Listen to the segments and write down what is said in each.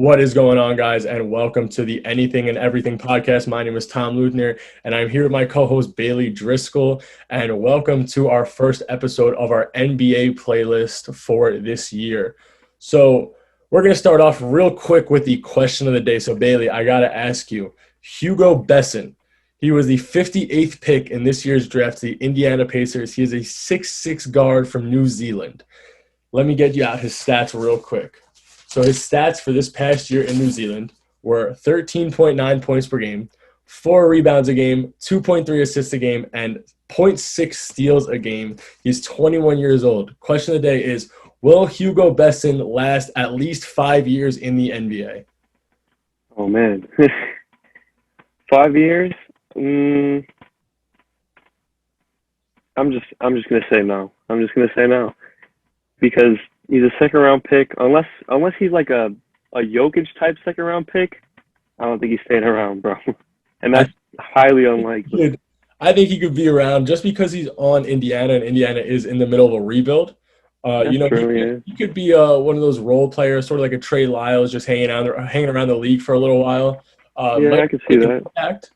What is going on, guys, and welcome to the Anything and Everything podcast. My name is Tom Luthner, and I'm here with my co-host Bailey Driscoll, and welcome to our first episode of our NBA playlist for this year. So we're going to start off real quick with the question of the day. So, Bailey, I got to ask you, Hugo Besson, he was the 58th pick in this year's draft to the Indiana Pacers. He is a 6'6" guard from New Zealand. Let me get you out his stats real quick. So his stats for this past year in New Zealand were 13.9 points per game, 4 rebounds a game, 2.3 assists a game, and zero point 0.6 steals a game. He's 21 years old. Question of the day is, will Hugo Besson last at least 5 years in the NBA? Oh, man. 5 years? I'm just going to say no. I'm just going to say no. Because he's a second-round pick. Unless he's like a Jokic-type second-round pick, I don't think he's staying around, bro. And that's highly unlikely. I think he could be around just because he's on Indiana, and Indiana is in the middle of a rebuild. He could be one of those role players, sort of like a Trey Lyles, just hanging around the league for a little while. I can see that. Impact,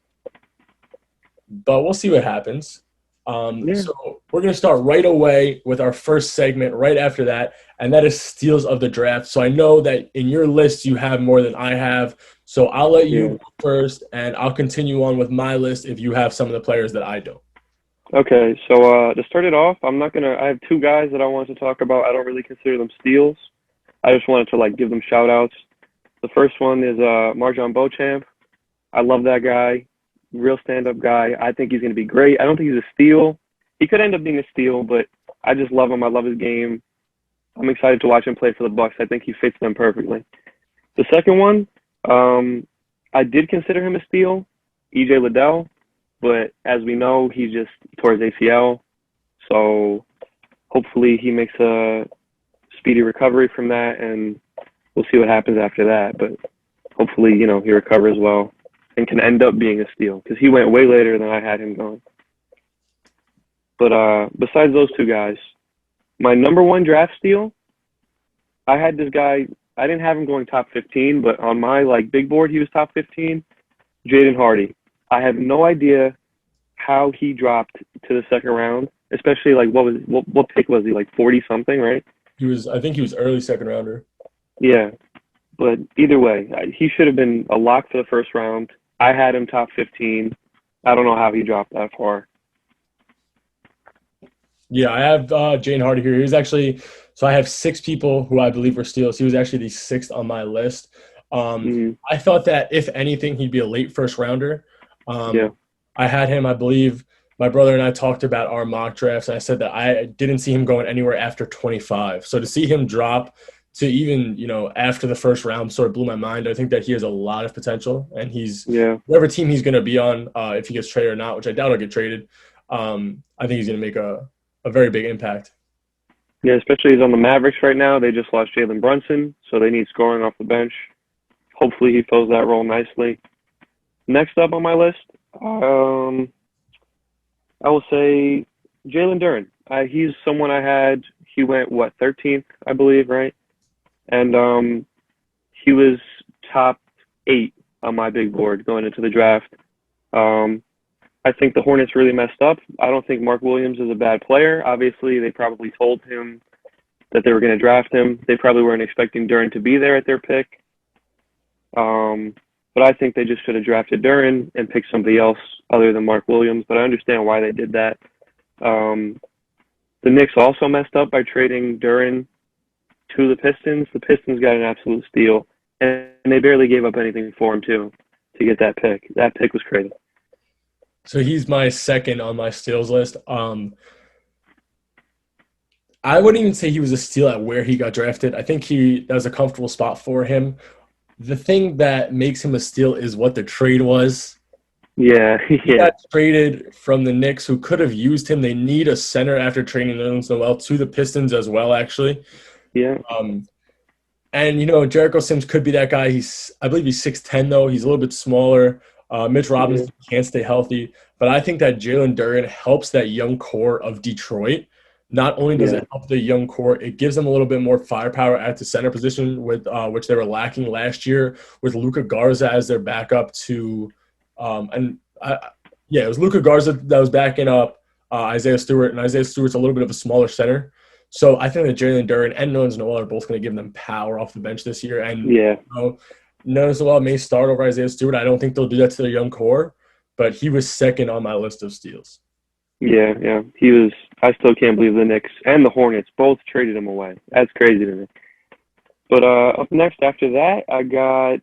but we'll see what happens. So we're going to start right away with our first segment right after that, and that is steals of the draft. So I know that in your list you have more than I have, so I'll let you go first, and I'll continue on with my list if you have some of the players that I don't. Okay, so to start it off, I have two guys that I wanted to talk about. I don't really consider them steals. I just wanted to give them shout-outs. The first one is Marjon Beauchamp. I love that guy. Real stand-up guy. I think he's going to be great. I don't think he's a steal. He could end up being a steal, but I just love him. I love his game. I'm excited to watch him play for the Bucks. I think he fits them perfectly. The second one, I did consider him a steal, EJ Liddell, but as we know, he just tore his ACL. So hopefully he makes a speedy recovery from that, and we'll see what happens after that. But hopefully, he recovers well and can end up being a steal because he went way later than I had him going. But besides those two guys, my number one draft steal, I had this guy. I didn't have him going top 15, but on my big board, he was top 15. Jaden Hardy. I have no idea how he dropped to the second round, especially what pick was he, 40 something, right? I think he was early second rounder. Yeah, but either way, he should have been a lock for the first round. I had him top 15. I don't know how he dropped that far. Yeah, I have Jaden Hardy here. He was actually – so I have 6 people who I believe were steals. He was actually the 6th on my list. I thought that, if anything, he'd be a late first-rounder. I had him, I believe – my brother and I talked about our mock drafts, and I said that I didn't see him going anywhere after 25. So to see him drop – to even, after the first round sort of blew my mind. I think that he has a lot of potential, and whatever team he's going to be on, if he gets traded or not, which I doubt he'll get traded, I think he's going to make a very big impact. Yeah, especially he's on the Mavericks right now. They just lost Jalen Brunson, so they need scoring off the bench. Hopefully he fills that role nicely. Next up on my list, I will say Jalen Duren. He's someone I had. He went, 13th, I believe, right? And he was top 8 on my big board going into the draft. I think the Hornets really messed up. I don't think Mark Williams is a bad player. Obviously, they probably told him that they were going to draft him. They probably weren't expecting Duren to be there at their pick. But I think they just should have drafted Duren and picked somebody else other than Mark Williams. But I understand why they did that. The Knicks also messed up by trading Duren to the Pistons. The Pistons got an absolute steal, and they barely gave up anything for him, too, to get that pick. That pick was crazy. So he's my second on my steals list. I wouldn't even say he was a steal at where he got drafted. I think that was a comfortable spot for him. The thing that makes him a steal is what the trade was. Yeah. He got traded from the Knicks, who could have used him. They need a center after trading Nerlens Noel to the Pistons as well, actually. Yeah. And, Jericho Sims could be that guy. I believe he's 6'10", though. He's a little bit smaller. Mitch Robinson can't stay healthy. But I think that Jalen Duren helps that young core of Detroit Not only does Yeah. it help the young core, it gives them a little bit more firepower at the center position, with which they were lacking last year with Luca Garza as their backup to, and yeah, it was Luca Garza that was backing up Isaiah Stewart, and Isaiah Stewart's a little bit of a smaller center. So I think that Jalen Duren and Nerlens Noel are both going to give them power off the bench this year. And Yeah. Nerlens Noel may start over Isaiah Stewart. I don't think they'll do that to their young core, but he was second on my list of steals. Yeah. Yeah. He was. I still can't believe the Knicks and the Hornets both traded him away. That's crazy to me. But up next after that, I got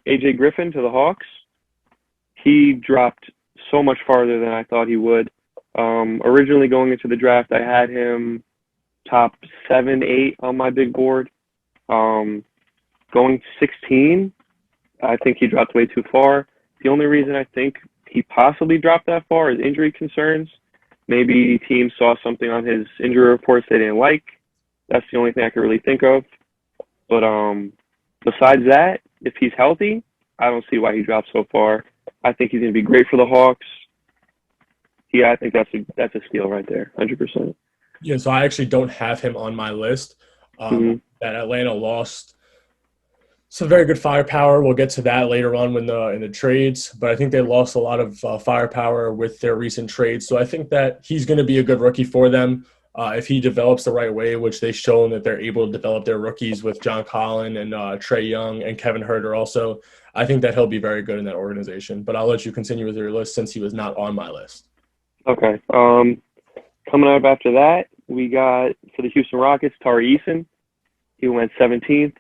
AJ Griffin to the Hawks. He dropped so much farther than I thought he would. Originally going into the draft, I had him top 7, 8 on my big board. Going 16, I think he dropped way too far. The only reason I think he possibly dropped that far is injury concerns. Maybe teams saw something on his injury reports they didn't like. That's the only thing I could really think of. But besides that, if he's healthy, I don't see why he dropped so far. I think he's going to be great for the Hawks. Yeah, I think that's a steal right there, 100%. Yeah, so I actually don't have him on my list. That Atlanta lost some very good firepower. We'll get to that later on when in the trades, but I think they lost a lot of firepower with their recent trades. So I think that he's going to be a good rookie for them if he develops the right way, which they've shown that they're able to develop their rookies with John Collin and Trae Young and Kevin Huerter also. I think that he'll be very good in that organization. But I'll let you continue with your list since he was not on my list. Okay. Coming up after that, we got for the Houston Rockets, Tari Eason. He went 17th.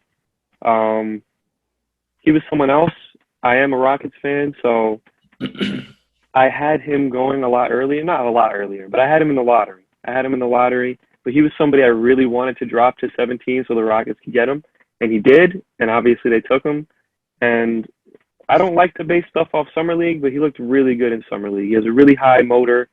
He was someone else. I am a Rockets fan, so I had him going a lot earlier. Not a lot earlier, but I had him in the lottery. But he was somebody I really wanted to drop to 17 so the Rockets could get him, and he did, and obviously they took him. And I don't like to base stuff off Summer League, but he looked really good in Summer League. He has a really high motor.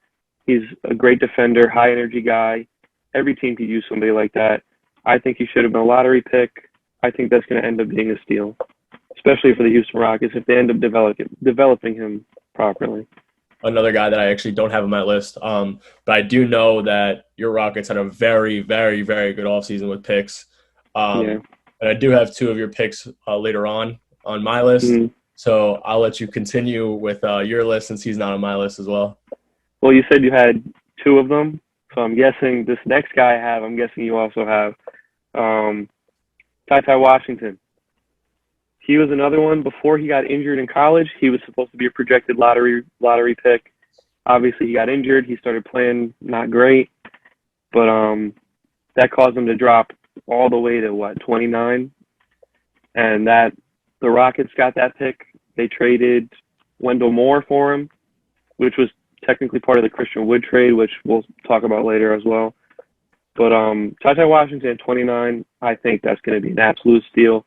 He's a great defender, high-energy guy. Every team could use somebody like that. I think he should have been a lottery pick. I think that's going to end up being a steal, especially for the Houston Rockets if they end up developing him properly. Another guy that I actually don't have on my list, but I do know that your Rockets had a very, very, very good offseason with picks. And I do have two of your picks later on my list. Mm-hmm. So I'll let you continue with your list since he's not on my list as well. Well, you said you had two of them, so I'm guessing this next guy I'm guessing you also have. Ty Washington. He was another one before he got injured in college. He was supposed to be a projected lottery pick. Obviously, he got injured. He started playing not great, but that caused him to drop all the way to 29, and that the Rockets got that pick. They traded Wendell Moore for him, which was technically part of the Christian Wood trade, which we'll talk about later as well. But Ty Washington at 29, I think that's going to be an absolute steal.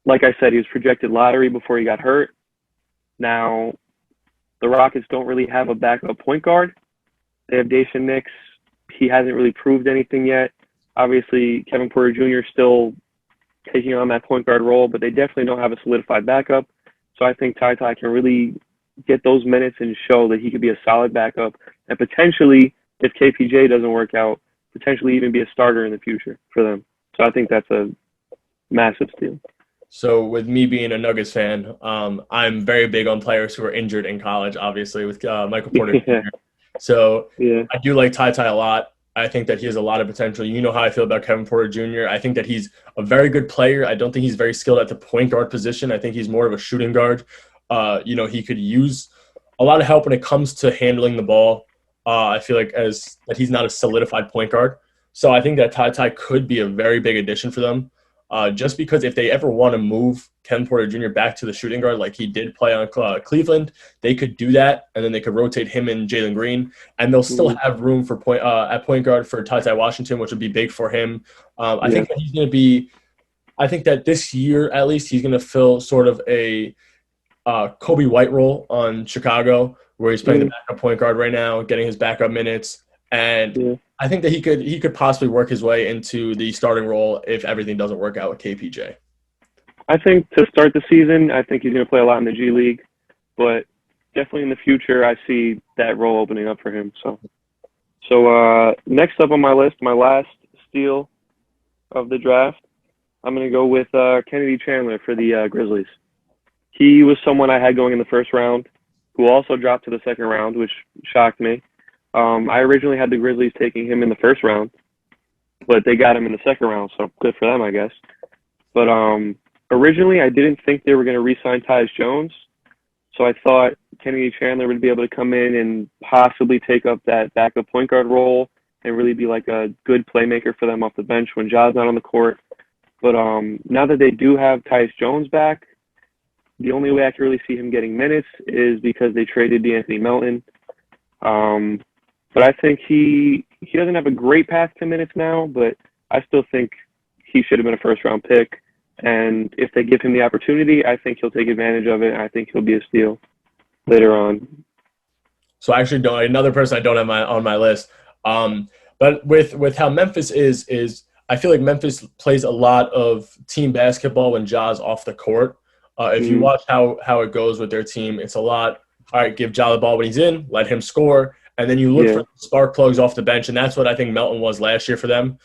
Like I said, he was projected lottery before he got hurt. Now, the Rockets don't really have a backup point guard. They have Daishen Nix. He hasn't really proved anything yet. Obviously, Kevin Porter Jr. is still taking on that point guard role, but they definitely don't have a solidified backup. So I think Ty can really get those minutes and show that he could be a solid backup and potentially, if KPJ doesn't work out, potentially even be a starter in the future for them. So I think that's a massive steal. So with me being a Nuggets fan, I'm very big on players who are injured in college, obviously, with Michael Porter Jr. So I do like Ty a lot. I think that he has a lot of potential. You know how I feel about Kevin Porter Jr. I think that he's a very good player. I don't think he's very skilled at the point guard position. I think he's more of a shooting guard. He could use a lot of help when it comes to handling the ball. I feel like that he's not a solidified point guard. So I think that Ty could be a very big addition for them. Just because if they ever want to move Kevin Porter Jr. back to the shooting guard like he did play on Cleveland, they could do that, and then they could rotate him and Jalen Green, and they'll still have room for at point guard for Ty Washington, which would be big for him. I think that he's going to be – I think that this year at least he's going to fill sort of a Kobe White role on Chicago where he's playing the backup point guard right now, getting his backup minutes, and I think that he could possibly work his way into the starting role if everything doesn't work out with KPJ. I think to start the season, I think he's going to play a lot in the G League, but definitely in the future, I see that role opening up for him. So So next up on my list, my last steal of the draft, I'm gonna go with Kennedy Chandler for the Grizzlies. He was someone I had going in the first round, who also dropped to the second round, which shocked me. I originally had the Grizzlies taking him in the first round, but they got him in the second round, so good for them, I guess. But originally, I didn't think they were going to re-sign Tyus Jones, so I thought Kennedy Chandler would be able to come in and possibly take up that backup point guard role and really be like a good playmaker for them off the bench when Ja's not on the court. But now that they do have Tyus Jones back, the only way I can really see him getting minutes is because they traded DeAnthony Melton. But I think he doesn't have a great path to minutes now, but I still think he should have been a first round pick. And if they give him the opportunity, I think he'll take advantage of it. And I think he'll be a steal later on. So I actually don't. Another person I don't have on my list. But with how Memphis is I feel like Memphis plays a lot of team basketball when Ja's off the court. If you watch how it goes with their team, it's a lot. All right, give Ja the ball when he's in, let him score, and then you look for spark plugs off the bench, and that's what I think Melton was last year for them.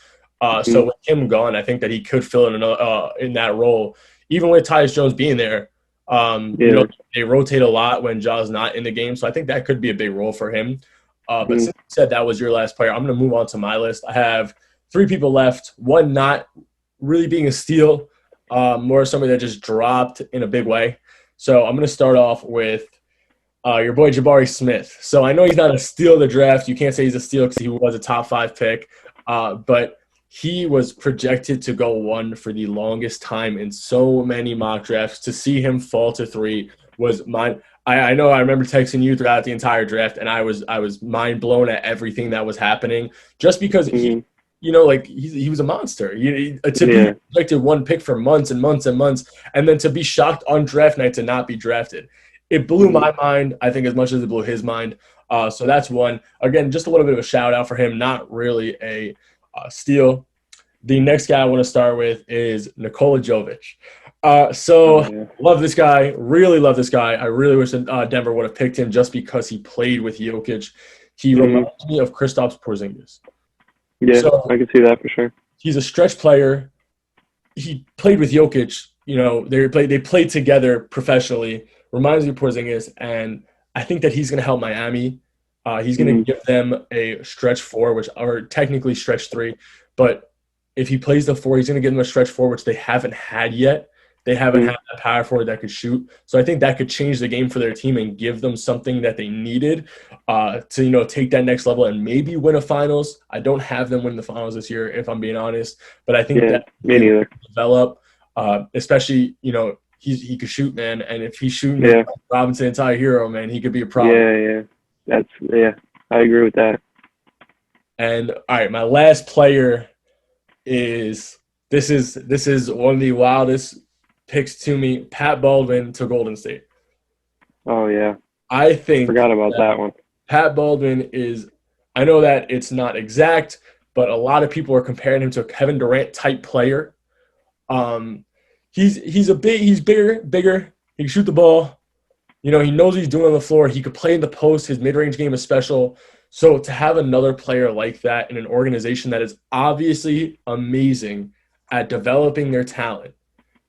So with him gone, I think that he could fill in that role, even with Tyus Jones being there. They rotate a lot when Ja's not in the game, so I think that could be a big role for him. But since you said that was your last player, I'm going to move on to my list. I have 3 people left. One not really being a steal, more somebody that just dropped in a big way. So I'm going to start off with your boy Jabari Smith. So I know he's not a steal of the draft. You can't say he's a steal because he was a top 5 pick, but he was projected to go 1 for the longest time in so many mock drafts. To see him fall to 3 was mine. I know I remember texting you throughout the entire draft, and I was mind blown at everything that was happening just because he was a monster. To be projected 1 pick for months and months and months, and then to be shocked on draft night to not be drafted. It blew my mind, I think, as much as it blew his mind. So that's one. Again, just a little bit of a shout out for him. Not really a steal. The next guy I want to start with is Nikola Jovic. Love this guy. Really love this guy. I really wish that Denver would have picked him just because he played with Jokic. He reminds me of Kristaps Porzingis. Yeah, so, I can see that for sure. He's a stretch player. He played with Jokic. They played together professionally. Reminds me of Porzingis, and I think that he's going to help Miami. He's going to give them a stretch 4, or technically stretch 3. But if he plays the 4, he's going to give them a stretch 4, which they haven't had yet. They haven't had a power forward that could shoot. So I think that could change the game for their team and give them something that they needed to take that next level and maybe win a finals. I don't have them win the finals this year, if I'm being honest. But I think that me neither. Develop, especially, he could shoot, man. And if he's shooting Robinson and Ty Hero, man, he could be a problem. I agree with that. And all right, my last player is this is one of the wildest picks to me. Pat Baldwin to Golden State. Oh yeah. I forgot about that one. Pat Baldwin is, I know that it's not exact, but a lot of people are comparing him to a Kevin Durant type player. He's bigger. He can shoot the ball. He knows what he's doing on the floor. He could play in the post. His mid-range game is special. So to have another player like that in an organization that is obviously amazing at developing their talent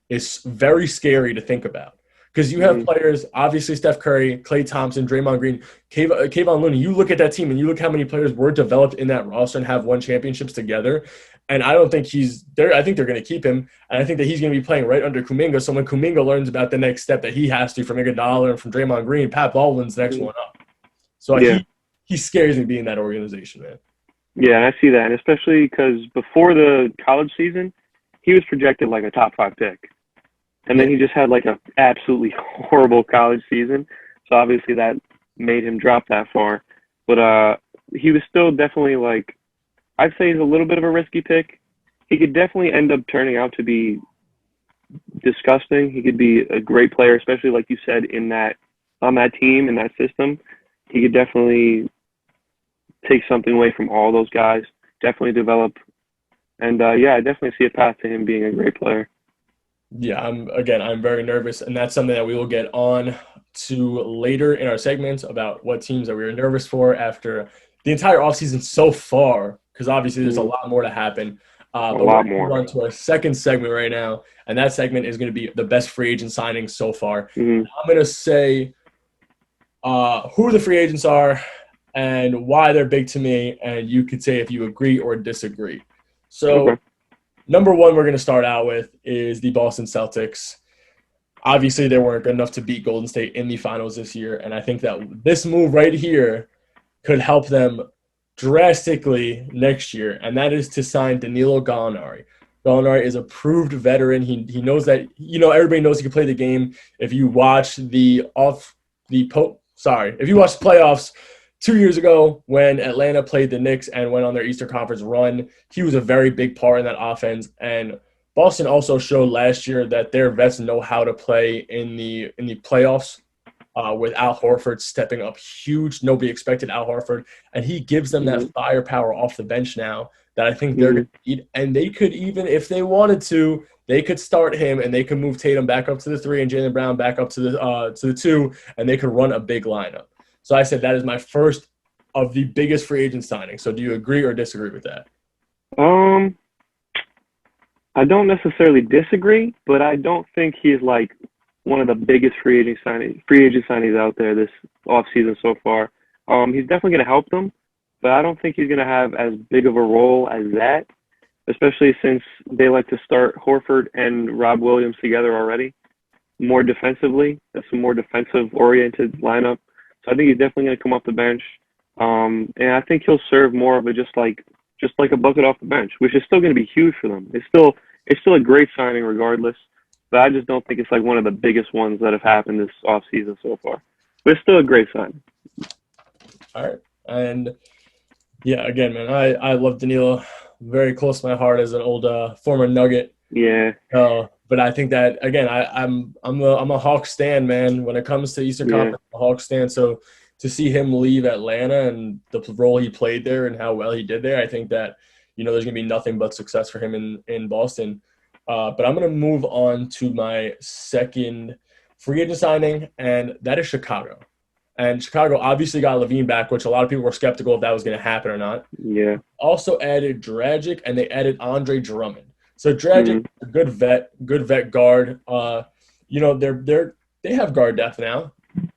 is very scary to think about. Because you have players, obviously Steph Curry, Klay Thompson, Draymond Green, Kevon Looney. You look at that team and you look how many players were developed in that roster and have won championships together. And I don't think he's there. I think they're going to keep him. And I think that he's going to be playing right under Kuminga. So when Kuminga learns about the next step that he has to from Iguodala and from Draymond Green, Pat Baldwin's the next one up. So he scares me being that organization, man. Yeah, and I see that. And especially because before the college season, he was projected like a top 5 pick. And then he just had like an absolutely horrible college season. So obviously that made him drop that far. But he was still definitely like, I'd say he's a little bit of a risky pick. He could definitely end up turning out to be disgusting. He could be a great player, especially like you said, on that team, in that system. He could definitely take something away from all those guys, definitely develop. And I definitely see a path to him being a great player. Yeah, I'm very nervous, and that's something that we will get on to later in our segments about what teams that we were nervous for after the entire offseason so far, because obviously there's a Mm, lot more to happen. a But we're lot going to move more. on to our second segment right now, and that segment is going to be the best free agent signings so far. Hmm. I'm going to say who the free agents are and why they're big to me, and you could say if you agree or disagree. So, Okay. number one, we're going to start out with is the Boston Celtics. Obviously, they weren't good enough to beat Golden State in the finals this year, and I think that this move right here could help them drastically next year, and that is to sign Danilo Gallinari. Gallinari is a proved veteran. He knows that everybody knows he can play the game. If you watch if you watch the playoffs 2 years ago when Atlanta played the Knicks and went on their Eastern Conference run, he was a very big part in that offense. And Boston also showed last year that their vets know how to play in the playoffs with Al Horford stepping up huge. Nobody expected Al Horford, and he gives them that Hmm. firepower off the bench now that I think they're Hmm. going to need. And they could even, if they wanted to, they could start him and they could move Tatum back up to the three and Jaylen Brown back up to the two, and they could run a big lineup. So I said that is my first of the biggest free agent signing. So do you agree or disagree with that? Um, I don't necessarily disagree, but I don't think he's like one of the biggest free agent signings out there this offseason so far. He's definitely going to help them, but I don't think he's going to have as big of a role as that, especially since they like to start Horford and Rob Williams together already, more defensively. That's a more defensive oriented lineup. So I think he's definitely going to come off the bench. And I think he'll serve more of a just like a bucket off the bench, which is still going to be huge for them. It's still a great signing regardless, but I just don't think it's like one of the biggest ones that have happened this off season so far. But it's still a great signing. All right. And yeah, again, man, I love Danilo. Very close to my heart as an old former Nugget. Yeah, But I think that again, I'm a Hawks stan, man. When it comes to Eastern yeah, Conference, I'm a Hawks stan. So to see him leave Atlanta and the role he played there and how well he did there, I think that there's gonna be nothing but success for him in Boston. But I'm gonna move on to my second free agent signing, and that is Chicago. And Chicago obviously got Levine back, which a lot of people were skeptical if that was going to happen or not. yeah. Also added Dragic, and they added Andre Drummond. So Dragic, Mm, a good vet guard. They have guard depth now.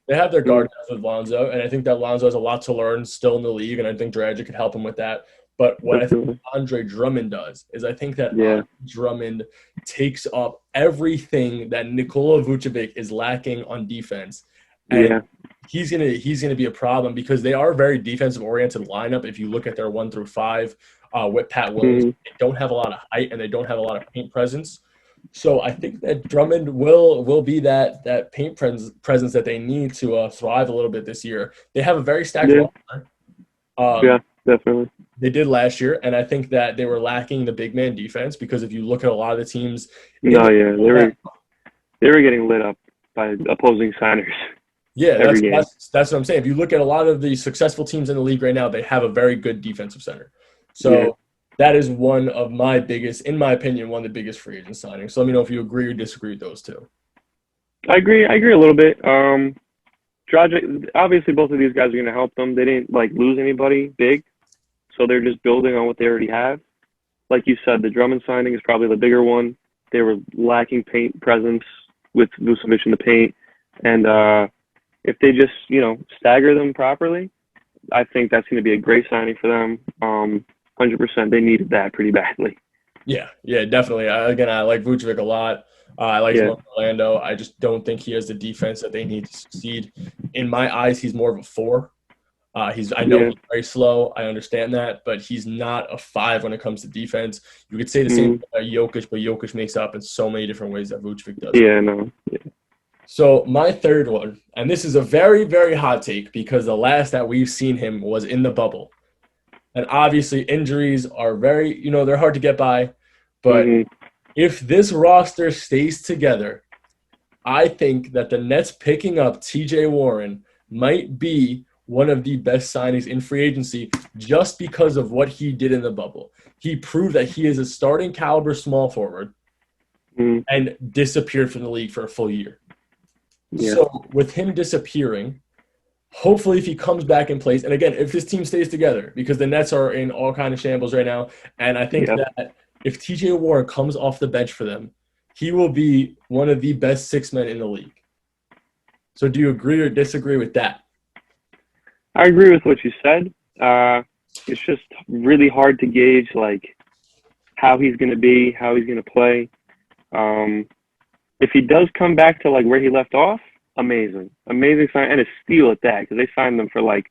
They have their mm, guard depth with Lonzo, and I think that Lonzo has a lot to learn still in the league, and I think Dragic could help him with that. But what I think definitely. Andre Drummond does is I think that Yeah, Andre Drummond takes up everything that Nikola Vucevic is lacking on defense, and yeah. he's gonna be a problem because they are a very defensive oriented lineup. If you look at their 1 through 5, with Pat Williams, Mm, they don't have a lot of height and they don't have a lot of paint presence. So I think that Drummond will be that paint presence that they need to thrive a little bit this year. They have a very stacked yeah, roster. yeah, Um, definitely. they did last year, and I think that they were lacking the big man defense because if you look at a lot of the teams in No, the yeah, they that were they were getting lit up by opposing signers yeah, every that's game. that's that's what I'm saying. If you look at a lot of the successful teams in the league right now, they have a very good defensive center. Yeah, So that is one of my biggest, in my opinion, one of the biggest free agent signings. So let me know if you agree or disagree with those two. I agree. I agree a little bit. Dragic, obviously, both of these guys are going to help them. They didn't like lose anybody big, so they're just building on what they already have. Like you said, the Drummond signing is probably the bigger one. They were lacking paint presence with Vucevic in the paint, and if they just stagger them properly, I think that's going to be a great signing for them. 100%, they needed that pretty badly. Yeah, definitely. Again, I like Vucevic a lot. I like him Yeah, in Orlando. I just don't think he has the defense that they need to succeed. In my eyes, he's more of a 4. I know yeah, he's very slow. I understand that, but he's not a 5 when it comes to defense. You could say the same mm, thing about Jokic, but Jokic makes up in so many different ways that Vucevic doesn't. yeah, no, yeah, So my third one, and this is a very, very hot take because the last that we've seen him was in the bubble. And obviously injuries are very, they're hard to get by. But hmm, if this roster stays together, I think that the Nets picking up TJ Warren might be one of the best signings in free agency just because of what he did in the bubble. He proved that he is a starting caliber small forward mm, and disappeared from the league for a full year. yeah, So with him disappearing, Hopefully, if he comes back in place, and again, if this team stays together, because the Nets are in all kind of shambles right now, and I think Yep. that if TJ Warren comes off the bench for them, he will be one of the best six men in the league. So, do you agree or disagree with that? I agree with what you said. It's just really hard to gauge like how he's going to be, how he's going to play. Um, if he does come back to like where he left off, amazing, amazing sign, and a steal at that because they signed them for like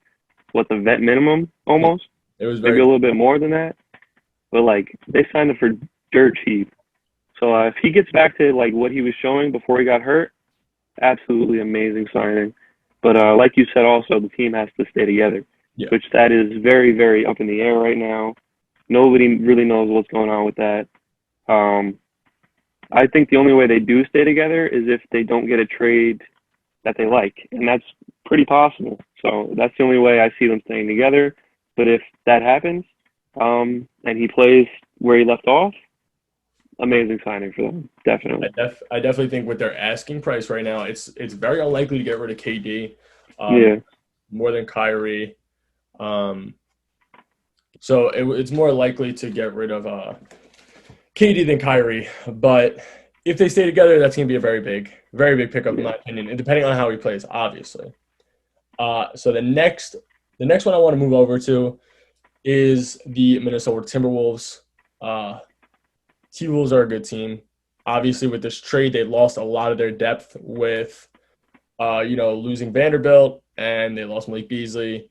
what the vet minimum Yeah, almost, it was maybe very a little bit more than that, but like they signed him for dirt cheap. So if he gets back to like what he was showing before he got hurt, absolutely amazing signing. But like you said, also the team has to stay together, yeah. which that is very, very up in the air right now. Nobody really knows what's going on with that. Um, I think the only way they do stay together is if they don't get a trade that they like, and that's pretty possible. So that's the only way I see them staying together. But if that happens, and he plays where he left off, amazing signing for them, definitely. I definitely think with their asking price right now, it's very unlikely to get rid of KD, um, Yeah. more than Kyrie. Um, so it's more likely to get rid of KD than Kyrie. But if they stay together, that's going to be a very big pickup in Yeah. my opinion, and depending on how he plays, obviously. So the next one I want to move over to is the Minnesota Timberwolves. Uh, T-Wolves are a good team. Obviously, with this trade, they lost a lot of their depth with, losing Vanderbilt, and they lost Malik Beasley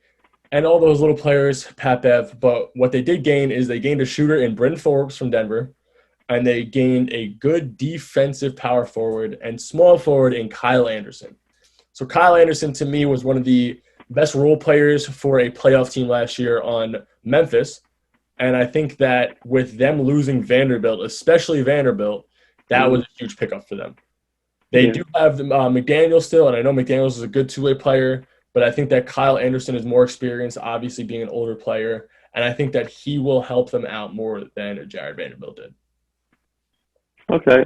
and all those little players, Pat Bev. But what they did gain is they gained a shooter in Bryn Forbes from Denver, and they gained a good defensive power forward and small forward in Kyle Anderson. So Kyle Anderson, to me, was one of the best role players for a playoff team last year on Memphis. And I think that with them losing Vanderbilt, especially Vanderbilt, that was Mhm. a huge pickup for them. They Yeah. do have McDaniel still, and I know McDaniels is a good two-way player, but I think that Kyle Anderson is more experienced, obviously being an older player, and I think that he will help them out more than Jared Vanderbilt did. Okay.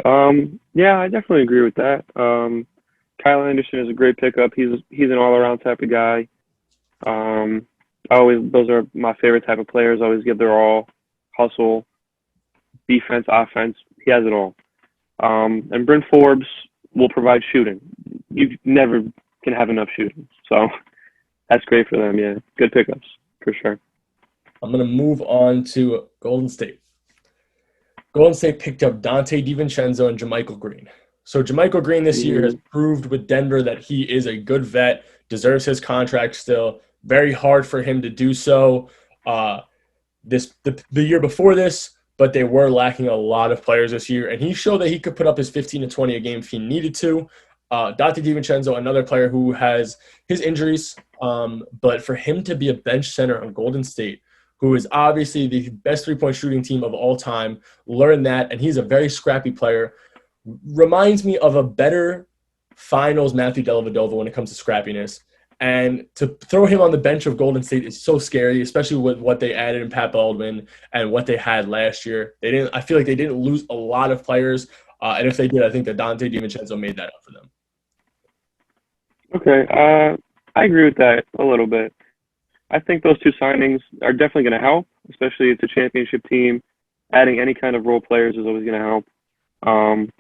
Yeah, I definitely agree with that. Kyle Anderson is a great pickup. He's an all around type of guy. Um, I always those are my favorite type of players. Always give their all, hustle, defense, offense. He has it all. And Bryn Forbes will provide shooting. You never can have enough shooting. So that's great for them. Yeah, good pickups for sure. I'm going to move on to Golden State. Golden State picked up Dante DiVincenzo and JaMychal Green. So JaMychal Green this year has Hmm. proved with Denver that he is a good vet, deserves his contract still. Very hard for him to do so. Uh, the year before this, but they were lacking a lot of players this year, and he showed that he could put up his 15 to 20 a game if he needed to. Dante DiVincenzo, another player who has his injuries, but for him to be a bench center on Golden State, who is obviously the best three-point shooting team of all time, learn that, and he's a very scrappy player. Reminds me of a better finals Matthew Dellavedova when it comes to scrappiness. And to throw him on the bench of Golden State is so scary, especially with what they added in Pat Baldwin and what they had last year. They didn't. I feel like they didn't lose a lot of players, and if they did, I think that Dante DiVincenzo made that up for them. Okay. I agree with that a little bit. I think those two signings are definitely going to help, especially if it's a championship team. Adding any kind of role players is always going to help. Um,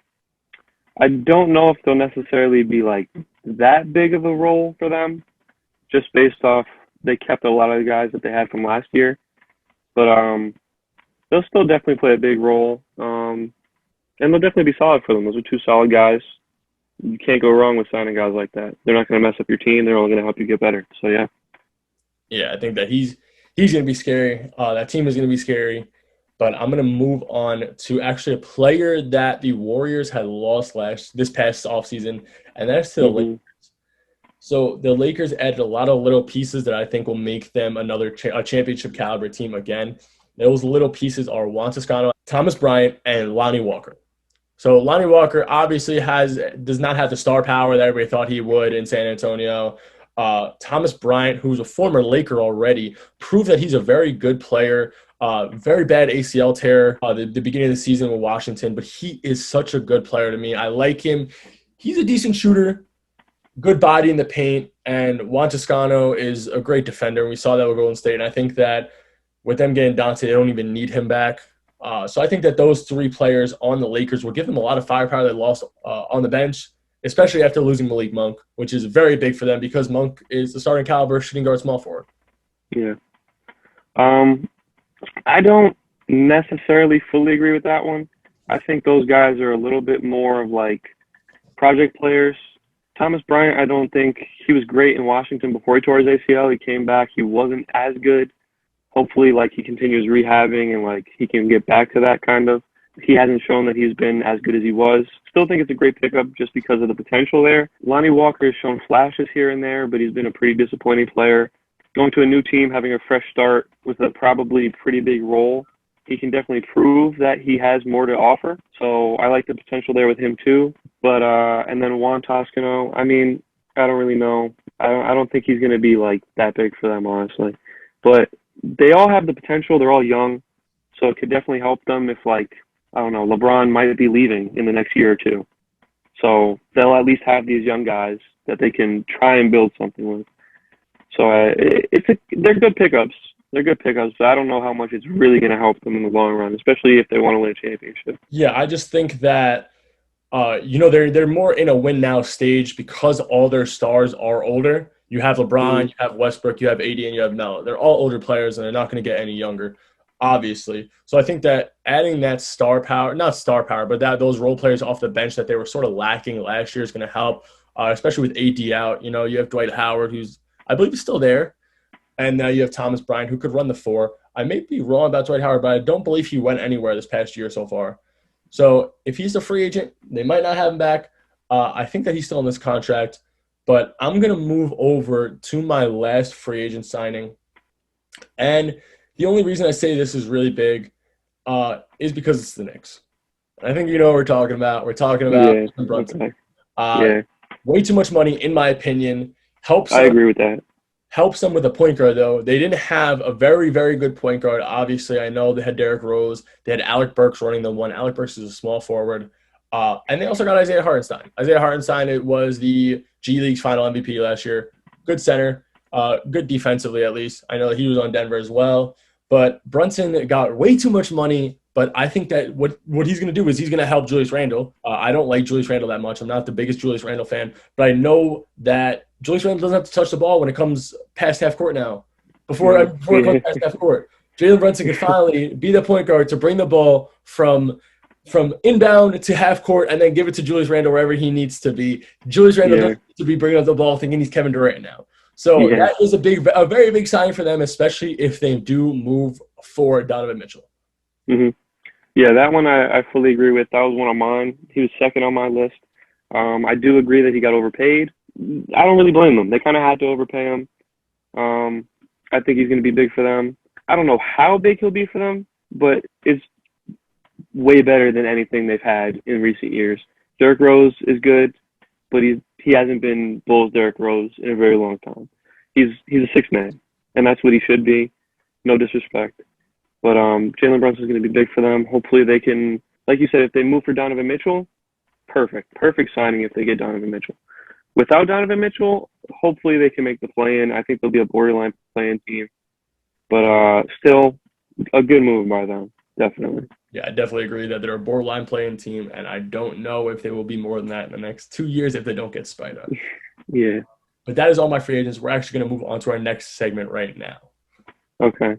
I don't know if they'll necessarily be like that big of a role for them, just based off they kept a lot of the guys that they had from last year. But they'll still definitely play a big role, and they'll definitely be solid for them. Those are two solid guys. You can't go wrong with signing guys like that. They're not going to mess up your team. They're only going to help you get better. So yeah. Yeah, I think that he's going to be scary. That team is going to be scary. But I'm going to move on to actually a player that the Warriors had lost this past offseason, and that's to the Lakers. Hmm. So the Lakers added a lot of little pieces that I think will make them a championship caliber team again. Those little pieces are Juan Toscano, Thomas Bryant, and Lonnie Walker. So Lonnie Walker obviously does not have the star power that everybody thought he would in San Antonio. Thomas Bryant, who's a former Laker already, proved that he's a very good player. Very bad ACL tear the beginning of the season with Washington, but he is such a good player to me. I like him. He's a decent shooter. good body in the paint, and Juan Toscano is a great defender. We saw that with Golden State, and I think that with them getting Dante, they don't even need him back. So I think that those three players on the Lakers will give them a lot of firepower they lost on the bench, especially after losing Malik Monk, which is very big for them because Monk is the starting caliber shooting guard small forward. Yeah. Um, I don't necessarily fully agree with that one. I think those guys are a little bit more of like project players. Thomas Bryant, I don't think he was great in Washington before he tore his ACL. He came back, he wasn't as good. Hopefully, like he continues rehabbing and like he can get back to that kind of. He hasn't shown that he's been as good as he was. Still think it's a great pickup just because of the potential there. Lonnie Walker has shown flashes here and there, but he's been a pretty disappointing player. Going to a new team, having a fresh start with a probably pretty big role, he can definitely prove that he has more to offer. So I like the potential there with him too. But and then Juan Toscano, I mean, I don't really know. I don't think he's going to be like that big for them, honestly. But they all have the potential. They're all young, so it could definitely help them if, like, I don't know, LeBron might be leaving in the next year or two. So they'll at least have these young guys that they can try and build something with. So they're good pickups. They're good pickups, but I don't know how much it's really going to help them in the long run, especially if they want to win a championship. Yeah, I just think that they're more in a win now stage because all their stars are older. You have LeBron, Mm-hmm. you have Westbrook, you have AD, and you have Melo. They're all older players, and they're not going to get any younger, obviously. So I think that adding that star power, not star power, but that those role players off the bench that they were sort of lacking last year is going to help, especially with AD out. You have Dwight Howard, who's I believe is still there, and now you have Thomas Bryant, who could run the four. I may be wrong about Dwight Howard, but I don't believe he went anywhere this past year so far. So if he's a free agent, they might not have him back. I think that he's still in this contract, but I'm going to move over to my last free agent signing. And the only reason I say this is really big is because it's the Knicks. I think you know what we're talking about. We're talking about Yeah. Brunson. Okay. Uh, Yeah. Way too much money, in my opinion. Helps I agree with that. Helps them with a point guard, though. They didn't have a very, very good point guard. Obviously, I know they had Derrick Rose. They had Alec Burks running the one. Alec Burks is a small forward. And they also got Isaiah Hartenstein. Isaiah Hartenstein, it was the G League's final MVP last year. Good center, good defensively at least. I know he was on Denver as well. But Brunson got way too much money. But I think that what he's going to do is he's going to help Julius Randle. I don't like Julius Randle that much. I'm not the biggest Julius Randle fan, but I know that Julius Randle doesn't have to touch the ball when it comes past half court now. Before it comes Yeah. past half court, Jalen Brunson can finally be the point guard to bring the ball from inbound to half court and then give it to Julius Randle wherever he needs to be. Julius Randle Yeah. doesn't need to be bringing up the ball thinking he's Kevin Durant now. So Yeah. that is a very big sign for them, especially if they do move for Donovan Mitchell. Hmm. Yeah, that one I fully agree with. That was one of mine. He was second on my list. I do agree that he got overpaid. I don't really blame them. They kind of had to overpay him. I think he's going to be big for them. I don't know how big he'll be for them, but it's way better than anything they've had in recent years. Derrick Rose is good, but he hasn't been Bulls Derrick Rose in a very long time. He's a six man, and that's what he should be. No disrespect. But Jalen Brunson is going to be big for them. Hopefully they can, like you said, if they move for Donovan Mitchell, perfect signing if they get Donovan Mitchell. Without Donovan Mitchell, hopefully they can make the play-in. I think they'll be a borderline play-in team, but still a good move by them, definitely. Yeah, I definitely agree that they're a borderline playing team, and I don't know if they will be more than that in the next 2 years if they don't get Spida. Yeah. But that is all my free agents. We're actually going to move on to our next segment right now. Okay.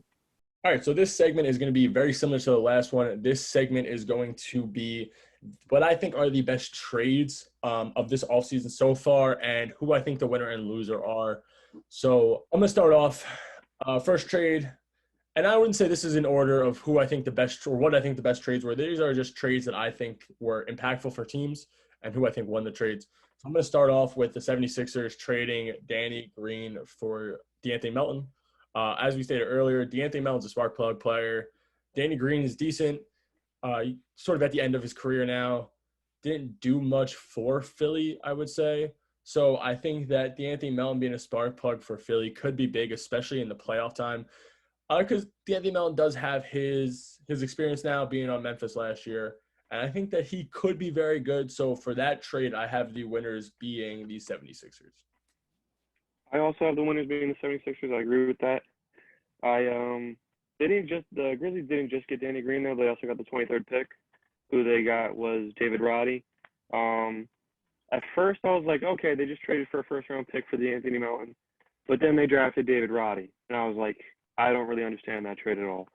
All right, so this segment is going to be very similar to the last one. This segment is going to be what I think are the best trades of this offseason so far and who I think the winner and loser are. So I'm going to start off. First trade, and I wouldn't say this is in order of who I think the best or what I think the best trades were. These are just trades that I think were impactful for teams and who I think won the trades. So I'm going to start off with the 76ers trading Danny Green for DeAnthony Melton. As we stated earlier, DeAnthony Melton's a spark plug player. Danny Green is decent, sort of at the end of his career now. Didn't do much for Philly, I would say. So I think that DeAnthony Melton being a spark plug for Philly could be big, especially in the playoff time. Because DeAnthony Melton does have his experience now being on Memphis last year. And I think that he could be very good. So for that trade, I have the winners being the 76ers. I also have the winners being the 76ers. I agree with that. I they didn't just the Grizzlies didn't just get Danny Green though. They also got the 23rd pick. Who they got was David Roddy. Um, at first I was like, okay, they just traded for a first round pick for the Anthony Melton, but then they drafted David Roddy, and I was like, I don't really understand that trade at all.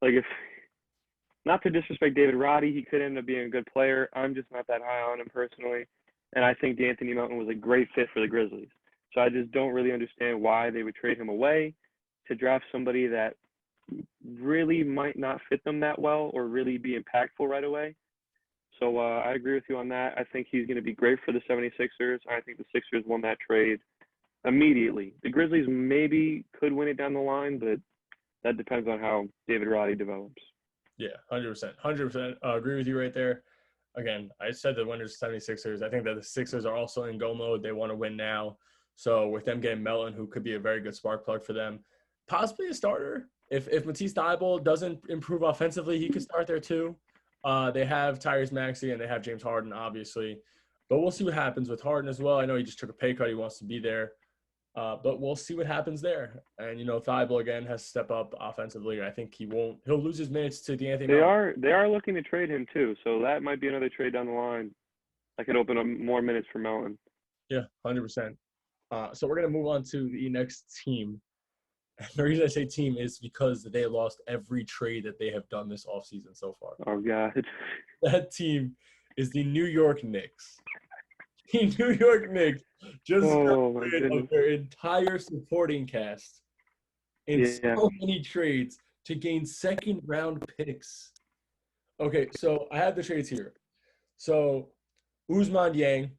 Like if not to disrespect David Roddy, he could end up being a good player. I'm just not that high on him personally, and I think Anthony Melton was a great fit for the Grizzlies. So I just don't really understand why they would trade him away to draft somebody that really might not fit them that well or really be impactful right away. So I agree with you on that. I think he's going to be great for the 76ers. I think the Sixers won that trade immediately. The Grizzlies maybe could win it down the line, but that depends on how David Roddy develops. Yeah, 100%. 100% agree with you right there. Again, I said the winners 76ers. I think that the Sixers are also in go mode. They want to win now. So with them getting Melton, who could be a very good spark plug for them, possibly a starter. If Matisse Thybulle doesn't improve offensively, he could start there too. They have Tyrese Maxey and they have James Harden, obviously. But we'll see what happens with Harden as well. I know he just took a pay cut. He wants to be there. But we'll see what happens there. And, Thibault, again, has to step up offensively. I think he'll lose his minutes to DeAnthony They Melton. are they are looking to trade him too, so that might be another trade down the line that could open up more minutes for Melton. Yeah, 100%. So we're going to move on to the next team. And the reason I say team is because they lost every trade that they have done this offseason so far. Oh God. That team is the New York Knicks. The New York Knicks just got Oh my rid of goodness. their entire supporting cast in Yeah. so many trades to gain second round picks. Okay, so I have the trades here. So Usman Yang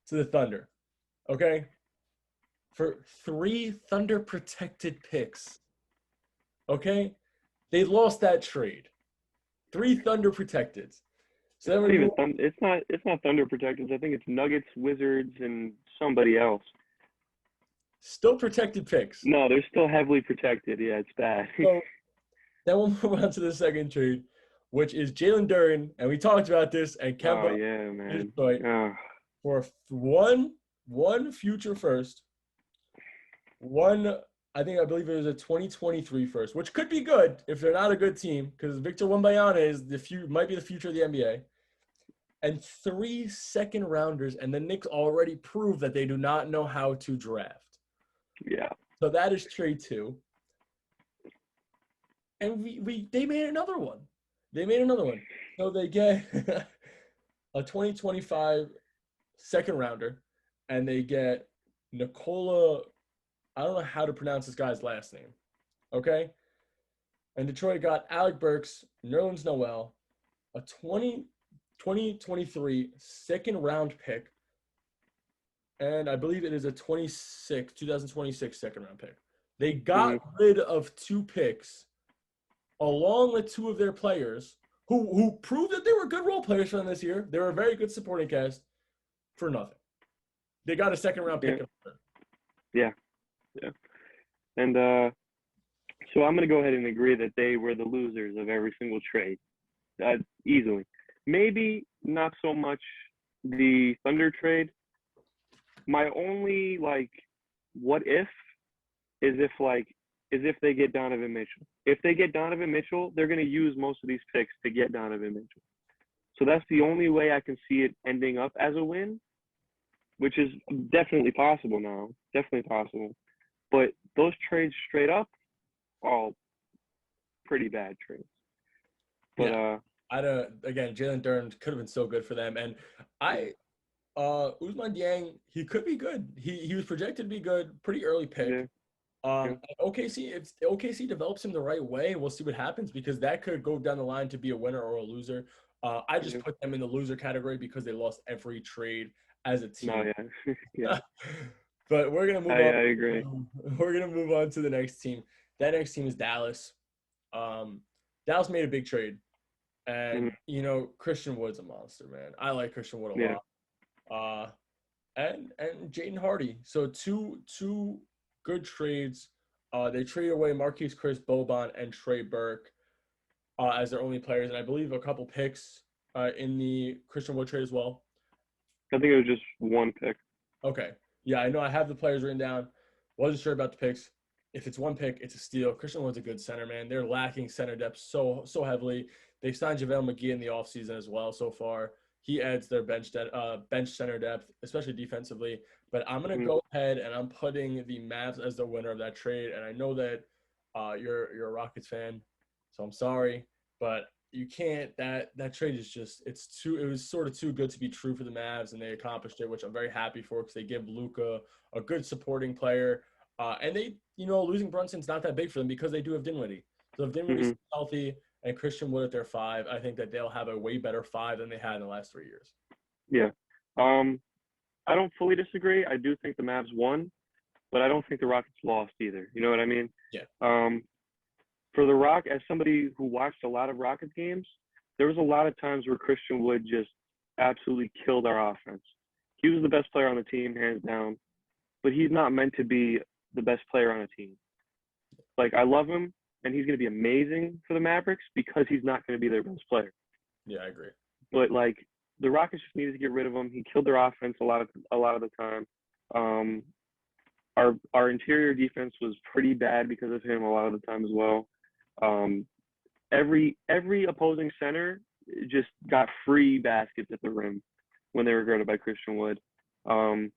to the Thunder. Okay, for 3 Thunder protected picks. Okay, they lost that trade. 3 Thunder protected. So It's then we not move. even it's not Thunder Protectors. I think it's Nuggets, Wizards, and somebody else. Still protected picks. No, they're still heavily protected. Yeah, it's bad. So then we'll move on to the second trade, which is Jalen Duren, and we talked about this, and Oh Kemba yeah, to man. Detroit Oh, for one future first, one I believe it was a 2023 first, which could be good if they're not a good team because Victor Wembanyama is might be the future of the NBA, and 3 second rounders, and the Knicks already proved that they do not know how to draft. yeah. So that is trade two. And they made another one. They made another one. So they get a 2025 second rounder, and they get Nikola. I don't know how to pronounce this guy's last name. Okay. And Detroit got Alec Burks, Nerlens Noel, a 2023 second round pick, and I believe it is a 2026 second round pick. They got Hmm. rid of 2 picks along with 2 of their players who proved that they were good role players for them this year. They were a very good supporting cast for nothing. They got a second round Yeah. pick. Yeah. Yeah. And so I'm gonna go ahead and agree that they were the losers of every single trade, easily. Maybe not so much the Thunder trade. My only what if is if they get Donovan Mitchell. If they get Donovan Mitchell, they're going to use most of these picks to get Donovan Mitchell. So that's the only way I can see it ending up as a win, which is definitely possible now. Definitely possible. But those trades straight up, all pretty bad trades. But Yeah, I don't. Again, Jalen Duren could have been so good for them, and yeah, I Usman Yang, he could be good. He was projected to be good, pretty early pick. yeah, yeah, OKC, if OKC develops him the right way, we'll see what happens because that could go down the line to be a winner or a loser. I just yeah. put them in the loser category because they lost every trade as a No, team. yeah, yeah. But we're gonna move on. I agree. We're gonna move on to the next team. That next team is Dallas. Dallas made a big trade, Hmm. and Christian Wood's a monster, man. I like Christian Wood a Yeah, lot. Uh, and Jaden Hardy. So two good trades. They traded away Marquise Chris, Boban, and Trey Burke as their only players, and I believe a couple picks. in the Christian Wood trade as well? I think it was just one pick. Okay. Yeah, I know I have the players written down. Wasn't sure about the picks. If it's one pick, it's a steal. Christian Wood's a good center, man. They're lacking center depth so heavily. They signed JaVale McGee in the offseason as well so far. He adds their bench center depth, especially defensively. But I'm gonna Hmm. go ahead and I'm putting the Mavs as the winner of that trade. And I know that you're a Rockets fan, so I'm sorry, but you can't. That trade is just it was sort of too good to be true for the Mavs, and they accomplished it, which I'm very happy for because they give Luka a good supporting player, and they losing Brunson's not that big for them because they do have Dinwiddie. So if Dinwiddie's Hmm. healthy and Christian Wood at their five, I think that they'll have a way better five than they had in the last 3 years. Yeah. Um, I don't fully disagree. I do think the Mavs won, but I don't think the Rockets lost either. You know what I mean? Yeah, Um, for the Rock, as somebody who watched a lot of Rockets games, there was a lot of times where Christian Wood just absolutely killed our offense. He was the best player on the team, hands down, but he's not meant to be the best player on a team. Like, I love him, and he's going to be amazing for the Mavericks because he's not going to be their best player. yeah, I agree. But like, the Rockets just needed to get rid of him. He killed their offense a lot of the time. Um, our interior defense was pretty bad because of him a lot of the time as well. Um, every opposing center just got free baskets at the rim when they were guarded by Christian Wood. Um,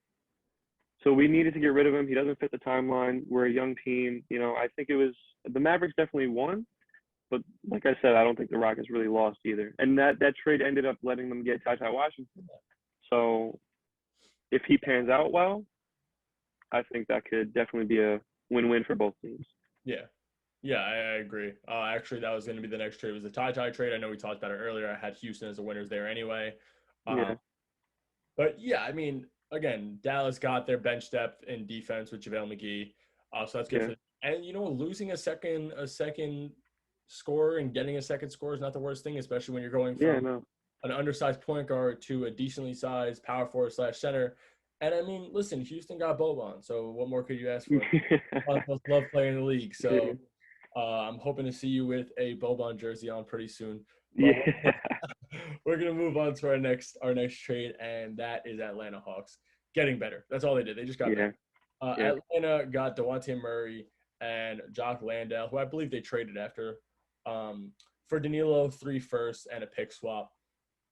so we needed to get rid of him. He doesn't fit the timeline. We're a young team. I think it was the Mavericks definitely won, but like I said, I don't think the Rockets really lost either. And that trade ended up letting them get Ty Washington. So if he pans out well, I think that could definitely be a win-win for both teams. Yeah. Yeah, I agree. Actually, that was going to be the next trade. It was the tie trade. I know we talked about it earlier. I had Houston as the winners there anyway. Uh, Yeah, but yeah, I mean, again, Dallas got their bench depth in defense with JaVale McGee, so that's good for yeah, them. And losing a second scorer and getting a second scorer is not the worst thing, especially when you're going yeah. from No, an undersized point guard to a decently sized power forward slash center. And I mean, listen, Houston got Boban, so what more could you ask for? Love playing in the league, yeah, so I'm hoping to see you with a Boban jersey on pretty soon. But yeah, we're gonna move on to our next trade, and that is Atlanta Hawks getting better. That's all they did. They just got better. yeah, yeah. Atlanta got DeJounte Murray and Jock Landale, who I believe they traded after, for Danilo, 3 firsts and a pick swap.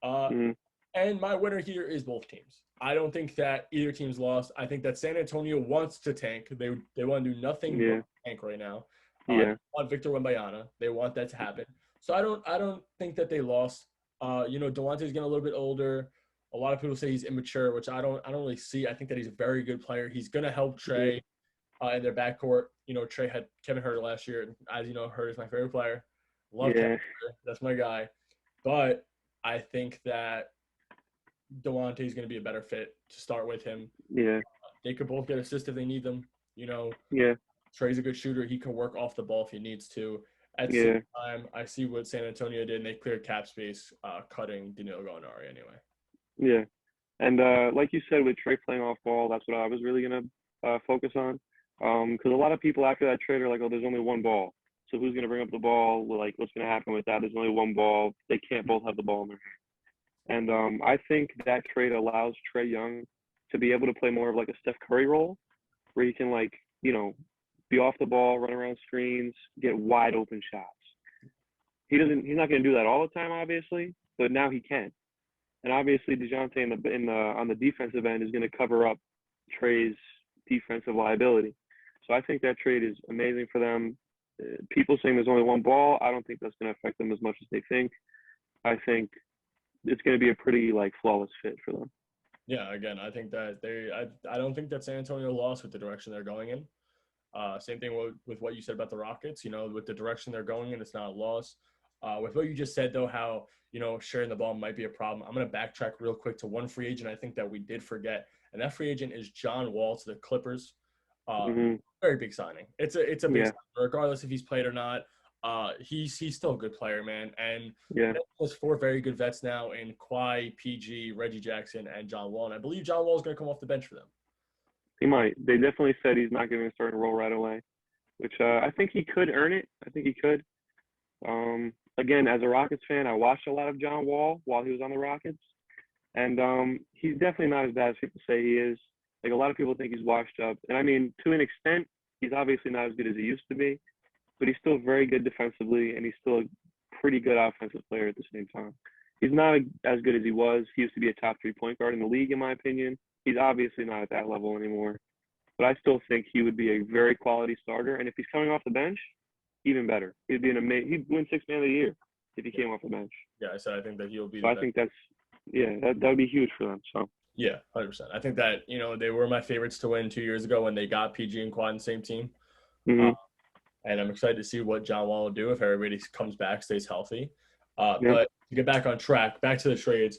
Uh, Mm, and my winner here is both teams. I don't think that either team's lost. I think that San Antonio wants to tank. They want to do nothing but yeah, tank right now. They yeah, want Victor Wembanyama. They want that to happen. So I don't think that they lost. Dewante's getting a little bit older. A lot of people say he's immature, which I don't really see. I think that he's a very good player. He's gonna help mm, Trey in their backcourt. Trey had Kevin Huerter last year, and as you know, Huerter is my favorite player. Love Kevin yeah, Huerter. That's my guy. But I think that Delonte is going to be a better fit to start with him. yeah, They could both get assists if they need them. yeah, Trey's a good shooter. He can work off the ball if he needs to. At the same yeah, time, I see what San Antonio did, and they cleared cap space, cutting Danilo Gallinari anyway. yeah. And like you said, with Trey playing off ball, that's what I was really gonna focus on. Because a lot of people after that trade are like, "Oh, there's only one ball. So who's gonna bring up the ball? Well, like, what's gonna happen with that? There's only one ball. They can't both have the ball in their hand." And I think that trade allows Trey Young to be able to play more of like a Steph Curry role, where he can like be off the ball, run around screens, get wide open shots. He's not going to do that all the time, obviously, but now he can. And obviously, Dejounte on the defensive end is going to cover up Trey's defensive liability. So I think that trade is amazing for them. People saying there's only one ball, I don't think that's going to affect them as much as they think. I think it's going to be a pretty like flawless fit for them. Yeah, again, I think that I don't think that San Antonio lost with the direction they're going in. Same thing with what you said about the Rockets. With the direction they're going in, it's not a loss. With what you just said, though, how sharing the ball might be a problem. I'm going to backtrack real quick to one free agent I think that we did forget, and that free agent is John Wall to the Clippers. Uh, Hmm. Very big signing. It's a big Yeah, signing, regardless if he's played or not. He's still a good player, man, and yeah, there's 4 very good vets now in Kawhi, PG, Reggie Jackson, and John Wall, and I believe John Wall is going to come off the bench for them. he might. They definitely said he's not getting a starting role right away, which I think he could earn it. I think he could. again, as a Rockets fan, I watched a lot of John Wall while he was on the Rockets, and he's definitely not as bad as people say he is. Like a lot of people think he's washed up, and I mean, to an extent, he's obviously not as good as he used to be, but he's still very good defensively, and he's still a pretty good offensive player at the same time. He's not as good as he was. He used to be a top 3 point guard in the league, in my opinion. He's obviously not at that level anymore, but I still think he would be a very quality starter. And if he's coming off the bench, even better. He'd be an amazing. He'd win Sixth Man of the Year if he came off the bench. Yeah, I said I think that he'll be So the I best. think that would be huge for them. So Yeah, 100%. I think that, they were my favorites to win 2 years ago when they got PG and Quad in the same team. Uh, mm-hmm. and I'm excited to see what John Wall will do if everybody comes back, stays healthy. Yeah, But to get back on track, back to the trades.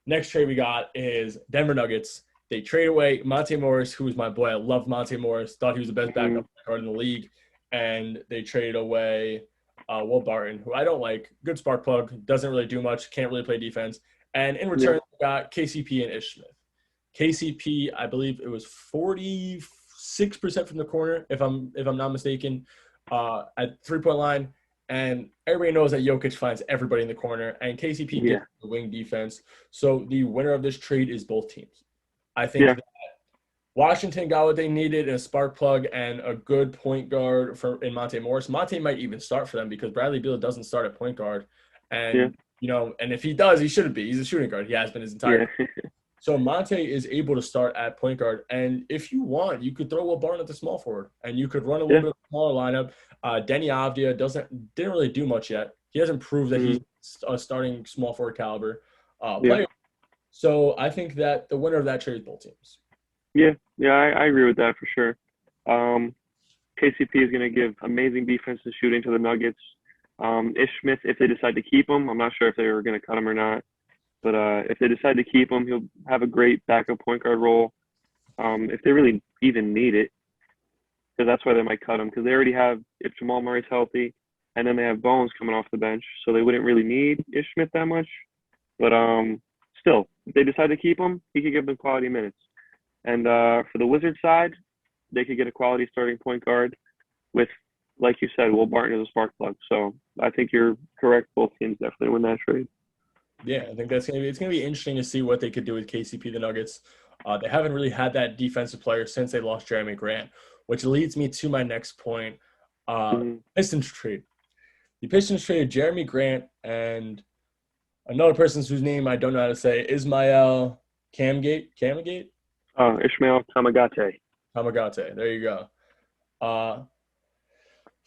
Next trade we got is Denver Nuggets. They trade away Monte Morris, who was my boy. I love Monte Morris. Thought he was the best mm-hmm. backup guard in the league. And they traded away Will Barton, who I don't like. Good spark plug. Doesn't really do much. Can't really play defense. And in Yeah, return, we got KCP and Ish Smith. KCP, I believe it was 46% from the corner, if I'm not mistaken, at 3-point line. And everybody knows that Jokic finds everybody in the corner, and KCP yeah, gets the wing defense. So the winner of this trade is both teams. I think yeah, that Washington got what they needed, a spark plug and a good point guard in Monte Morris. Monte might even start for them because Bradley Beal doesn't start at point guard. yeah, And, and if he does, he shouldn't be. He's a shooting guard. He has been his entire yeah, career. So Monte is able to start at point guard, and if you want, you could throw Will Barton at the small forward, and you could run a little yeah. bit of a smaller lineup. Denny Avdia didn't really do much yet. He hasn't proved that he's Mm-hmm. a starting small forward caliber Yeah, player. So I think that the winner of that trade is both teams. yeah, yeah. I agree with that for sure. Um, KCP is going to give amazing defense and shooting to the Nuggets. Ish Smith, if they decide to keep him, I'm not sure if they were going to cut him or not. But if they decide to keep him, he'll have a great backup point guard role. If they really even need it, because that's why they might cut him, because they already have, if Jamal Murray's healthy, and then they have Bones coming off the bench, so they wouldn't really need Ish Smith that much. But still, if they decide to keep him, he could give them quality minutes. And for the Wizards side, they could get a quality starting point guard with, like you said, Will Barton as a spark plug. So I think you're correct. Both teams definitely win that trade. Yeah, I think it's gonna be interesting to see what they could do with KCP, the Nuggets. They haven't really had that defensive player since they lost Jeremy Grant, which leads me to my next point. Mm-hmm. Pistons trade. The Pistons traded Jeremy Grant and another person whose name I don't know how to say, Ismail Kamagate? Ishmael Tamagate. Kamagate. There you go. Uh,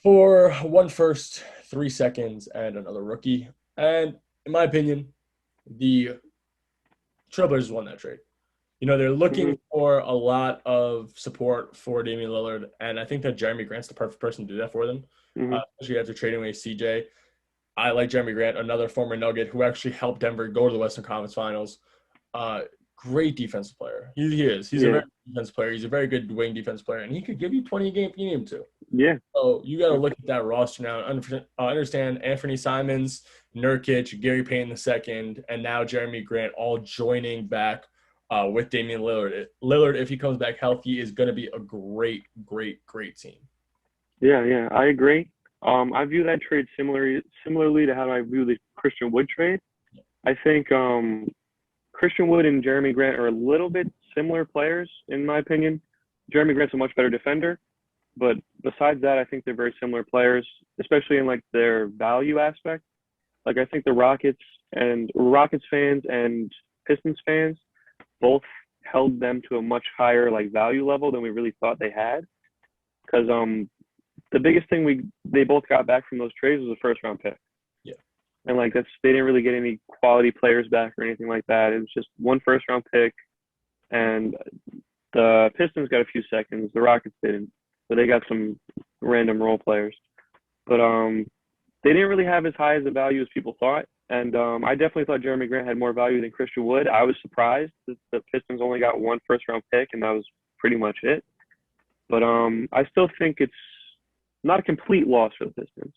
for one first, 3 seconds, and another rookie. And in my opinion, the Trailblazers won that trade. They're Mm-hmm. looking for a lot of support for Damian Lillard, and I think that Jeremy Grant's the perfect person to do that for them, Mm-hmm. especially after trading away CJ. I like Jeremy Grant, another former Nugget who actually helped Denver go to the Western Conference Finals. Great defensive player. He is. He's a Yeah. very good defensive player. He's a very good wing defense player, and he could give you 20 a game if you need him to. Yeah. So you got to look at that roster now and understand Anthony Simons, Nurkic, Gary Payton II, and now Jeremy Grant all joining back with Damian Lillard. Lillard, if he comes back healthy, is going to be a great, great, great team. Yeah. Yeah. I agree. I view that trade similarly to how I view the Christian Wood trade. I think Christian Wood and Jeremy Grant are a little bit similar players, in my opinion. Jeremy Grant's a much better defender, but besides that, I think they're very similar players, especially in like their value aspect. Like I think the Rockets fans and Pistons fans both held them to a much higher like value level than we really thought they had. Because the biggest thing they both got back from those trades was a first round pick. Yeah. And like they didn't really get any quality players back or anything like that. It was just one first round pick, and the Pistons got a few seconds. The Rockets didn't, but they got some random role players. But they didn't really have as high as a value as people thought. And I definitely thought Jeremy Grant had more value than Christian Wood. I was surprised that the Pistons only got one first round pick, and that was pretty much it. But I still think it's not a complete loss for the Pistons.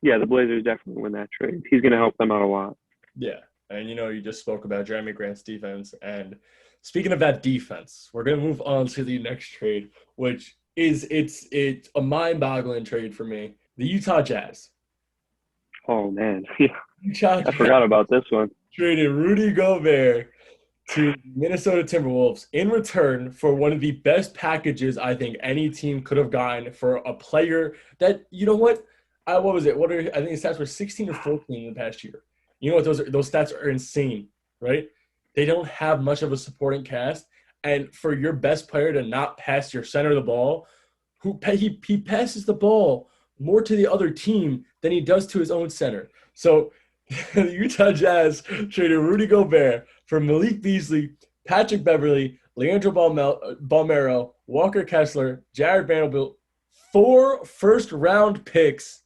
Yeah, the Blazers definitely win that trade. He's going to help them out a lot. Yeah. And, you just spoke about Jeremy Grant's defense. And speaking of that defense, we're going to move on to the next trade, which is it's a mind-boggling trade for me. The Utah Jazz. Oh man, yeah, Utah I Jazz forgot about this one. traded Rudy Gobert to Minnesota Timberwolves in return for one of the best packages I think any team could have gotten for a player that, you know what? What was it? I think the stats were 16 or 14 in the past year. You know what? Those stats are insane, right? They don't have much of a supporting cast. And for your best player to not pass your center the ball, he passes the ball more to the other team than he does to his own center. So the Utah Jazz traded Rudy Gobert for Malik Beasley, Patrick Beverly, Leandro Balmero, Walker Kessler, Jared Vanderbilt, 4 first-round picks,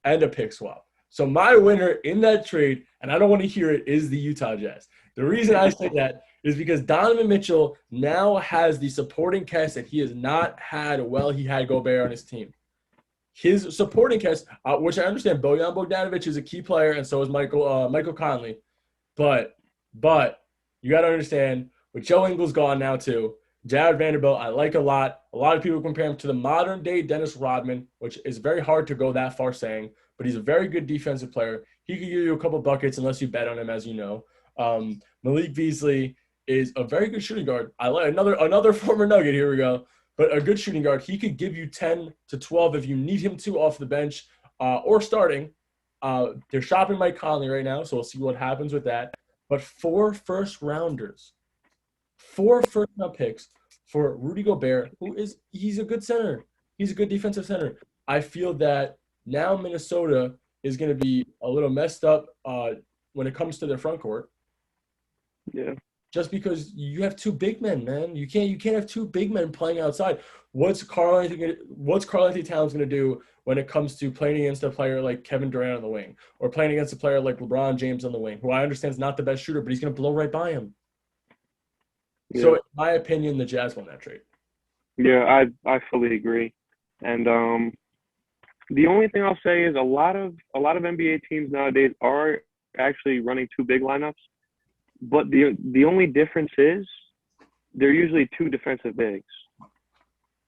and a pick swap. So my winner in that trade, and I don't want to hear it, is the Utah Jazz. The reason I say that is because Donovan Mitchell now has the supporting cast that he has not had while he had Gobert on his team. His supporting cast, which I understand, Bojan Bogdanovic is a key player, and so is Michael Conley. But you got to understand, with Joe Ingles gone now too, Jared Vanderbilt I like a lot. A lot of people compare him to the modern day Dennis Rodman, which is very hard to go that far saying, but he's a very good defensive player. He could give you a couple buckets unless you bet on him, as you know. Malik Beasley is a very good shooting guard. I like another former Nugget. Here we go. But a good shooting guard, he could give you 10 to 12 if you need him to off the bench or starting. They're shopping Mike Conley right now, so we'll see what happens with that. But 4 first-rounders, 4 first-round picks for Rudy Gobert, he's a good center. He's a good defensive center. I feel that now Minnesota is going to be a little messed up when it comes to their front court. Yeah. Just because you have two big men, man. You can't have two big men playing outside. What's Karl-Anthony Towns going to do when it comes to playing against a player like Kevin Durant on the wing or playing against a player like LeBron James on the wing, who I understand is not the best shooter, but he's going to blow right by him. Yeah. So in my opinion, the Jazz won that trade. Yeah, I fully agree. And the only thing I'll say is a lot of NBA teams nowadays are actually running two big lineups, but the only difference is they're usually two defensive bigs.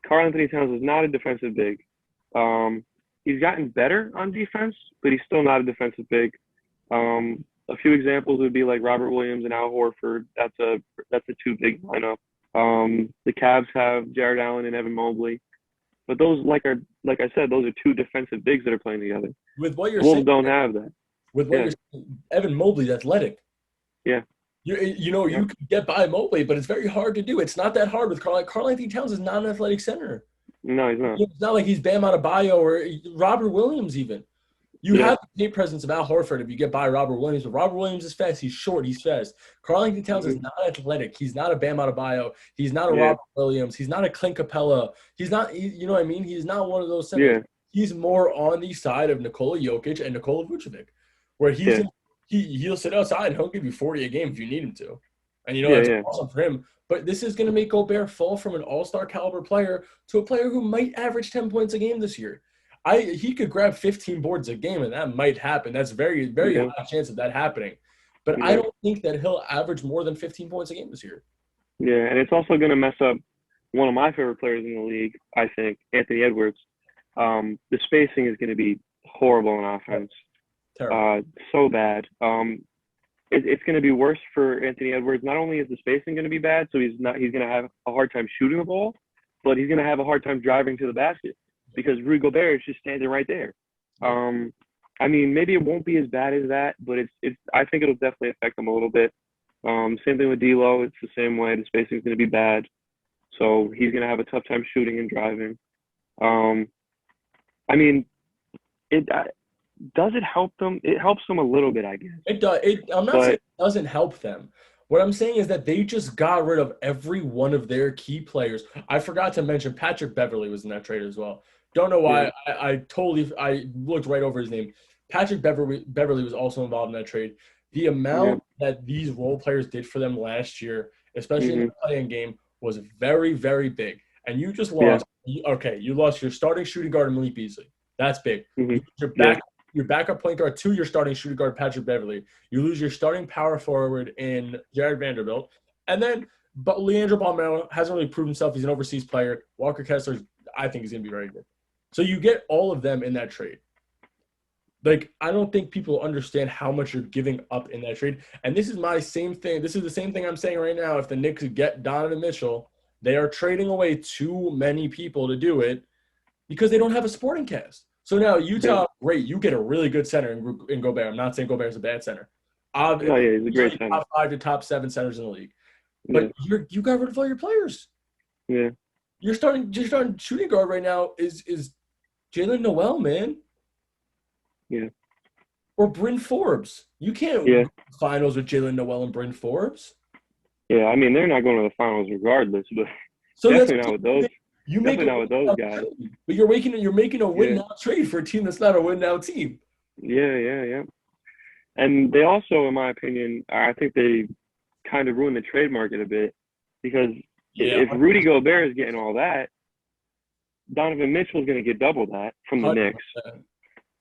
Karl-Anthony Towns is not a defensive big. He's gotten better on defense, but he's still not a defensive big. A few examples would be like Robert Williams and Al Horford. That's a two big lineup. The Cavs have Jared Allen and Evan Mobley, but those like I said, those are two defensive bigs that are playing together. With what you're Wolves saying, don't have that. with what you're saying, Evan Mobley's athletic. Yeah. You can get by Mobley, but it's very hard to do. It's not that hard with Karl-Anthony Towns is not an athletic center. No, he's not. It's not like he's Bam Adebayo or Robert Williams even. You have the paint presence of Al Horford if you get by Robert Williams, but Robert Williams is fast. He's short. He's fast. Karl-Anthony Towns is not athletic. He's not a Bam Adebayo. He's not a Robert Williams. He's not a Clint Capella. He's not, you know what I mean? He's not one of those centers. Yeah. He's more on the side of Nikola Jokic and Nikola Vucevic, where he'll sit outside and he'll give you 40 a game if you need him to. And, that's awesome for him. But this is going to make Gobert fall from an all-star caliber player to a player who might average 10 points a game this year. He could grab 15 boards a game, and that might happen. That's very, very high chance of that happening. But I don't think that he'll average more than 15 points a game this year. Yeah, and it's also going to mess up one of my favorite players in the league, I think, Anthony Edwards. The spacing is going to be horrible on offense. Terrible. So bad. It's going to be worse for Anthony Edwards. Not only is the spacing going to be bad, so he's going to have a hard time shooting the ball, but he's going to have a hard time driving to the basket because Rudy Gobert is just standing right there. I mean, maybe it won't be as bad as that, but I think it'll definitely affect him a little bit. Same thing with D'Lo. It's the same way. The spacing is going to be bad, so he's going to have a tough time shooting and driving. I mean, does it help them? It helps them a little bit, I guess. It does. I'm not saying it doesn't help them. What I'm saying is that they just got rid of every one of their key players. I forgot to mention Patrick Beverly was in that trade as well. Don't know why. Yeah. I looked right over his name. Patrick Beverly was also involved in that trade. The amount that these role players did for them last year, especially in the playing game, was very, very big. And you just lost. Yeah. You lost your starting shooting guard, Malik Beasley. That's big. Your backup point guard to your starting shooting guard, Patrick Beverly. You lose your starting power forward in Jared Vanderbilt. And then but Leandro Balmero hasn't really proven himself. He's an overseas player. Walker Kessler, I think, is going to be very good. So you get all of them in that trade. Like, I don't think people understand how much you're giving up in that trade. And this is my same thing. This is the same thing I'm saying right now. If the Knicks get Donovan Mitchell, they are trading away too many people to do it because they don't have a supporting cast. So now Yeah. Utah, great, you get a really good center in Gobert. I'm not saying Gobert's a bad center. No, yeah, he's a great Easily center. top 5 to top 7 centers in the league. Yeah. But you got rid of all your players. Yeah. You're starting shooting guard right now is Jalen Noel, man. Yeah. Or Bryn Forbes. You can't Yeah. go to finals with Jalen Noel and Bryn Forbes. Yeah. I mean, they're not going to the finals regardless, but So that's definitely not with those. you make Definitely a not with win those now guys. trade, but you're making a win Yeah. now trade for a team that's not a win now team. Yeah. Yeah. Yeah. And they also, in my opinion, I think they kind of ruined the trade market a bit because Yeah, if Rudy Gobert is getting all that, Donovan Mitchell is going to get double that from the Knicks. 100%.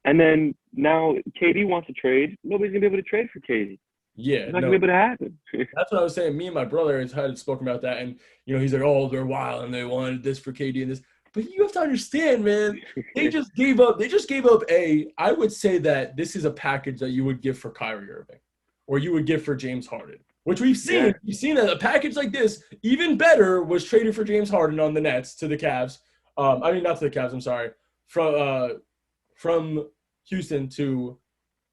And then now KD wants to trade. Nobody's going to be able to trade for KD. Yeah, It's not no, going to be able to happen. that's what I was saying. Me and my brother had spoken about that, and he's like, "Oh, they're wild, and they wanted this for KD and this." But you have to understand, man. They just gave up. They just gave up I would say that this is a package that you would give for Kyrie Irving, or you would give for James Harden, which we've seen. Yeah. We've seen that a package like this, even better, was traded for James Harden on the Nets to the Cavs. I mean, not to the Cavs. I'm sorry. From Houston to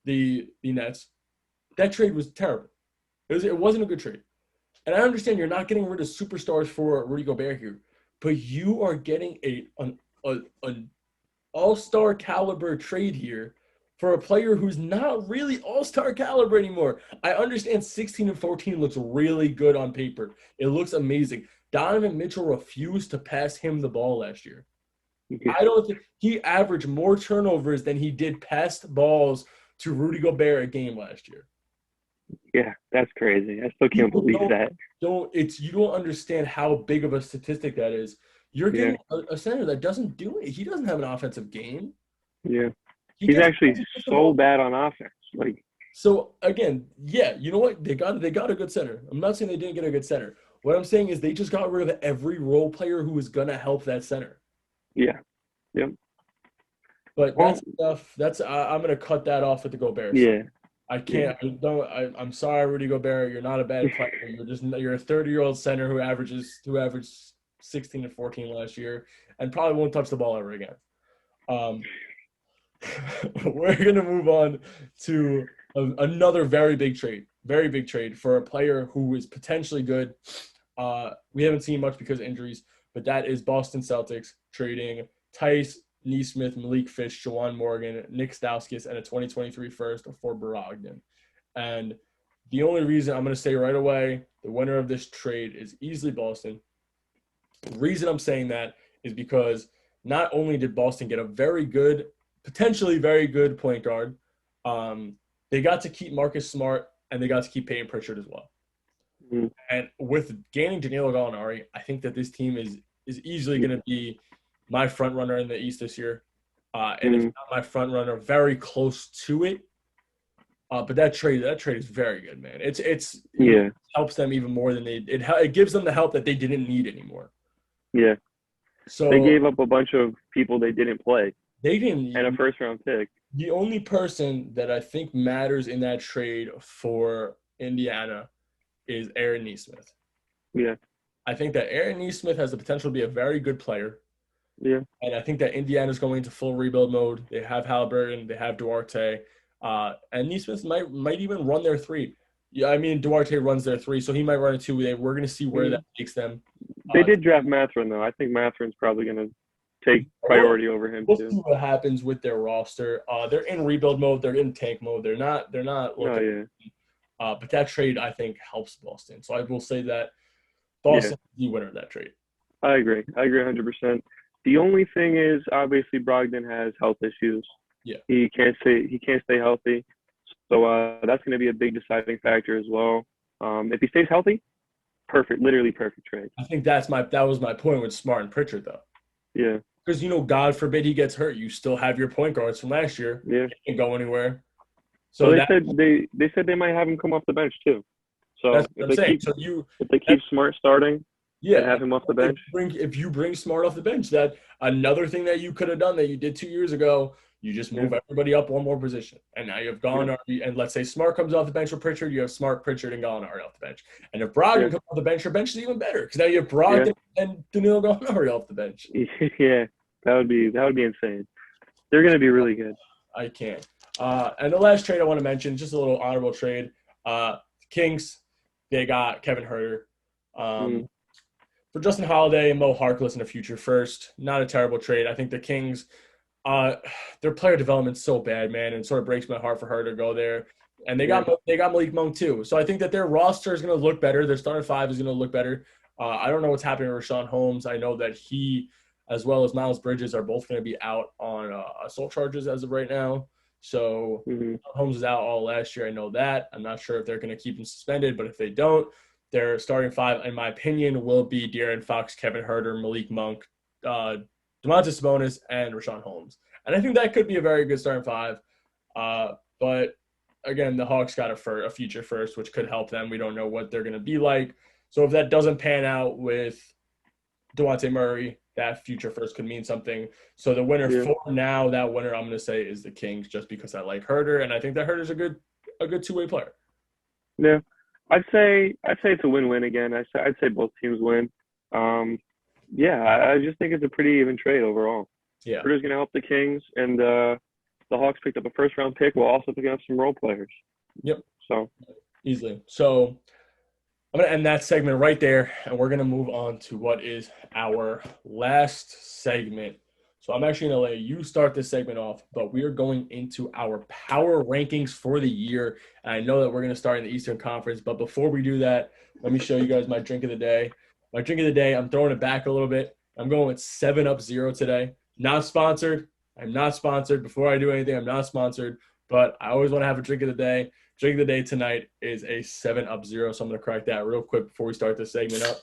the Nets. That trade was terrible. It wasn't a good trade. And I understand you're not getting rid of superstars for Rudy Gobert here, but you are getting an all-star caliber trade here for a player who's not really all-star caliber anymore. I understand 16 and 14 looks really good on paper. It looks amazing. Donovan Mitchell refused to pass him the ball last year. I don't think he averaged more turnovers than he did passed balls to Rudy Gobert a game last year. Yeah, that's crazy. I still can't believe that. You don't understand how big of a statistic that is. You're Yeah. getting a center that doesn't do it. He doesn't have an offensive game. Yeah. He He's gets actually the so ball. bad on offense. Like, So again, yeah, you know what? They got a good center. I'm not saying they didn't get a good center. What I'm saying is they just got rid of every role player who was gonna help that center. yeah. Yep. But Well, that's stuff. I'm gonna cut that off with the Gobert. yeah. I can't. I don't. I'm sorry, Rudy Gobert. You're not a bad player. You're a 30-year-old center who averaged 16 and 14 last year, and probably won't touch the ball ever again. Um, we're gonna move on to another very big trade for a player who is potentially good. We haven't seen much because of injuries, but that is Boston Celtics trading Tice Neesmith, Malik Fish, Jawan Morgan, Nick Stauskas, and a 2023 first for Brogdon. And the only reason I'm going to say right away, the winner of this trade is easily Boston. The reason I'm saying that is because not only did Boston get a very good, potentially very good point guard, they got to keep Marcus Smart and they got to keep Peyton Pritchard as well. Mhm. And with gaining Danilo Gallinari, I think that this team is easily going to be my front runner in the East this year. And if not my front runner, very close to it. But that trade is very good, man. It helps them even more than it gives them the help that they didn't need anymore. Yeah. So They gave up a bunch of people they didn't play they didn't. and a first round pick. The only person that I think matters in that trade for Indiana is Aaron Neesmith. Yeah. I think that Aaron Neesmith has the potential to be a very good player. Yeah. And I think that Indiana's going into full rebuild mode. They have Halliburton, they have Duarte, and Neesmith might even run their three. Yeah, I mean Duarte runs their three, so he might run a two. We're going to see where that takes them. They did draft Mathurin though. I think Mathurin's probably going to take priority over him We'll too. see what happens with their roster. They're in rebuild mode. They're in tank mode. They're not looking. But that trade I think helps Boston. So I will say that Boston is the winner of that trade. I agree 100%. The only thing is, obviously, Brogdon has health issues. Yeah. He can't stay healthy. So that's going to be a big deciding factor as well. If he stays healthy, literally perfect trade. I think that was my point with Smart and Pritchard, though. Yeah. Because, God forbid he gets hurt. You still have your point guards from last year. Yeah. He can't go anywhere. So they said they might have him come off the bench, too. So that's what I'm saying. If they keep Smart starting, yeah, and have him off the bench. If you bring Smart off the bench, that another thing that you could have done that you did 2 years ago, You just Yeah. move everybody up one more position. And now you have Yeah. Gallinari. And let's say Smart comes off the bench for Pritchard. You have Smart, Pritchard, and Gallinari off the bench. And if Yeah. Brogdon comes off the bench, your bench is even better because now you have Yeah. Brogdon and Danilo Gallinari off the bench. Yeah. That would be insane. They're gonna be really good. I can't. And the last trade I want to mention, just a little honorable trade. Kings, they got Kevin Herter. Mm. For Justin Holiday and Mo Harkless in the future first. Not a terrible trade. I think the Kings, uh, their player development's so bad, man, and it sort of breaks my heart for her to go there. And Yeah. they got Malik Monk too. So I think that their roster is going to look better. Their starting five is going to look better. I don't know what's happening with Rashawn Holmes. I know that he, as well as Miles Bridges, are both going to be out on assault charges as of right now. So Hmm. Holmes is out all last year. I know that. I'm not sure if they're going to keep him suspended, but if they don't, their starting five, in my opinion, will be De'Aaron Fox, Kevin Herter, Malik Monk, Domantas Sabonis, and Rashawn Holmes. And I think that could be a very good starting five. But again, the Hawks got a future first, which could help them. We don't know what they're going to be like. So if that doesn't pan out with DeJounte Murray, that future first could mean something. So the winner Yeah. for now, that winner I'm going to say is the Kings, just because I like Herter, and I think that Herter's a good two-way player. Yeah. I'd say it's a win-win again. I'd say both teams win. Um, yeah, I just think it's a pretty even trade overall. Yeah. Purdue's gonna help the Kings, and the Hawks picked up a first-round pick while also picking up some role players. Yep. So Easily. So I'm going to end that segment right there, and we're going to move on to what is our last segment. So I'm actually going to let you start this segment off, but we are going into our power rankings for the year. And I know that we're going to start in the Eastern Conference, but before we do that, let me show you guys my drink of the day. My drink of the day, I'm throwing it back a little bit. I'm going with 7-Up Zero today. Not sponsored. I'm not sponsored. Before I do anything, I'm not sponsored, but I always want to have a drink of the day. Drink of the day tonight is a 7-Up Zero. So I'm going to crack that real quick before we start this segment up.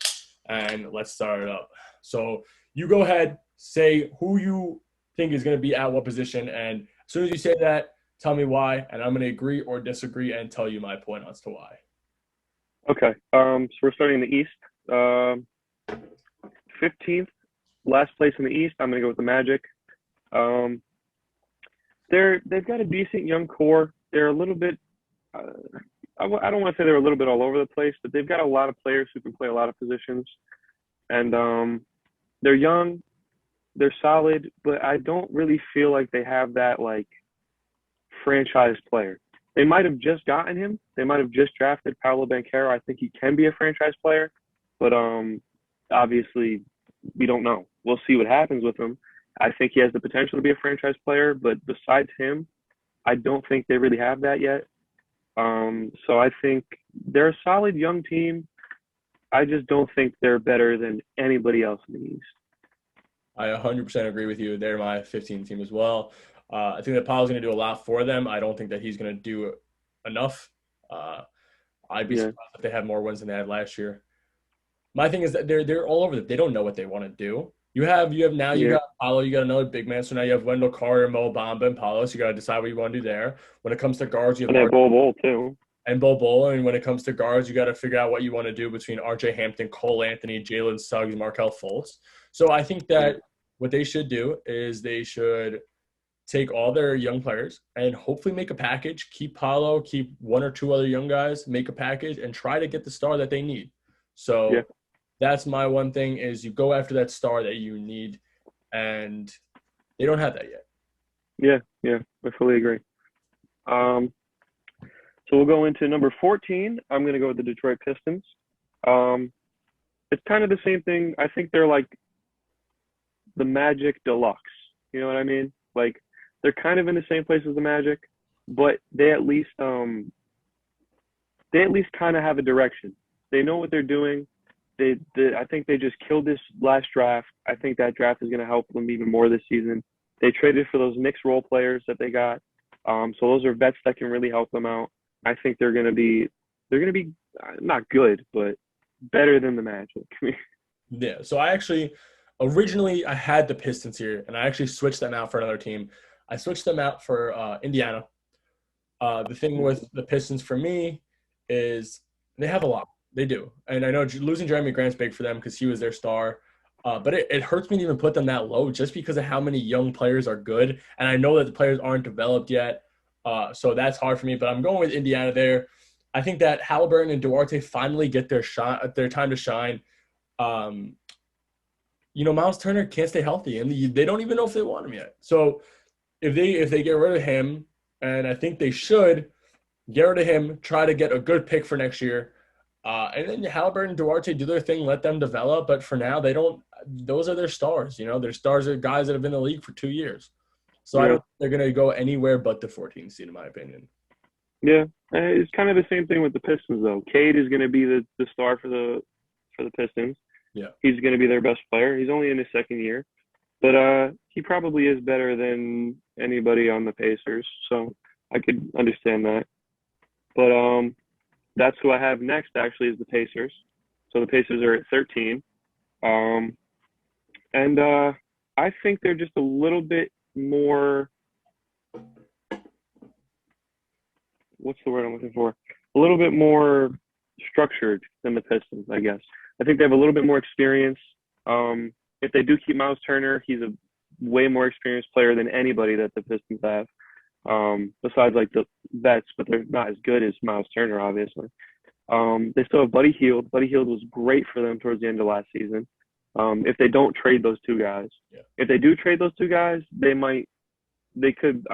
And let's start it up. So you go ahead, say who you think is going to be at what position. And as soon as you say that, tell me why. And I'm going to agree or disagree and tell you my point as to why. okay, so we're starting in the East. 15th, last place in the East. I'm gonna go with the Magic. Um, they've got a decent young core. They're a little bit. Uh, I don't want to say they're a little bit all over the place, but they've got a lot of players who can play a lot of positions, and they're young, they're solid, but I don't really feel like they have that like franchise player. They might have just gotten him. They might have just drafted Paolo Banchero. I think he can be a franchise player, but obviously we don't know. We'll see what happens with him. I think he has the potential to be a franchise player, but besides him, I don't think they really have that yet. So I think they're a solid young team. I just don't think they're better than anybody else in the East. I 100% agree with you. They're my 15 team as well. I think that Paolo's going to do a lot for them. I don't think that he's going to do enough. Uh, I'd be Yeah, surprised if they had more wins than they had last year. My thing is that they're all over. They don't know what they want to do. You yeah, got Paolo, you got another big man. So now you have Wendell Carter, Mo Bamba, and Paolo. So you got to decide what you want to do there. When it comes to guards, you have and they have Bol too. and Bo Bola. And when it comes to guards, you got to figure out what you want to do between R.J. Hampton, Cole Anthony, Jalen Suggs, Markel Fultz. So I think Yeah, that what they should do is they should take all their young players and hopefully make a package. Keep Paolo, keep one or two other young guys, make a package, and try to get the star that they need. yeah, So that's my one thing is you go after that star that you need, and they don't have that yet. yeah. I fully agree. Um, so we'll go into number 14. I'm gonna go with the Detroit Pistons. Um, it's kind of the same thing. I think they're like the Magic Deluxe. You know what I mean? Like they're kind of in the same place as the Magic, but they at least kind of have a direction. They know what they're doing. I think they just killed this last draft. I think that draft is going to help them even more this season. They traded for those mixed role players that they got. So those are vets that can really help them out. I think they're going to be not good, but better than the Magic. Yeah. So I actually originally I had the Pistons here, and I actually switched them out for another team. I switched them out for Indiana. The thing with the Pistons for me is they have a lot. They do. And I know losing Jeremy Grant's big for them because he was their star. But it hurts me to even put them that low just because of how many young players are good. And I know that the players aren't developed yet. So that's hard for me. But I'm going with Indiana there. I think that Halliburton and Duarte finally get their time to shine. Um, Miles Turner can't stay healthy, and they don't even know if they want him yet. So if they get rid of him, and I think they should get rid of him, try to get a good pick for next year. And then Halliburton and Duarte do their thing, let them develop. But for now, they don't. Those are their stars. Their stars are guys that have been in the league for 2 years. So I don't Yeah, think they're going to go anywhere but the 14th seed, in my opinion. yeah. It's kind of the same thing with the Pistons, though. Cade is going to be the star for the Pistons. Yeah. He's going to be their best player. He's only in his second year, but he probably is better than anybody on the Pacers. So I could understand that. But that's who I have next. Actually, is the Pacers. So the Pacers are at 13, and I think they're just a little bit more. What's the word I'm looking for? A little bit more structured than the Pistons, I guess. I think they have a little bit more experience. If they do keep Miles Turner, he's a way more experienced player than anybody that the Pistons have. Besides like the vets, but they're not as good as Miles Turner, obviously. They still have Buddy Hield. Buddy Hield was great for them towards the end of last season. If they don't trade those two guys, Yeah. if they do trade those two guys, they could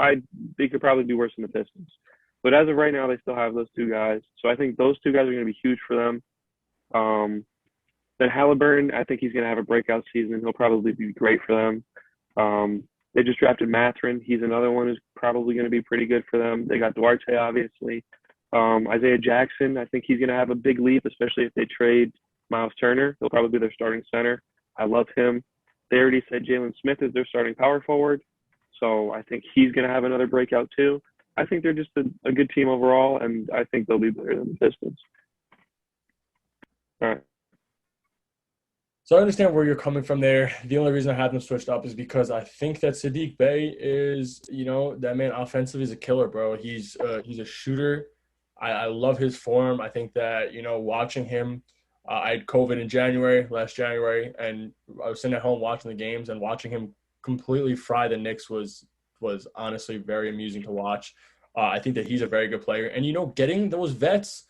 probably be worse than the Pistons. But as of right now, they still have those two guys. So I think those two guys are going to be huge for them. Then Halliburton, I think he's going to have a breakout season. He'll probably be great for them. They just drafted Mathurin. He's another one who's probably going to be pretty good for them. They got Duarte, obviously. Isaiah Jackson, I think he's going to have a big leap, especially if they trade Miles Turner. He'll probably be their starting center. I love him. They already said Jalen Smith is their starting power forward. So I think he's going to have another breakout too. I think they're just a good team overall, and I think they'll be better than the Pistons. All right. So I understand where you're coming from there. The only reason I have them switched up is because I think that Sadiq Bey is, that man offensively is a killer, bro. He's a shooter. I love his form. I think that, watching him, I had COVID in last January, and I was sitting at home watching the games, and watching him completely fry the Knicks was honestly very amusing to watch. I think that he's a very good player. And, getting those vets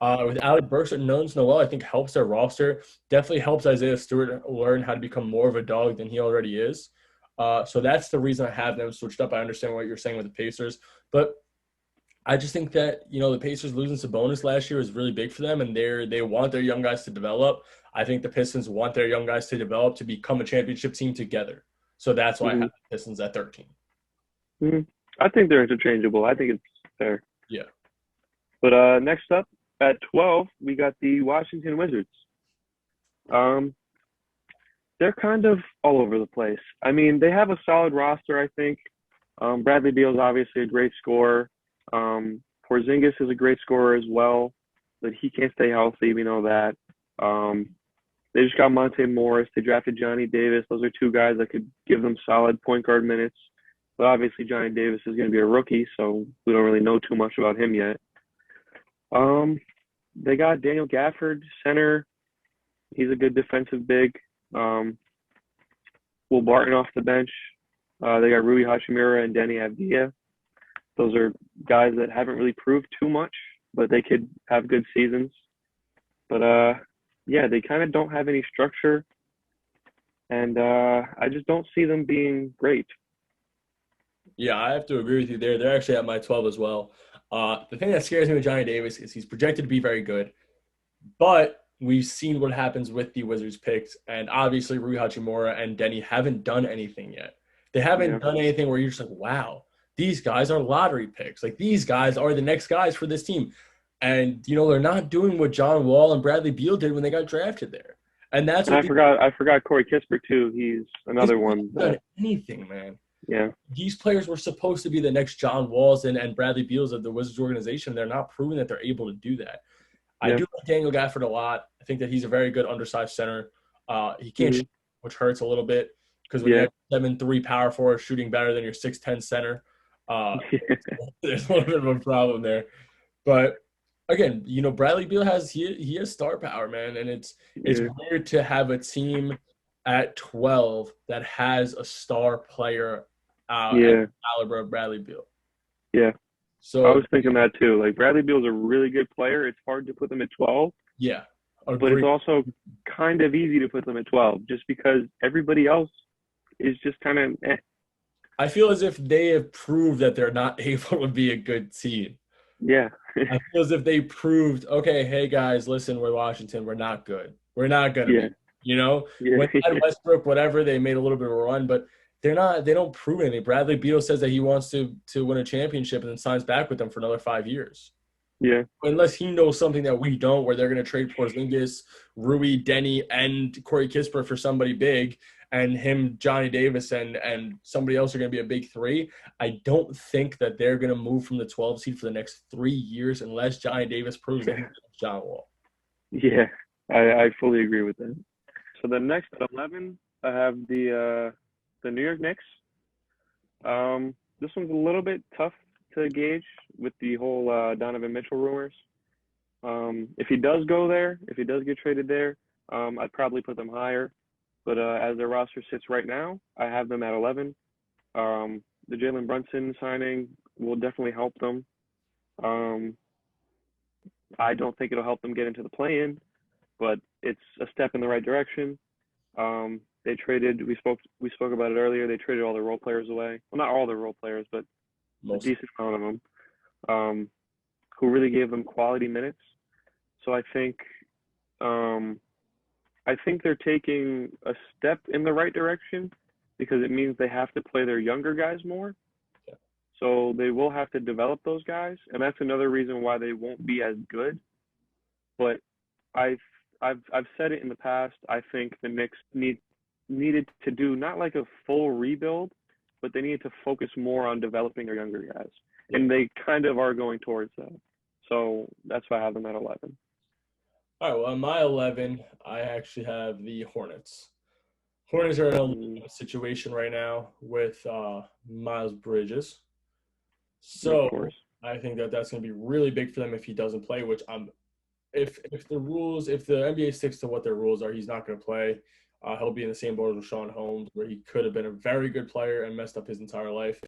with Alec Burks and Nerlens Noel, I think helps their roster. Definitely helps Isaiah Stewart learn how to become more of a dog than he already is. So that's the reason I have them switched up. I understand what you're saying with the Pacers. But I just think that, the Pacers losing Sabonis last year is really big for them, and they want their young guys to develop. I think the Pistons want their young guys to develop to become a championship team together. So that's why I have Mm-hmm. the Pistons at 13. Mm-hmm. I think they're interchangeable. I think it's fair. Yeah. But next up at 12, we got the Washington Wizards. They're kind of all over the place. I mean, they have a solid roster, I think. Bradley Beal is obviously a great scorer. Porzingis is a great scorer as well, but he can't stay healthy. We know that. They just got Monte Morris. They drafted Johnny Davis. Those are two guys that could give them solid point guard minutes. But obviously, Johnny Davis is going to be a rookie, so we don't really know too much about him yet. They got Daniel Gafford, center. He's a good defensive big. Will Barton off the bench. They got Rui Hachimura and Denny Avdia. Those are guys that haven't really proved too much, but they could have good seasons. But yeah, they kind of don't have any structure, and I just don't see them being great. Yeah, I have to agree with you there. They're actually at my 12 as well. The thing that scares me with Johnny Davis is he's projected to be very good, but we've seen what happens with the Wizards picks, and obviously Rui Hachimura and Denny haven't done anything yet. They haven't Yeah, done anything where you're just like, wow, these guys are lottery picks. Like, these guys are the next guys for this team. And, they're not doing what John Wall and Bradley Beal did when they got drafted there. And that's and what I forgot Corey Kispert too. He's he's another one done that anything, man. yeah, These players were supposed to be the next John Walls and Bradley Beals of the Wizards organization. They're not proving that they're able to do that. I yeah, do like Daniel Gafford a lot. I think that he's a very good undersized center. He can't hmm shoot, which hurts a little bit because when you yeah, have 7'3" power forward shooting better than your 6'10" center, uh, there's a little bit of a problem there. But again, Bradley Beal he has star power, man, and it's yeah, weird to have a team at 12 that has a star player at Yeah, the caliber of Bradley Beal. yeah. I So was thinking that too. Like Bradley Beal's a really good player. It's hard to put them at 12, yeah, but it's agree. also kind of easy to put them at 12 just because everybody else is just kind of I feel as if they have proved that they're not able to be a good team. yeah. I feel as if they proved, okay, hey guys, listen, we're Washington, we're not good. We're not gonna Yeah. be. You know, Yeah. when they had Westbrook, whatever, they made a little bit of a run, but they're not. They don't prove anything. Bradley Beal says that he wants to win a championship and then signs back with them for another 5 years. Yeah. Unless he knows something that we don't, where they're going to trade Porzingis, Rui, Denny, and Corey Kispert for somebody big, and him, Johnny Davis, and somebody else are going to be a big three. I don't think that they're going to move from the 12 seed for the next 3 years unless Johnny Davis proves that he's John Wall. Yeah. I fully agree with that. So the next at 11, I have the New York Knicks. This one's a little bit tough to gauge with the whole Donovan Mitchell rumors. If he does go there, if he does get traded there, I'd probably put them higher. But as their roster sits right now, I have them at 11. The Jalen Brunson signing will definitely help them. Um, I don't think it'll help them get into the play-in, but it's a step in the right direction. They traded. We spoke about it earlier. They traded all their role players away. Well, not all their role players, but a Most. decent amount of them, um, who really gave them quality minutes. So um, I think they're taking a step in the right direction because it means they have to play their younger guys more. Yeah. So they will have to develop those guys, and that's another reason why they won't be as good. But I've I've said it in the past. I think the Knicks needed to do not like a full rebuild, but they needed to focus more on developing their younger guys, Yeah. and they kind of are going towards that. So that's why I have them at 11. All right. Well, on my 11, I actually have the Hornets. Hornets are in Mm, a situation right now with Miles Bridges. of So course. I think that that's going to be really big for them if he doesn't play. Which I'm, if the NBA sticks to what their rules are, he's not going to play. He'll be in the same boat as Sean Holmes, where he could have been a very good player and messed up his entire life.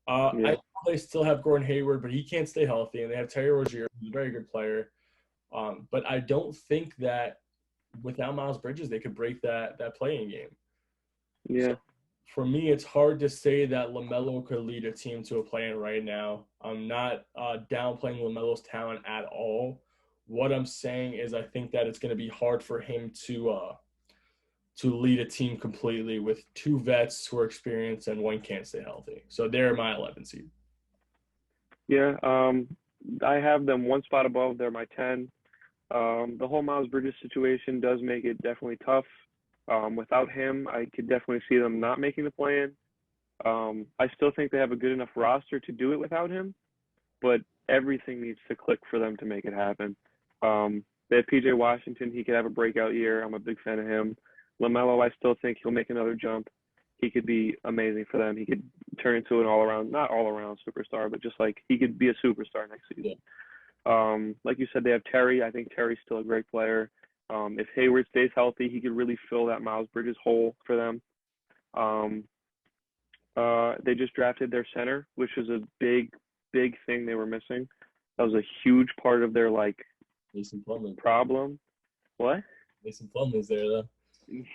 I Yeah. know they still have Gordon Hayward, but he can't stay healthy, and they have Terry Rozier, who's a very good player. But I don't think that without Miles Bridges, they could break that playing game. So Yeah. for me, it's hard to say that LaMelo could lead a team to a play-in right now. I'm not downplaying LaMelo's talent at all. What I'm saying is I think that it's going to be hard for him to lead a team completely with two vets who are experienced and one can't stay healthy. So they're my 11 seed. Yeah. I have them one spot above. They're my 10. The whole Miles Bridges situation does make it definitely tough. Without him, I could definitely see them not making the plan. I still think they have a good enough roster to do it without him, but everything needs to click for them to make it happen. They have PJ Washington. He could have a breakout year. I'm a big fan of him. LaMelo, I still think he'll make another jump. He could be amazing for them. He could turn into an all around, not all around superstar, but just like he could be a superstar next Yeah. season. Like you said, they have Terry. I think Terry's still a great player. If Hayward stays healthy, he could really fill that Miles Bridges hole for them. Um, they just drafted their center, which was a big thing they were missing. That was a huge part of their like Mason Plumlee. problem. What? Mason Plumlee's there though.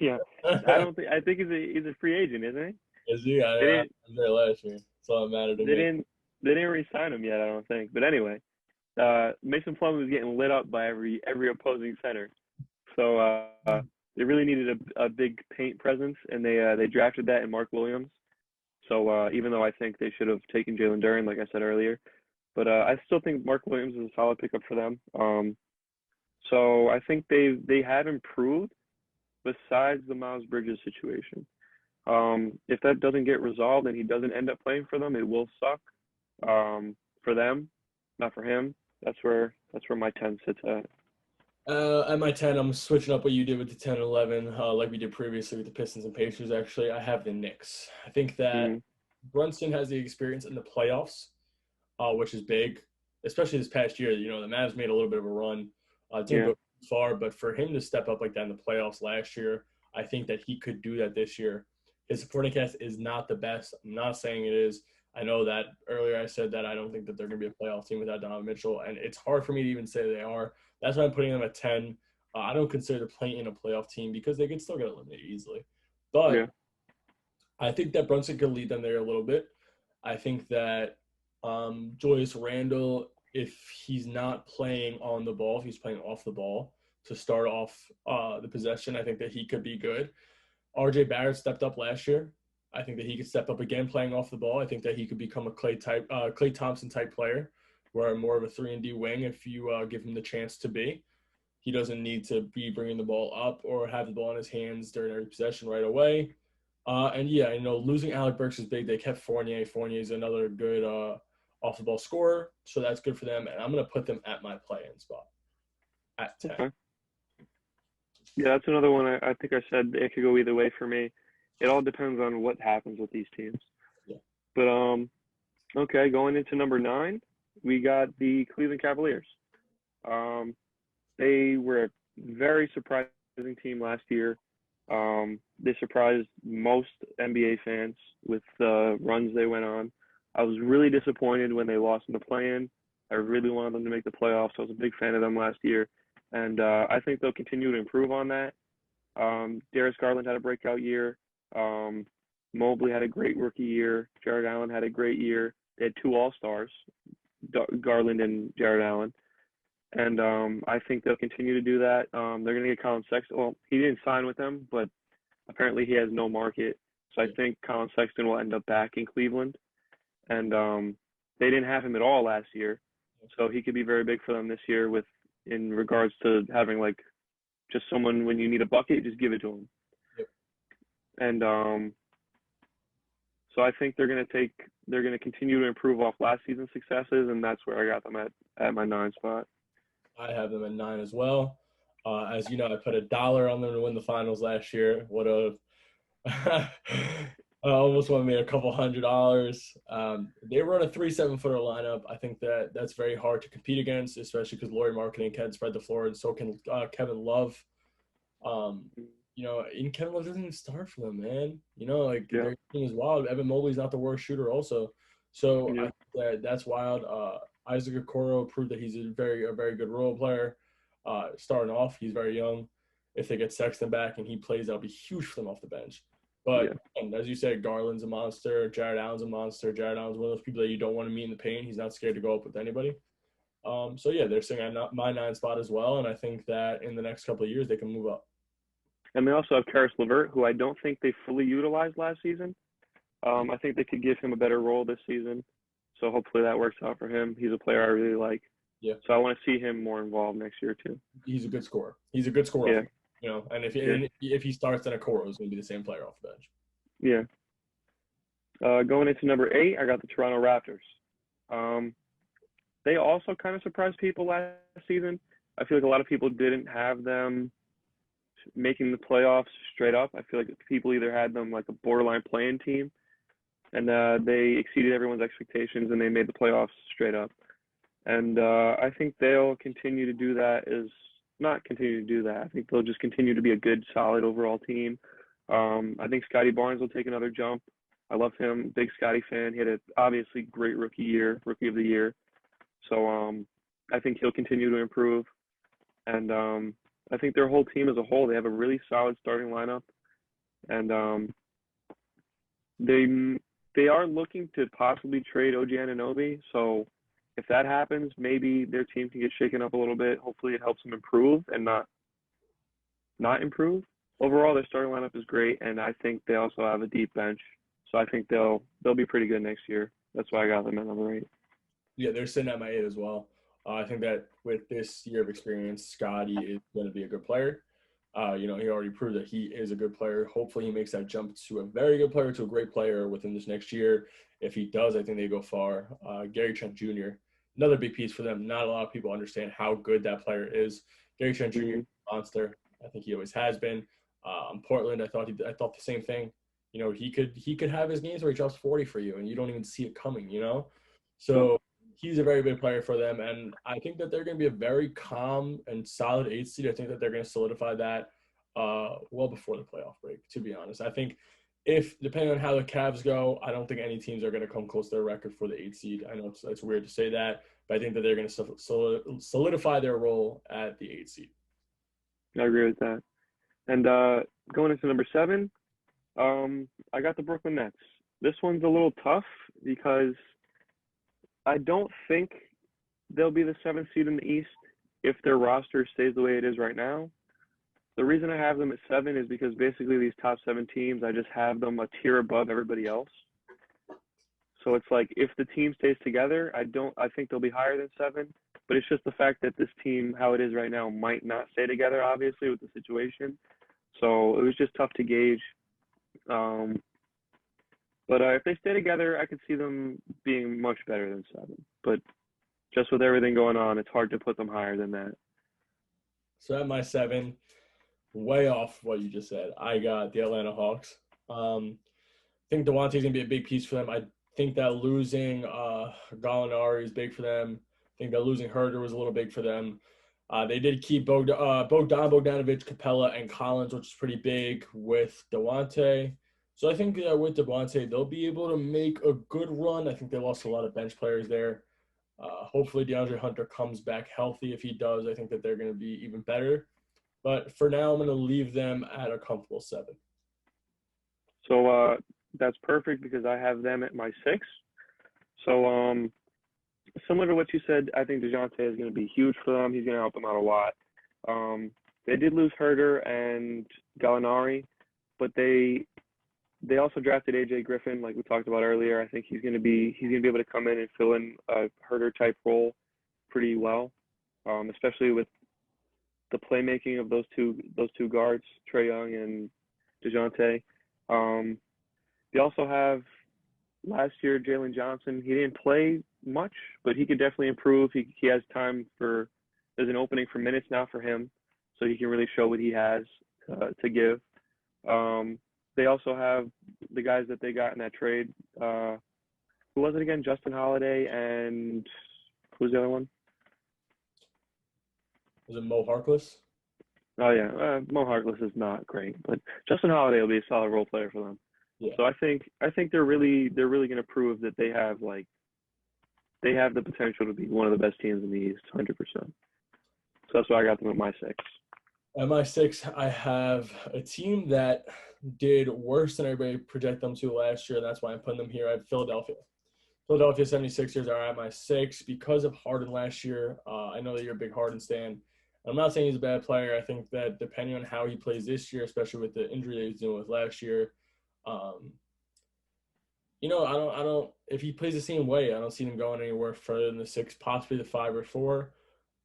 Yeah, I don't think. I think he's a free agent, isn't he? Is he? They I didn't. was there last year. That's all that mattered to They me. didn't. They didn't re-sign him yet. I don't think. But anyway, Mason Plumlee was getting lit up by every opposing center. So they really needed a big paint presence, and they drafted that in Mark Williams. So even though I think they should have taken Jalen Duren, like I said earlier, but I still think Mark Williams is a solid pickup for them. So I think they have improved besides the Miles Bridges situation. If that doesn't get resolved and he doesn't end up playing for them, it will suck for them, not for him. That's where my 10 sits at. At my 10, I'm switching up what you did with the 10 and 11, like we did previously with the Pistons and Pacers, actually. I have the Knicks. I think that Mm-hmm. Brunson has the experience in the playoffs, which is big, especially this past year. You know, the Mavs made a little bit of a run. Didn't Yeah, go far, but for him to step up like that in the playoffs last year, I think that he could do that this year. His supporting cast is not the best. I'm not saying it is. I know that earlier I said that I don't think that they're going to be a playoff team without Donovan Mitchell, and it's hard for me to even say they are. That's why I'm putting them at 10. I don't consider playing in a playoff team because they could still get eliminated easily. Yeah. But I think that Brunson could lead them there a little bit. I think that Julius Randle, if he's not playing on the ball, if he's playing off the ball to start off the possession, I think that he could be good. RJ Barrett stepped up last year. I think that he could step up again playing off the ball. I think that he could become a Clay Thompson type player, where more of a 3-and-D wing if you give him the chance to be. He doesn't need to be bringing the ball up or have the ball in his hands during every possession right away. And yeah, losing Alec Burks is big. They kept Fournier. Fournier is another good off the ball scorer, so that's good for them. And I'm going to put them at my play-in spot at 10. Okay. Yeah, that's another one. I think I said it could go either way for me. It all depends on what happens with these teams. Yeah. But okay, going into number 9, we got the Cleveland Cavaliers. They were a very surprising team last year. They surprised most NBA fans with the runs they went on. I was really disappointed when they lost in the play-in. I really wanted them to make the playoffs. I was a big fan of them last year, and I think they'll continue to improve on that. Darius Garland had a breakout year. Mobley had a great rookie year. Jared Allen had a great year. They had 2 All-Stars, Garland and Jared Allen. And I think they'll continue to do that. They're going to get Colin Sexton. Well, he didn't sign with them, but apparently he has no market. So I think Colin Sexton will end up back in Cleveland. And they didn't have him at all last year. So he could be very big for them this year in regards to having like just someone when you need a bucket, just give it to him. Yep. And so I think they're going to continue to improve off last season's successes, and that's where I got them at my 9 spot. I have them at 9 as well. As you know, I put $1 on them to win the finals last year. Would have almost won me a couple $100. They run a 3 7-footer lineup. I think that's very hard to compete against, especially because Lauri Markkanen can spread the floor, and so can Kevin Love. And Kevin Love doesn't even start for them, man. Their team is wild. Evan Mobley's not the worst shooter, also. So I think that's wild. Isaac Okoro proved that he's a very good role player. Starting off, he's very young. If they get Sexton back and he plays, that'll be huge for them off the bench. But as you said, Garland's a monster. Jared Allen's a monster. Jared Allen's one of those people that you don't want to meet in the paint. He's not scared to go up with anybody. So yeah, they're sitting at my 9 spot as well, and I think that in the next couple of years they can move up. And they also have Karis LeVert, who I don't think they fully utilized last season. I think they could give him a better role this season. So hopefully that works out for him. He's a player I really like. Yeah. So I want to see him more involved next year too. He's a good scorer. He's a good scorer. Yeah. And if he starts, then Okoro is going to be the same player off the bench. Yeah. Going into number 8, I got the Toronto Raptors. They also kind of surprised people last season. I feel like a lot of people didn't have them making the playoffs straight up. I feel like people either had them like a borderline play-in team, and they exceeded everyone's expectations and they made the playoffs straight up. And I think they'll continue to do that. I think they'll just continue to be a good, solid overall team. I think Scotty Barnes will take another jump. I love him. Big Scotty fan. He had a obviously great rookie of the year. So I think he'll continue to improve. And I think their whole team as a whole, they have a really solid starting lineup. And they are looking to possibly trade OG Anunoby. So if that happens, maybe their team can get shaken up a little bit. Hopefully it helps them improve and not improve. Overall, their starting lineup is great, and I think they also have a deep bench. So I think they'll be pretty good next year. That's why I got them at number 8. Yeah, they're sitting at my 8 as well. I think that with this year of experience, Scotty is going to be a good player. He already proved that he is a good player. Hopefully he makes that jump to a very good player to a great player within this next year. If he does, I think they go far. Gary Trent Jr., another big piece for them. Not a lot of people understand how good that player is. Gary Trent Jr. is a monster. I think he always has been. Portland, I thought the same thing. He could have his games where he drops 40 for you and you don't even see it coming, So he's a very big player for them, and I think that they're going to be a very calm and solid 8 seed. I think that they're going to solidify that. well before the playoff break, to be honest. I think if, depending on how the Cavs go, I don't think any teams are going to come close to their record for the 8 seed. I know it's weird to say that, but I think that they're going to solidify their role at the 8 seed. I agree with that. And going into number seven, I got the Brooklyn Nets. This one's a little tough because I don't think they'll be the seventh seed in the East if their roster stays the way it is right now. The reason I have them at seven is because basically these top seven teams, I just have them a tier above everybody else. So it's like if the team stays together, I think they'll be higher than seven. But it's just the fact that this team, how it is right now, might not stay together, obviously, with the situation. So it was just tough to gauge. Um, but if they stay together, I could see them being much better than seven. But just with everything going on, it's hard to put them higher than that. So at my seven, way off what you just said, I got the Atlanta Hawks. I think Dewante's gonna be a big piece for them. I think that losing Gallinari is big for them. I think that losing Herder was a little big for them. They did keep Bogdanovich, Capella, and Collins, which is pretty big with Dewante. So I think with Dewante, they'll be able to make a good run. I think they lost a lot of bench players there. Hopefully, DeAndre Hunter comes back healthy. If he does, I think that they're going to be even better. But for now, I'm going to leave them at a comfortable seven. So that's perfect because I have them at my six. So similar to what you said, I think DeJounte is going to be huge for them. He's going to help them out a lot. They did lose Herder and Gallinari, but they also drafted AJ Griffin, like we talked about earlier. I think he's gonna be able to come in and fill in a Herder type role pretty well, especially with the playmaking of those two guards, Trae Young and Dejounte. They also have last year Jalen Johnson. He didn't play much, but he could definitely improve. He has time for there's an opening for minutes now for him, so he can really show what he has to give. They also have the guys that they got in that trade. Who was it again? Justin Holiday and who's the other one? Was it Mo Harkless? Oh yeah, Mo Harkless is not great, but Justin Holiday will be a solid role player for them. Yeah. So I think they're really going to prove that they have the potential to be one of the best teams in the East, 100%. So that's why I got them at my six. At my six, I have a team that did worse than everybody projected them to last year. That's why I'm putting them here. I have Philadelphia. Philadelphia 76ers are at my six because of Harden last year. I know that you're a big Harden stan. I'm not saying he's a bad player. I think that depending on how he plays this year, especially with the injury that he's dealing with last year, um, I don't. If he plays the same way, I don't see him going anywhere further than the six, possibly the five or four.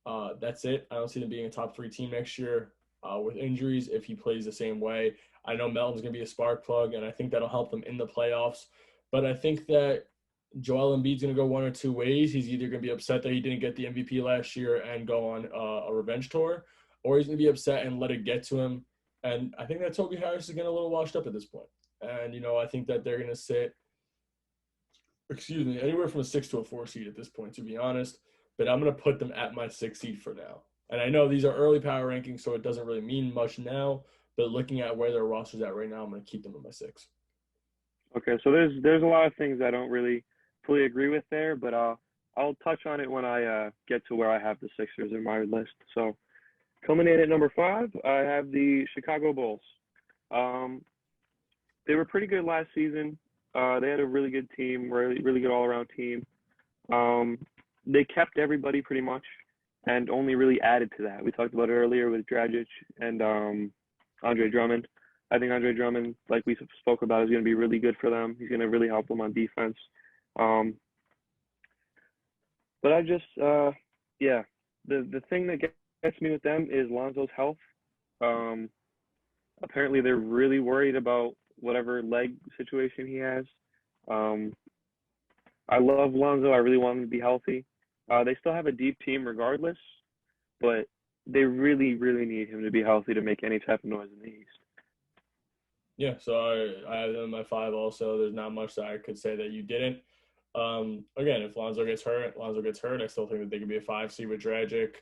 That's it. I don't see them being a top three team next year with injuries if he plays the same way. I know Melton's going to be a spark plug, and I think that'll help them in the playoffs. But I think that Joel Embiid's going to go one or two ways. He's either going to be upset that he didn't get the MVP last year and go on a revenge tour, or he's going to be upset and let it get to him. And I think that Toby Harris is getting a little washed up at this point. And, I think that they're going to sit, anywhere from a 6 to a 4 seed at this point, to be honest. But I'm going to put them at my 6 seed for now. And I know these are early power rankings, so it doesn't really mean much now. But looking at where their roster's at right now, I'm going to keep them at my 6. Okay, so there's a lot of things I don't really fully agree with there, but I'll touch on it when I get to where I have the Sixers in my list. So coming in at number five, I have the Chicago Bulls. Um, they were pretty good last season. They had a really good team, really really good all around team. Um, they kept everybody pretty much, and only really added to that. We talked about it earlier with Dragic and Andre Drummond. I think Andre Drummond, like we spoke about, is going to be really good for them. He's going to really help them on defense. Um, but yeah, the thing that gets me with them is Lonzo's health. Um, Apparently, they're really worried about whatever leg situation he has. Um, I love Lonzo. I really want him to be healthy. They still have a deep team regardless, but they really, really need him to be healthy to make any type of noise in the East. Yeah, so I have them in my 5 also. There's not much that I could say that you didn't. Again, if Lonzo gets hurt, I still think that they could be a 5 seed with Dragic.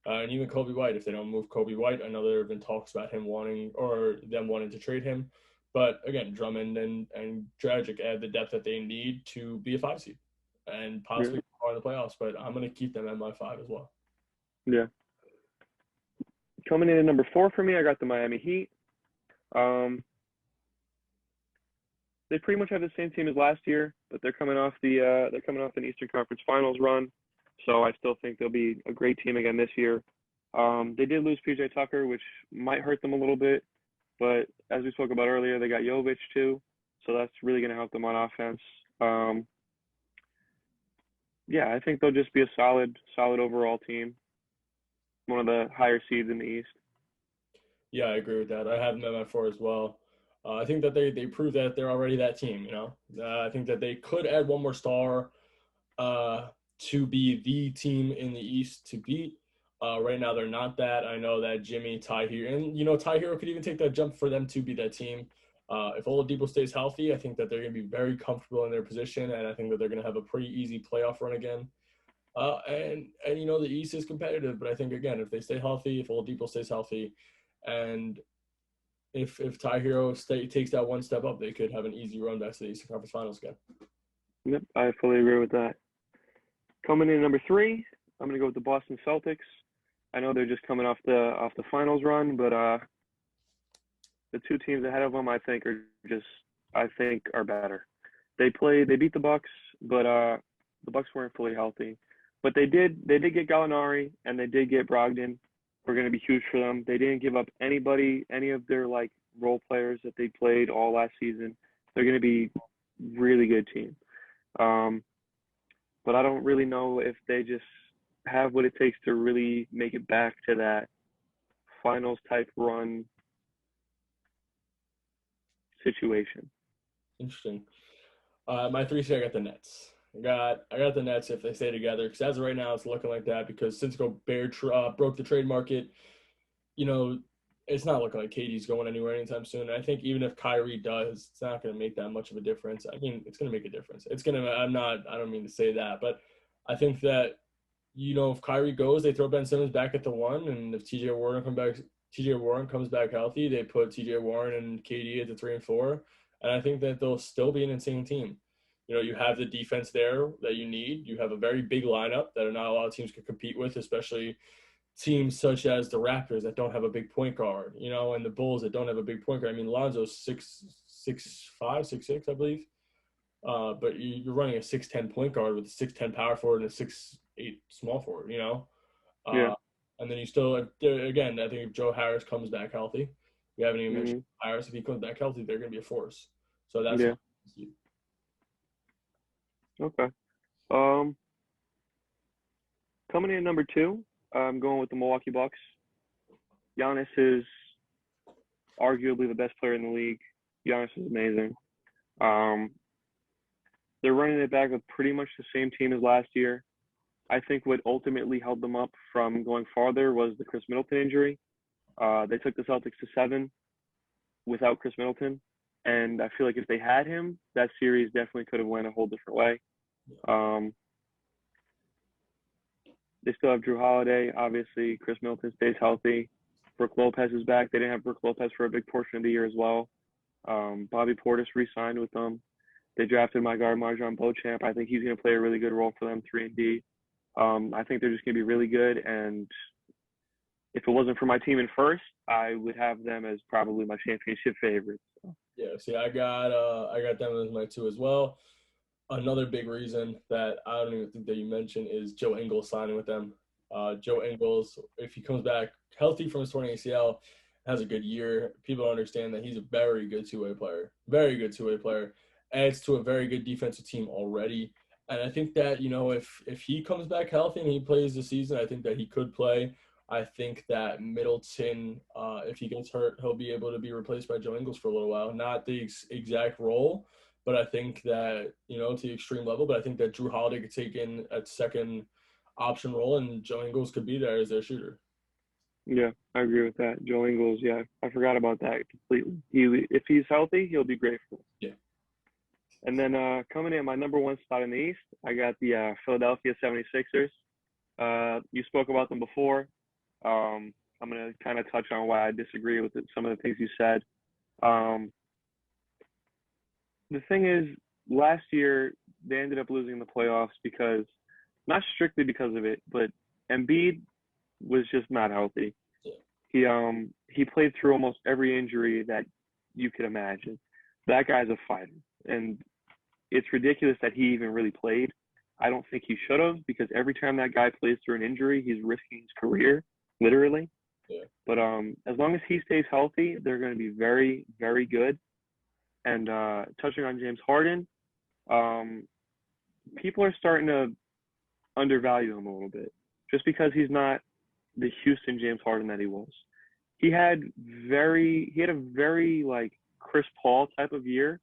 And even Kobe White, if they don't move Kobe White, I know there have been talks about him wanting or them wanting to trade him. But again, Drummond and Dragic add the depth that they need to be a 5 seed and Yeah, possibly go in the playoffs. But I'm going to keep them at my 5 as well. yeah. Coming in at number 4 for me, I got the Miami Heat. Um, they pretty much have the same team as last year, but they're coming off an Eastern Conference Finals run, so I still think they'll be a great team again this year. They did lose PJ Tucker, which might hurt them a little bit, but as we spoke about earlier, they got Jovic too, so that's really going to help them on offense. Um, yeah, I think they'll just be a solid overall team, one of the higher seeds in the East. Yeah, I agree with that. I have them at my 4 as well. I think that they prove that they're already that team. I think that they could add one more star to be the team in the East to beat. Right now, they're not that. I know that Jimmy, Ty Hero, and Ty Hero could even take that jump for them to be that team. If Oladipo stays healthy, I think that they're going to be very comfortable in their position, and I think that they're going to have a pretty easy playoff run again. And the East is competitive, but I think again, if they stay healthy, if Oladipo stays healthy, and if Ty Hero takes that one step up, they could have an easy run back to the Eastern Conference Finals again. Yep, I fully agree with that. Coming in at number 3, I'm going to go with the Boston Celtics. I know they're just coming off the finals run, but the two teams ahead of them, I think are better. They beat the Bucks, but the Bucks weren't fully healthy. But they did get Gallinari and they did get Brogdon. We're going to be huge for them. They didn't give up any of their like role players that they played all last season. They're going to be really good team. Um, but I don't really know if they just have what it takes to really make it back to that finals type run situation. Interesting. My 3 seed, I got the Nets. I got the Nets if they stay together because as of right now, it's looking like that because since Gobert broke the trade market, you know, it's not looking like KD's going anywhere anytime soon. And I think even if Kyrie does, it's not going to make that much of a difference. I mean, it's going to make a difference. It's going to. I don't mean to say that, but I think that if Kyrie goes, they throw Ben Simmons back at the 1, and if TJ Warren comes back healthy, they put TJ Warren and KD at the 3 and 4, and I think that they'll still be an insane team. You have the defense there that you need. You have a very big lineup that not a lot of teams can compete with, especially teams such as the Raptors that don't have a big point guard, and the Bulls that don't have a big point guard. I mean, Lonzo's 6'5", 6'6", I believe. But you're running a 6'10" point guard with a 6'10" power forward and a 6'8" small forward, Yeah. Uh, and then you still, again, I think if Joe Harris comes back healthy, we haven't even mentioned Hmm. Harris. If he comes back healthy, they're going to be a force. So that's Yeah. Okay. Um, Coming in at number 2, I'm going with the Milwaukee Bucks. Giannis is arguably the best player in the league. Giannis is amazing. Um, they're running it back with pretty much the same team as last year. I think what ultimately held them up from going farther was the Chris Middleton injury. They took the Celtics to 7 without Chris Middleton, and I feel like if they had him, that series definitely could have went a whole different way. Um, they still have Drew Holiday. Obviously, Chris Middleton stays healthy. Brook Lopez is back. They didn't have Brook Lopez for a big portion of the year as well. Bobby Portis re-signed with them. They drafted my guard Marjon Beauchamp. I think he's going to play a really good role for them, 3 and D. I think they're just going to be really good. And if it wasn't for my team in first, I would have them as probably my championship favorites. So, Yeah, see, I got them as my 2 as well. Another big reason that I don't even think that you mentioned is Joe Ingles signing with them. Joe Ingles, if he comes back healthy from his torn ACL, has a good year. People don't understand that he's a very good two-way player. Very good two-way player. Adds to a very good defensive team already. And I think that, if he comes back healthy and he plays the season, I think that he could play. I think that Middleton, if he gets hurt, he'll be able to be replaced by Joe Ingles for a little while. Not the exact role, but I think that, to the extreme level, but I think that Drew Holiday could take in a second option role and Joe Ingles could be there as their shooter. yeah, I agree with that. Joe Ingles, yeah, I forgot about that completely. If he's healthy, he'll be great for them. Yeah. And then coming in my number 1 spot in the East, I got the Philadelphia 76ers. You spoke about them before. I'm gonna kind of touch on why I disagree with some of the things you said. Um, the thing is, last year they ended up losing the playoffs because not strictly because of it, but Embiid was just not healthy. Yeah. He played through almost every injury that you could imagine. That guy's a fighter, and it's ridiculous that he even really played. I don't think he should have because every time that guy plays through an injury, he's risking his career, literally. Yeah. But as long as he stays healthy, they're going to be very, very good. And touching on James Harden, um, people are starting to undervalue him a little bit just because he's not the Houston James Harden that he was. He had a very like Chris Paul type of year.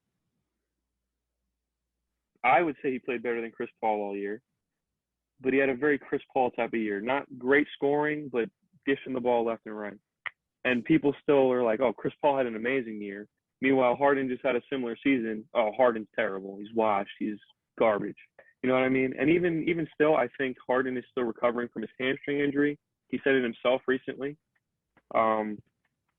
I would say he played better than Chris Paul all year, but he had a very Chris Paul type of year. Not great scoring, but dishing the ball left and right. And people still are like, "Oh, Chris Paul had an amazing year." Meanwhile, Harden just had a similar season. Oh, Harden's terrible. He's washed. He's garbage. You know what I mean? And even still, I think Harden is still recovering from his hamstring injury. He said it himself recently. Um,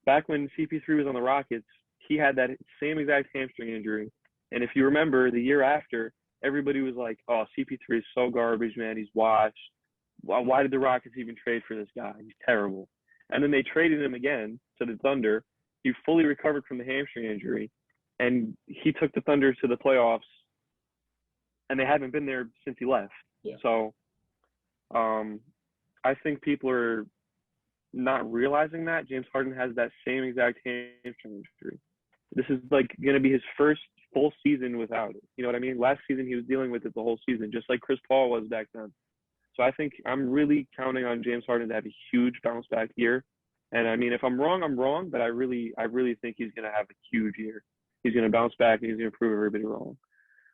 Back when CP3 was on the Rockets, he had that same exact hamstring injury. And if you remember, the year after, everybody was like, "Oh, CP3 is so garbage, man. He's washed. Why did the Rockets even trade for this guy? He's terrible." And then they traded him again to the Thunder. He fully recovered from the hamstring injury, and he took the Thunder to the playoffs, and they haven't been there since he left. Yeah. So I think people are not realizing that James Harden has that same exact hamstring injury. This is like going to be his first full season without it. You know what I mean? Last season he was dealing with it the whole season, just like Chris Paul was back then. So I think I'm really counting on James Harden to have a huge bounce back year. And I mean, if I'm wrong, I'm wrong, but I really think he's going to have a huge year. He's going to bounce back and he's going to prove everybody wrong.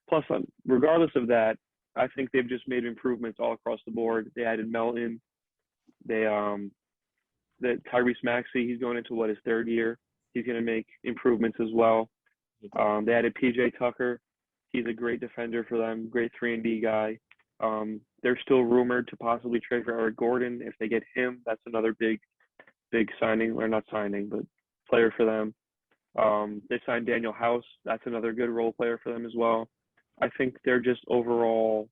Plus, regardless of that, I think they've just made improvements all across the board. They added Melton. They that Tyrese Maxey, he's going into his third year. He's going to make improvements as well. They added PJ Tucker. He's a great defender for them, great 3-and-D guy. They're still rumored to possibly trade for Eric Gordon. If they get him, that's another big signing, or not signing, but player for them. They signed Daniel House. That's another good role player for them as well. I think they're just overall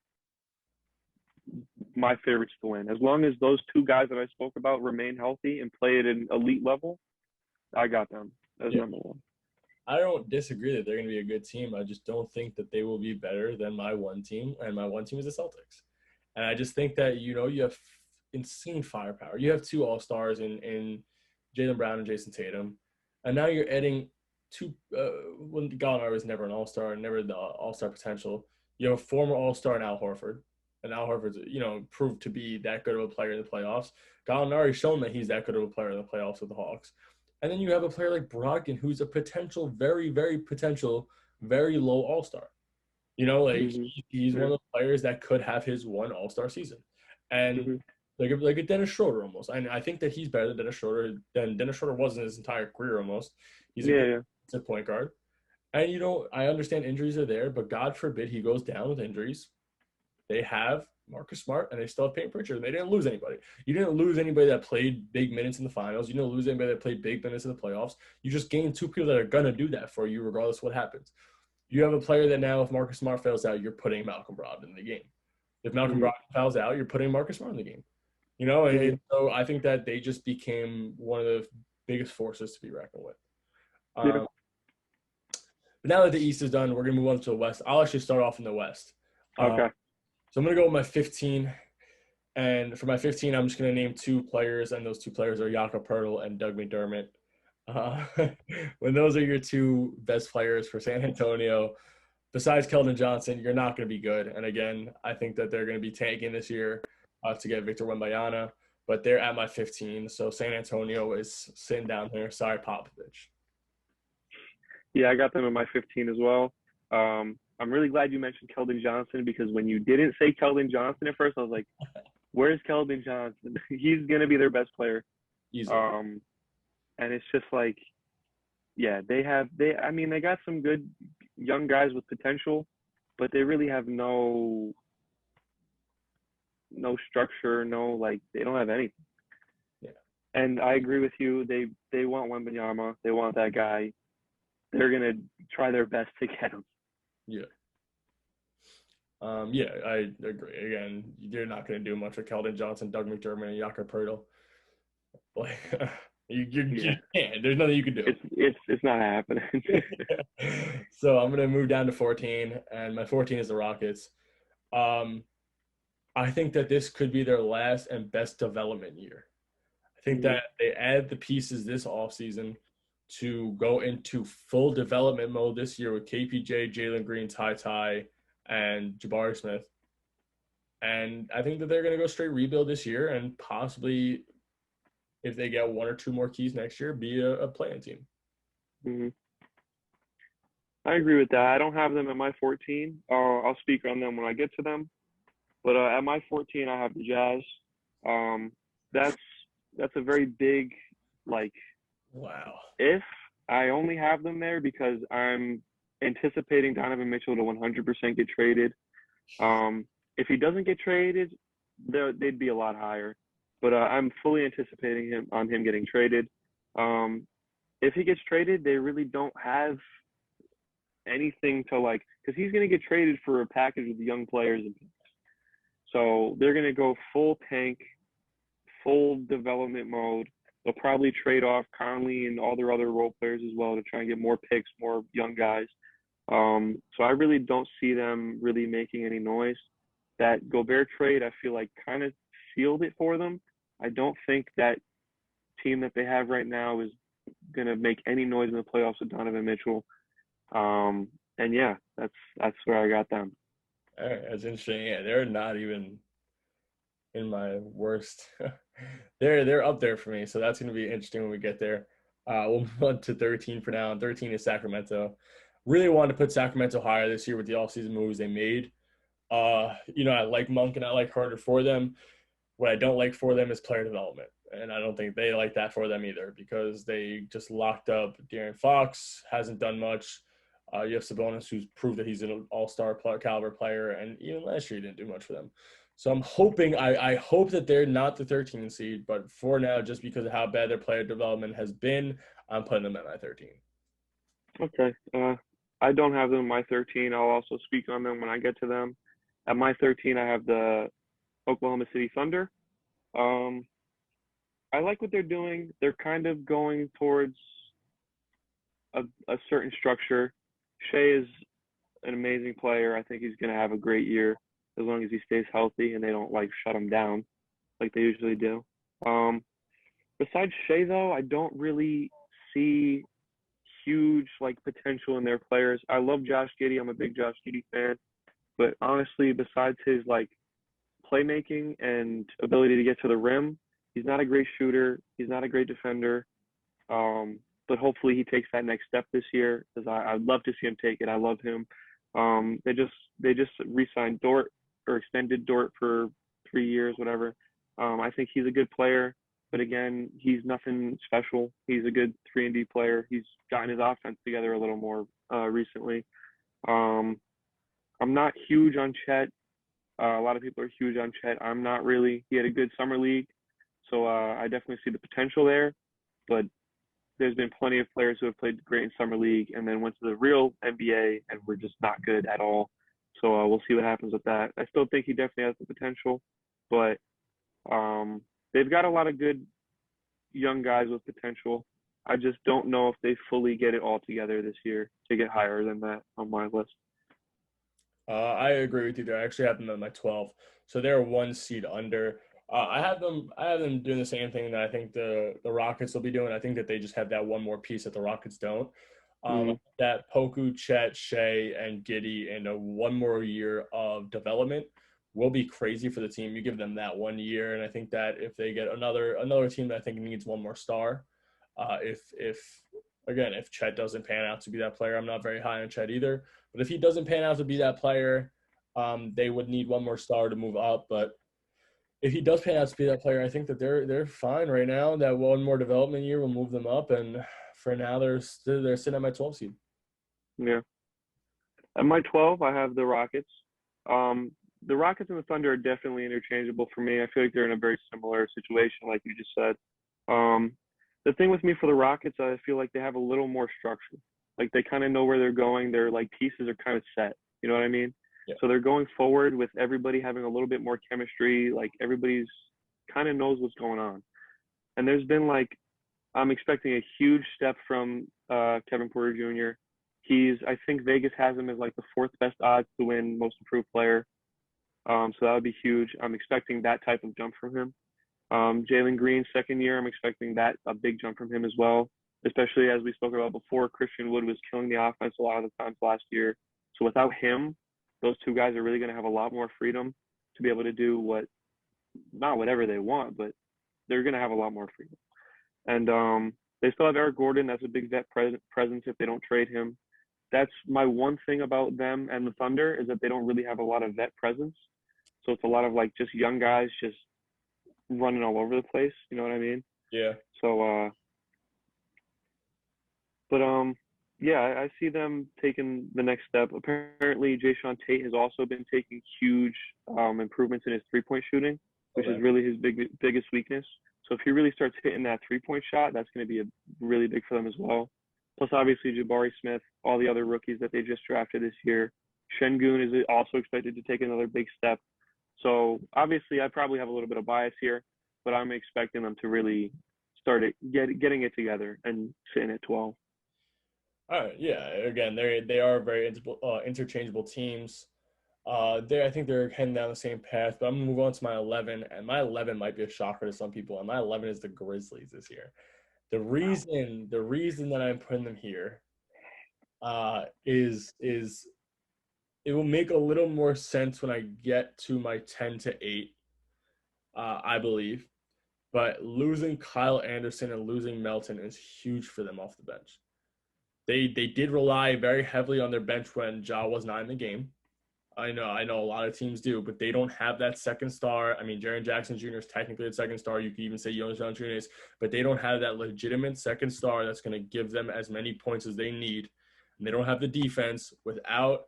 my favorites to win. As long as those two guys that I spoke about remain healthy and play at an elite level, I got them as number one. I don't disagree that they're going to be a good team. I just don't think that they will be better than my one team, and my one team is the Celtics. And I just think that, you have insane firepower. You have two All-Stars in Jaylen Brown and Jason Tatum. And now you're adding two when Gallinari was never an All-Star, never the All-Star potential. You have a former All-Star in Al Horford. And Al Horford's, proved to be that good of a player in the playoffs. Gallinari's shown that he's that good of a player in the playoffs with the Hawks. And then you have a player like Brogdon, who's a potential, very, very potential, very low All-Star. He's one of the players that could have his one All-Star season. And like a Dennis Schroeder almost. And I think that he's better than Dennis Schroeder was in his entire career almost. He's a good point guard. And, I understand injuries are there, but God forbid he goes down with injuries. They have Marcus Smart, and they still have Peyton Pritchard. They didn't lose anybody. You didn't lose anybody that played big minutes in the finals. You didn't lose anybody that played big minutes in the playoffs. You just gained two people that are going to do that for you regardless of what happens. You have a player that now, if Marcus Smart fails out, you're putting Malcolm Brogdon in the game. If Malcolm Brogdon fouls out, you're putting Marcus Smart in the game. And so I think that they just became one of the biggest forces to be reckoned with. But now that the East is done, we're going to move on to the West. I'll actually start off in the West. Okay. So I'm going to go with my 15. And for my 15, I'm just going to name two players, and those two players are Jakob Poeltl and Doug McDermott. When those are your two best players for San Antonio, besides Keldon Johnson, you're not going to be good. And again, I think that they're going to be tanking this year to get Victor Wembanyama, but they're at my 15. So San Antonio is sitting down there. Sorry, Popovich. Yeah, I got them in my 15 as well. I'm really glad you mentioned Keldon Johnson because when you didn't say Keldon Johnson at first, I was like, where's Keldon Johnson? He's going to be their best player. Easily. And it's just like, yeah, they got some good young guys with potential, but they really have no structure, they don't have anything. Yeah. And I agree with you. They want Wembanyama. They want that guy. They're gonna try their best to get him. Yeah. Yeah, I agree. Again, you're not going to do much with Keldon Johnson, Doug McDermott, and Jakob Poeltl. Like, you Yeah, can't. There's nothing you can do. it's not happening. So I'm going to move down to 14, and my 14 is the Rockets. Um, I think that this could be their last and best development year. I think Mhm. that they add the pieces this offseason to go into full development mode this year with KPJ, Jalen Green, Ty Ty, and Jabari Smith. And I think that they're going to go straight rebuild this year and possibly, if they get one or two more keys next year, be a playing team. Mhm. I agree with that. I don't have them at my 14. I'll speak on them when I get to them. But at my 14, I have the Jazz. Um, that's that's a very big like Wow. if. I only have them there because I'm anticipating Donovan Mitchell to 100% get traded. If he doesn't get traded, they'd be a lot higher. But I'm fully anticipating him getting traded. Um, if he gets traded, they really don't have anything to like because he's going to get traded for a package of young players, so they're going to go full tank, full development mode. They'll probably trade off Conley and all their other role players as well to try and get more picks, more young guys. So I really don't see them really making any noise. That Gobert trade, I feel like, kind of sealed it for them. I don't think that team that they have right now is going to make any noise in the playoffs with Donovan Mitchell. And yeah, that's where I got them. All right, that's interesting. Yeah, they're not even in my worst. They're up there for me, so that's going to be interesting when we get there. We'll move on to 13 for now. 13 is Sacramento. Really wanted to put Sacramento higher this year with the offseason moves they made. I like Monk and I like Harder for them. What I don't like for them is player development. And I don't think they like that for them either because they just locked up De'Aaron Fox, hasn't done much. You have Sabonis, who's proved that he's an all-star caliber player, and even last year he didn't do much for them. So I'm hoping, I hope that they're not the 13 seed, but for now, just because of how bad their player development has been, I'm putting them at my 13. Okay. I don't have them in my 13. I'll also speak on them when I get to them. At my 13, I have the Oklahoma City Thunder. Um, I like what they're doing. They're kind of going towards a certain structure. Shea is an amazing player. I think he's going to have a great year as long as he stays healthy and they don't like shut him down like they usually do. Um, Besides Shea, though, I don't really see huge like potential in their players. I love Josh Giddey. I'm a big Josh Giddey fan. But honestly, besides his like playmaking and ability to get to the rim, he's not a great shooter. He's not a great defender. But hopefully he takes that next step this year because I'd love to see him take it. I love him. They just re-signed Dort or extended Dort for 3 years, whatever. I think he's a good player, but again, he's nothing special. He's a good 3-and-D player. He's gotten his offense together a little more recently. Um, I'm not huge on Chet. A lot of people are huge on Chet. I'm not really. He had a good summer league, so I definitely see the potential there. But there's been plenty of players who have played great in summer league and then went to the real NBA and were just not good at all. So we'll see what happens with that. I still think he definitely has the potential, but they've got a lot of good young guys with potential. I just don't know if they fully get it all together this year to get higher than that on my list. I agree with you there. I actually have them at my 12, so they're one seed under. I have them doing the same thing that I think the Rockets will be doing. I think that they just have that one more piece that the Rockets don't. Mm-hmm. That Poku, Chet, Shea, and Giddy and one more year of development will be crazy for the team. You give them that 1 year, and I think that if they get another team that I think needs one more star, if again, if Chet doesn't pan out to be that player, I'm not very high on Chet either. But if he doesn't pan out to be that player, they would need one more star to move up. But if he does pan out to be that player, I think that they're fine right now. That one more development year will move them up, and for now they're sitting at my 12 seed. Yeah. At my 12, I have the Rockets. The Rockets and the Thunder are definitely interchangeable for me. I feel like they're in a very similar situation, like you just said. Um, the thing with me for the Rockets, I feel like they have a little more structure. Like they kind of know where they're going. Their like pieces are kind of set. You know what I mean? Yeah. So they're going forward with everybody having a little bit more chemistry. Like everybody's kind of knows what's going on. And there's been like I'm expecting a huge step from Kevin Porter Jr. I think Vegas has him as like the fourth best odds to win Most Improved Player. So that would be huge. I'm expecting that type of jump from him. Jalen Green, second year, I'm expecting that a big jump from him as well. Especially as we spoke about before, Christian Wood was killing the offense a lot of the times last year. So without him, those two guys are really going to have a lot more freedom to be able to do not whatever they want, but they're going to have a lot more freedom. And they still have Eric Gordon. That's a big vet presence if they don't trade him. That's my one thing about them and the Thunder is that they don't really have a lot of vet presence. So it's a lot of like just young guys just running all over the place. You know what I mean? Yeah. So, but yeah, I see them taking the next step. Apparently, Jayshawn Tate has also been taking huge improvements in his 3-point shooting, which is Okay. really his biggest weakness. So if he really starts hitting that 3-point shot, that's going to be really big for them as well. Plus, obviously, Jabari Smith, all the other rookies that they just drafted this year. Shengun is also expected to take another big step. So obviously, I probably have a little bit of bias here, but I'm expecting them to really getting it together and sitting at 12. All right. Yeah. Again, they are very interchangeable teams. I think they're heading down the same path, but I'm gonna move on to my 11, and my 11 might be a shocker to some people, and my 11 is the Grizzlies this year. Wow. The reason that I'm putting them here is it will make a little more sense when I get to my 10 to 8, I believe. But losing Kyle Anderson and losing Melton is huge for them off the bench. They did rely very heavily on their bench when Ja was not in the game. I know a lot of teams do, but they don't have that second star. I mean, Jaren Jackson Jr. is technically a second star. You could even say Jonas Valanciunas, but they don't have that legitimate second star that's going to give them as many points as they need. And they don't have the defense without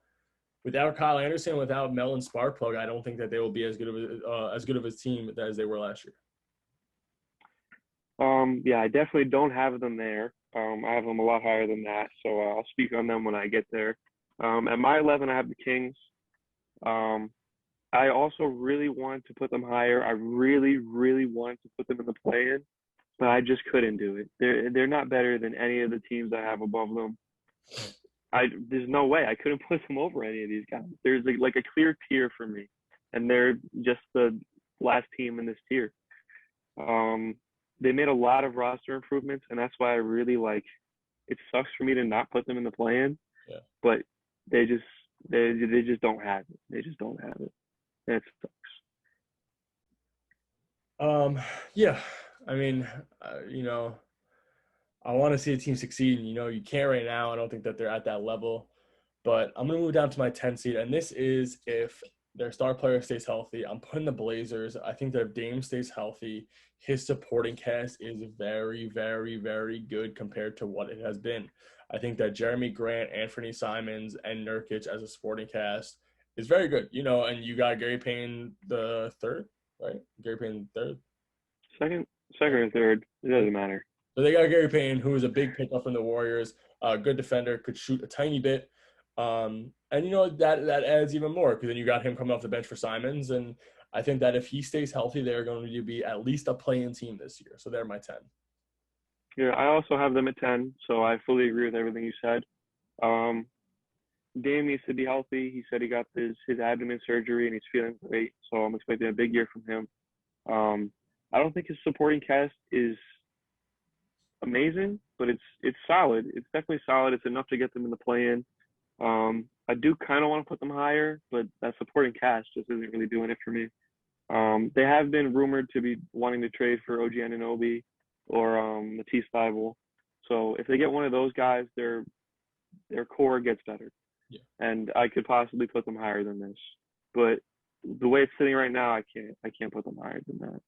Kyle Anderson, without Mel and Sparkplug. I don't think that they will be as good of a team as they were last year. Yeah, I definitely don't have them there. I have them a lot higher than that, so I'll speak on them when I get there. At my 11, I have the Kings. Um, I also really wanted to put them higher. I really, really wanted to put them in the play-in, but I just couldn't do it. They're not better than any of the teams I have above them. There's no way I couldn't put them over any of these guys. There's like a clear tier for me, and they're just the last team in this tier. Um, they made a lot of roster improvements, and that's why I really like. It sucks for me to not put them in the plan, Yeah. but they just they just don't have it. They just don't have it. And it sucks. Um, yeah. I mean, you know, I want to see a team succeed. And, you can't right now. I don't think that they're at that level. But I'm going to move down to my 10 seed. And this is if their star player stays healthy. I'm putting the Blazers. I think that if Dame stays healthy, his supporting cast is very, very, very good compared to what it has been. I think that Jeremy Grant, Anthony Simons, and Nurkic as a supporting cast is very good. And you got Gary Payne the third, right? Gary Payne the third. Second, second or third, it doesn't matter. So they got Gary Payne, who is a big pickup from the Warriors, good defender, could shoot a tiny bit. And that adds even more because then you got him coming off the bench for Simons, and I think that if he stays healthy, they're going to be at least a play-in team this year. So they're my 10. Yeah, I also have them at 10, so I fully agree with everything you said. Um, Dame needs to be healthy. He said he got his abdomen surgery and he's feeling great, so I'm expecting a big year from him. I don't think his supporting cast is amazing, but it's solid. It's definitely solid. It's enough to get them in the play-in. I do kind of want to put them higher, but that supporting cast just isn't really doing it for me. They have been rumored to be wanting to trade for OG Anunoby or Matisse Thybulle. So if they get one of those guys, their core gets better, Yeah. and I could possibly put them higher than this. But the way it's sitting right now, I can't put them higher than that.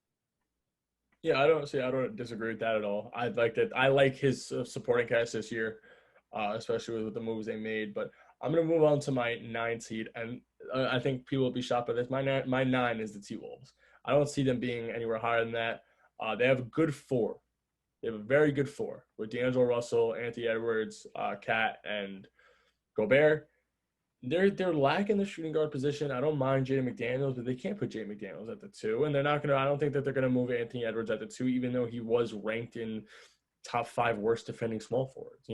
Yeah, I don't disagree with that at all. I like that. I like his supporting cast this year, especially with the moves they made. But I'm gonna move on to my 9 seed, and I think people will be shocked by this. My nine is the T Wolves. I don't see them being anywhere higher than that. They have a good four. They have a very good four with D'Angelo Russell, Anthony Edwards, Cat, and Gobert. They're lacking the shooting guard position. I don't mind Jaden McDaniels, but they can't put Jaden McDaniels at the two, and they're not gonna. I don't think that they're gonna move Anthony Edwards at the two, even though he was ranked in top five worst defending small forwards.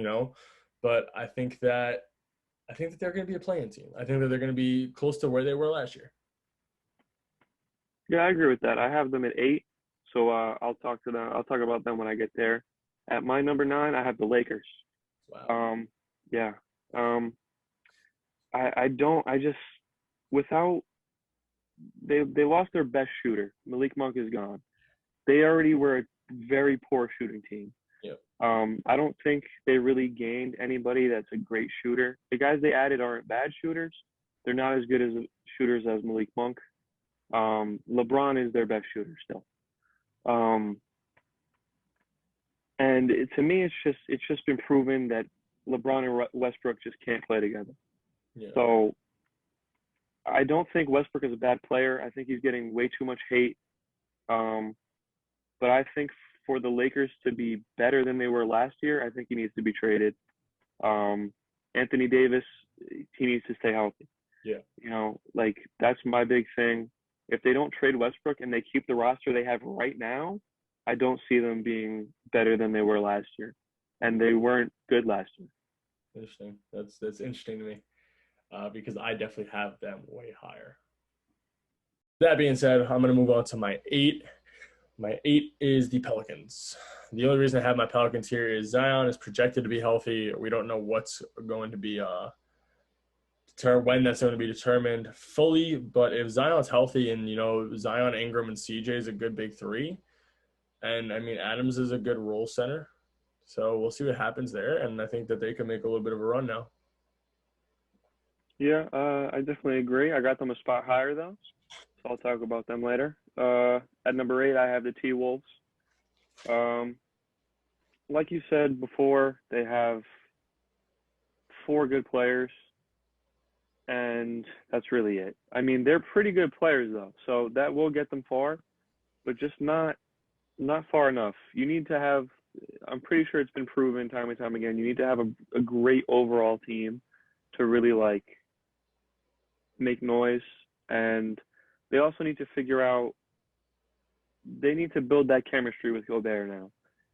But I think that they're going to be a playing team. I think that they're going to be close to where they were last year. Yeah, I agree with that. I have them at 8, so I'll talk to them. I'll talk about them when I get there. At my number 9, I have the Lakers. Wow. Yeah. I don't. I just without they lost their best shooter. Malik Monk is gone. They already were a very poor shooting team. Yep. I don't think they really gained anybody that's a great shooter. The guys they added aren't bad shooters. They're not as good as shooters as Malik Monk. LeBron is their best shooter still. To me, it's just been proven that LeBron and Westbrook just can't play together. Yeah. So I don't think Westbrook is a bad player. I think he's getting way too much hate. But I think for the Lakers to be better than they were last year, I think he needs to be traded. Anthony Davis, he needs to stay healthy. Yeah. That's my big thing. If they don't trade Westbrook and they keep the roster they have right now, I don't see them being better than they were last year. And they weren't good last year. Interesting. That's interesting to me because I definitely have them way higher. That being said, I'm going to move on to my 8. My 8 is the Pelicans. The only reason I have my Pelicans here is Zion is projected to be healthy. We don't know what's going to be when that's going to be determined fully. But if Zion's healthy and, Zion, Ingram, and CJ is a good big three, and, Adams is a good role center. So we'll see what happens there, and I think that they can make a little bit of a run now. Yeah, I definitely agree. I got them a spot higher, though, so I'll talk about them later. At number 8, I have the T-Wolves. Like you said before, they have 4 good players, and that's really it. They're pretty good players, though, so that will get them far, but just not far enough. You need to have – I'm pretty sure it's been proven time and time again. You need to have a great overall team to really, make noise, and they also need to figure out they need to build that chemistry with Gobert now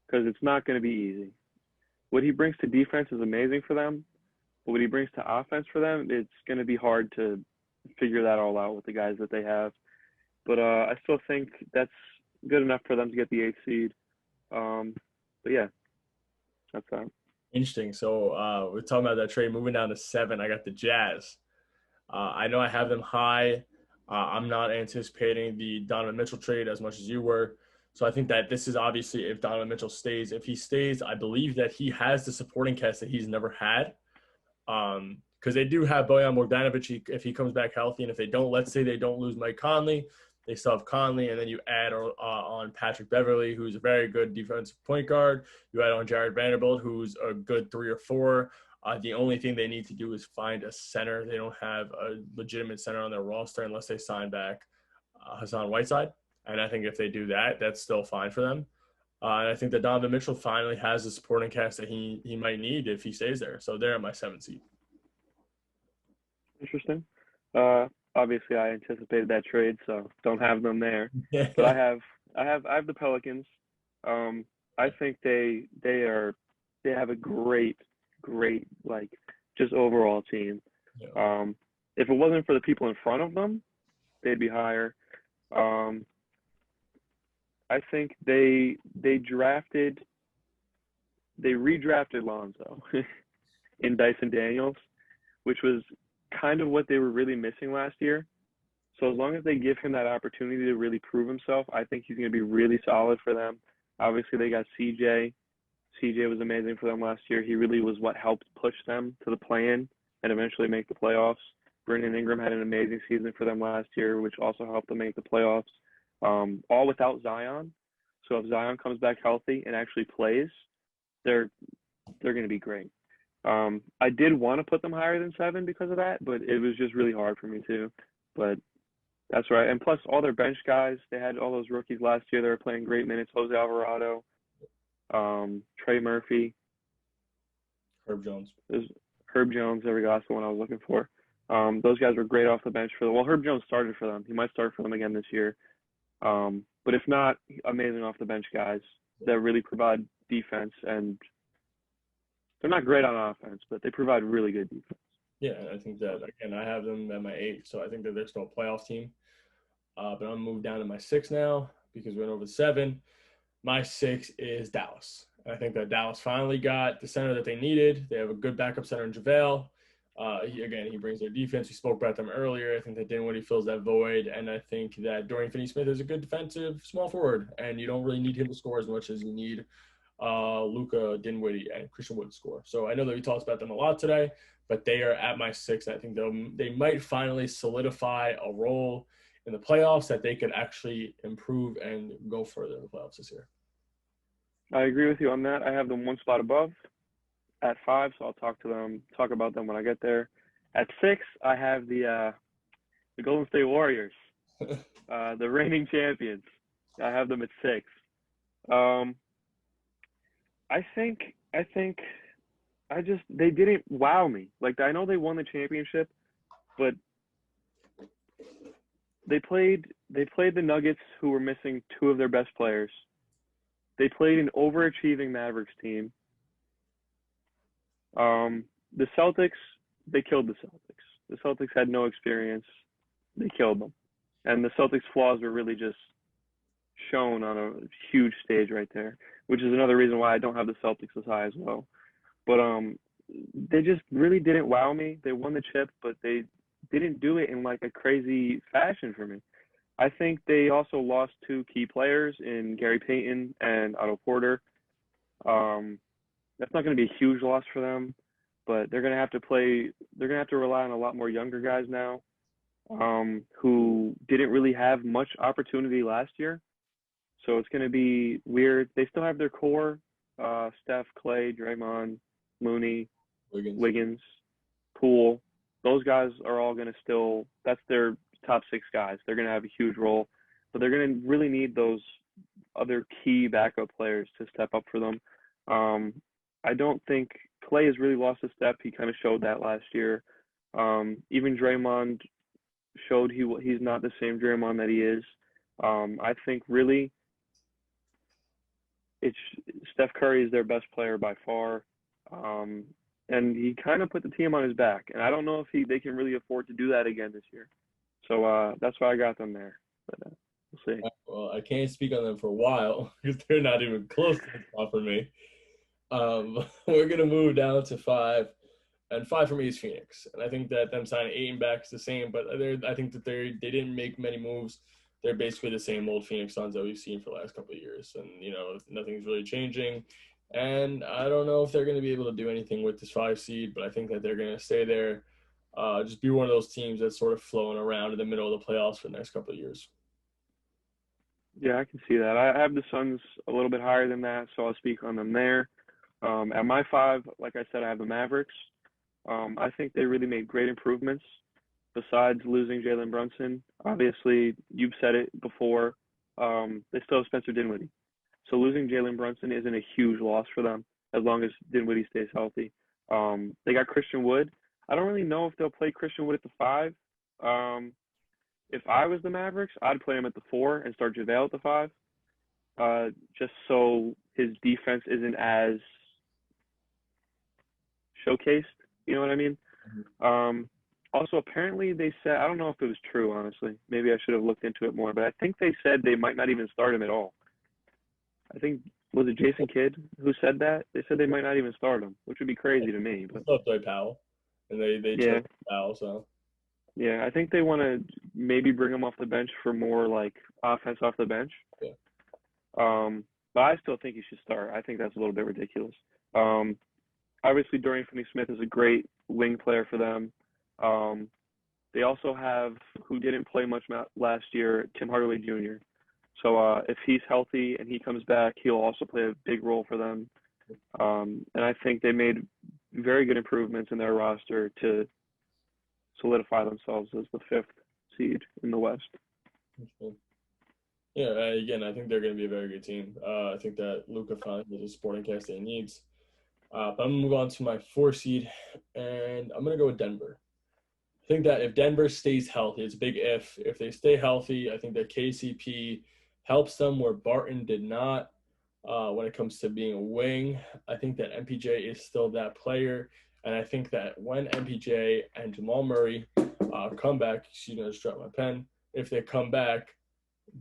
because it's not going to be easy. What he brings to defense is amazing for them, but what he brings to offense for them, it's going to be hard to figure that all out with the guys that they have. But I still think that's good enough for them to get the 8th seed. But yeah, that's that. Interesting. So we're talking about that trade. Moving down to 7, I got the Jazz. I know I have them high. I'm not anticipating the Donovan Mitchell trade as much as you were. So I think that this is obviously if Donovan Mitchell stays. If he stays, I believe that he has the supporting cast that he's never had. Because they do have Bojan Bogdanovic if he comes back healthy. And if they don't, let's say they don't lose Mike Conley, they still have Conley. And then you add on Patrick Beverley, who's a very good defensive point guard. You add on Jared Vanderbilt, who's a good 3 or 4. The only thing they need to do is find a center. They don't have a legitimate center on their roster unless they sign back Hassan Whiteside. And I think if they do that, that's still fine for them. And I think that Donovan Mitchell finally has the supporting cast that he might need if he stays there. So they're at my 7th seed. Interesting. Obviously, I anticipated that trade, so don't have them there. But I have the Pelicans. I think they have a great just overall team. Yeah. If it wasn't for the people in front of them, they'd be higher. I think they redrafted Lonzo in Dyson Daniels, which was kind of what they were really missing last year. So as long as they give him that opportunity to really prove himself, I think he's going to be really solid for them. Obviously, they got CJ. CJ was amazing for them last year. He really was what helped push them to the play-in and eventually make the playoffs. Brandon Ingram had an amazing season for them last year, which also helped them make the playoffs, all without Zion. So if Zion comes back healthy and actually plays, they're going to be great. I did want to put them higher than 7 because of that, but it was just really hard for me too. But that's right. And plus, all their bench guys, they had all those rookies last year. They were playing great minutes. Jose Alvarado, Trey Murphy. Herb Jones. There's Herb Jones. There we go. That's the one I was looking for. Those guys were great off the bench for them. Well, Herb Jones started for them. He might start for them again this year. But if not, amazing off the bench guys that really provide defense, and they're not great on offense, but they provide really good defense. Yeah, I think that, again, I have them at my 8, so I think that they're still a playoff team. But I'm going to move down to my 6 now because we went over the 7. My 6 is Dallas. I think that Dallas finally got the center that they needed. They have a good backup center in JaVale. He brings their defense. We spoke about them earlier. I think that Dinwiddie fills that void, and I think that Dorian Finney-Smith is a good defensive small forward, and you don't really need him to score as much as you need Luka, Dinwiddie, and Christian Wood to score. So I know that we talked about them a lot today, but they are at my 6. I think they might finally solidify a role in the playoffs that they could actually improve and go further in the playoffs this year. I agree with you on that. I have them one spot above at 5, so I'll talk about them when I get there. At 6, I have the Golden State Warriors, the reigning champions. I have them at 6. I think they didn't wow me. Like, I know they won the championship, but they played the Nuggets, who were missing 2 of their best players. They played an overachieving Mavericks team. The Celtics, they killed the Celtics. The Celtics had no experience. They killed them. And the Celtics' flaws were really just shown on a huge stage right there, which is another reason why I don't have the Celtics as high as well. But they just really didn't wow me. They won the chip, but they didn't do it in like a crazy fashion for me. I think they also lost 2 key players in Gary Payton and Otto Porter. That's not going to be a huge loss for them, but they're going to have to play. They're going to have to rely on a lot more younger guys now, who didn't really have much opportunity last year. So it's going to be weird. They still have their core: Steph, Clay, Draymond, Mooney, Wiggins, Poole. Those guys are all going to still. That's their top 6 guys. They're going to have a huge role, but they're going to really need those other key backup players to step up for them. I don't think Clay has really lost a step. He kind of showed that last year. Even Draymond showed he's not the same Draymond that he is. I think really it's Steph Curry is their best player by far. And he kind of put the team on his back. And I don't know if they can really afford to do that again this year. So that's why I got them there. But we'll see. Well, I can't speak on them for a while because they're not even close to the top for me. We're going to move down to 5. And 5 for me is Phoenix. And I think that them signing Ayton back is the same, but I think that they didn't make many moves. They're basically the same old Phoenix Suns that we've seen for the last couple of years. And, nothing's really changing. And I don't know if they're going to be able to do anything with this 5 seed, but I think that they're going to stay there. Just be one of those teams that's sort of flowing around in the middle of the playoffs for the next couple of years. Yeah, I can see that. I have the Suns a little bit higher than that, so I'll speak on them there. At my 5, like I said, I have the Mavericks. I think they really made great improvements besides losing Jalen Brunson. Obviously, you've said it before. They still have Spencer Dinwiddie. So losing Jalen Brunson isn't a huge loss for them as long as Dinwiddie stays healthy. They got Christian Wood. I don't really know if they'll play Christian Wood at the 5. If I was the Mavericks, I'd play him at the 4 and start JaVale at the 5, just so his defense isn't as showcased. You know what I mean? Mm-hmm. Also, apparently they said, I don't know if it was true, honestly. Maybe I should have looked into it more, but I think they said they might not even start him at all. I think, was it Jason Kidd who said that? They said they might not even start him, which would be crazy to me. But Still Dwight Powell, and they yeah, chose Powell, so. yeah, I think they want to maybe bring him off the bench for more like offense off the bench. Yeah. But I still think he should start. I think that's a little bit ridiculous. Obviously, Dorian Finney-Smith is a great wing player for them. They also have, who didn't play much last year, Tim Hardaway Jr. So if he's healthy and he comes back, he'll also play a big role for them. And I think they made very good improvements in their roster to solidify themselves as the 5th seed in the West. Yeah, Yeah, again, I think they're going to be a very good team. I think that Luca finds the supporting cast that he needs. But I'm going to move on to my 4 seed, and I'm going to go with Denver. I think that if Denver stays healthy, it's a big if. If they stay healthy, I think that KCP helps them where Barton did not when it comes to being a wing. I think that MPJ is still that player. And I think that when MPJ and Jamal Murray come back, excuse me, I just dropped my pen. If they come back,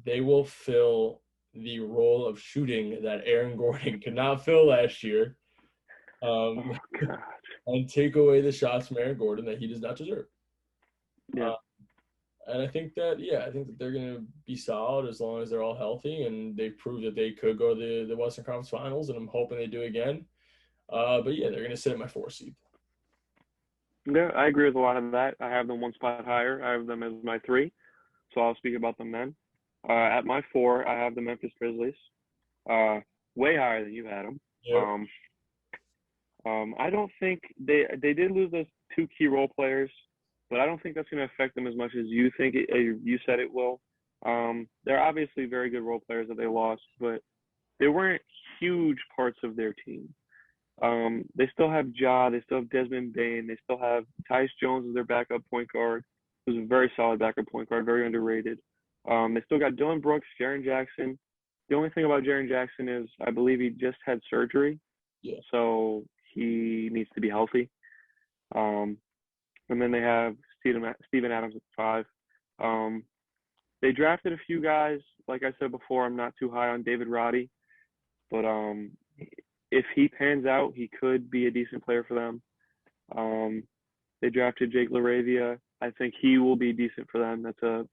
they will fill the role of shooting that Aaron Gordon could not fill last year, um, Oh God. and take away the shots from Aaron Gordon that he does not deserve. Yeah. Uh, and I think that, yeah, I think that they're going to be solid as long as they're all healthy and they prove that they could go to the Western Conference Finals, and I'm hoping they do again. But yeah, they're going to sit at my 4 seed. Yeah, I agree with a lot of that. I have them one spot higher. I have them as my three, so I'll speak about them then. At my four, I have the Memphis Grizzlies. Uh, Way higher than you had them. Yep. Um, I don't think they did lose those two key role players, but I don't think that's going to affect them as much as you think you said it will. They're obviously very good role players that they lost, but they weren't huge parts of their team. They still have Ja, they still have Desmond Bain, they still have Tyus Jones as their backup point guard, who's a very solid backup point guard, very underrated. They still got Dylan Brooks, Jaren Jackson. The only thing about Jaren Jackson is I believe he just had surgery, Yeah. so he needs to be healthy. Um, and then they have Steven Adams at five. Um, they drafted a few guys. Like I said before, I'm not too high on David Roddy, but if he pans out, he could be a decent player for them. Um, they drafted Jake LaRavia. I think he will be decent for them. That's a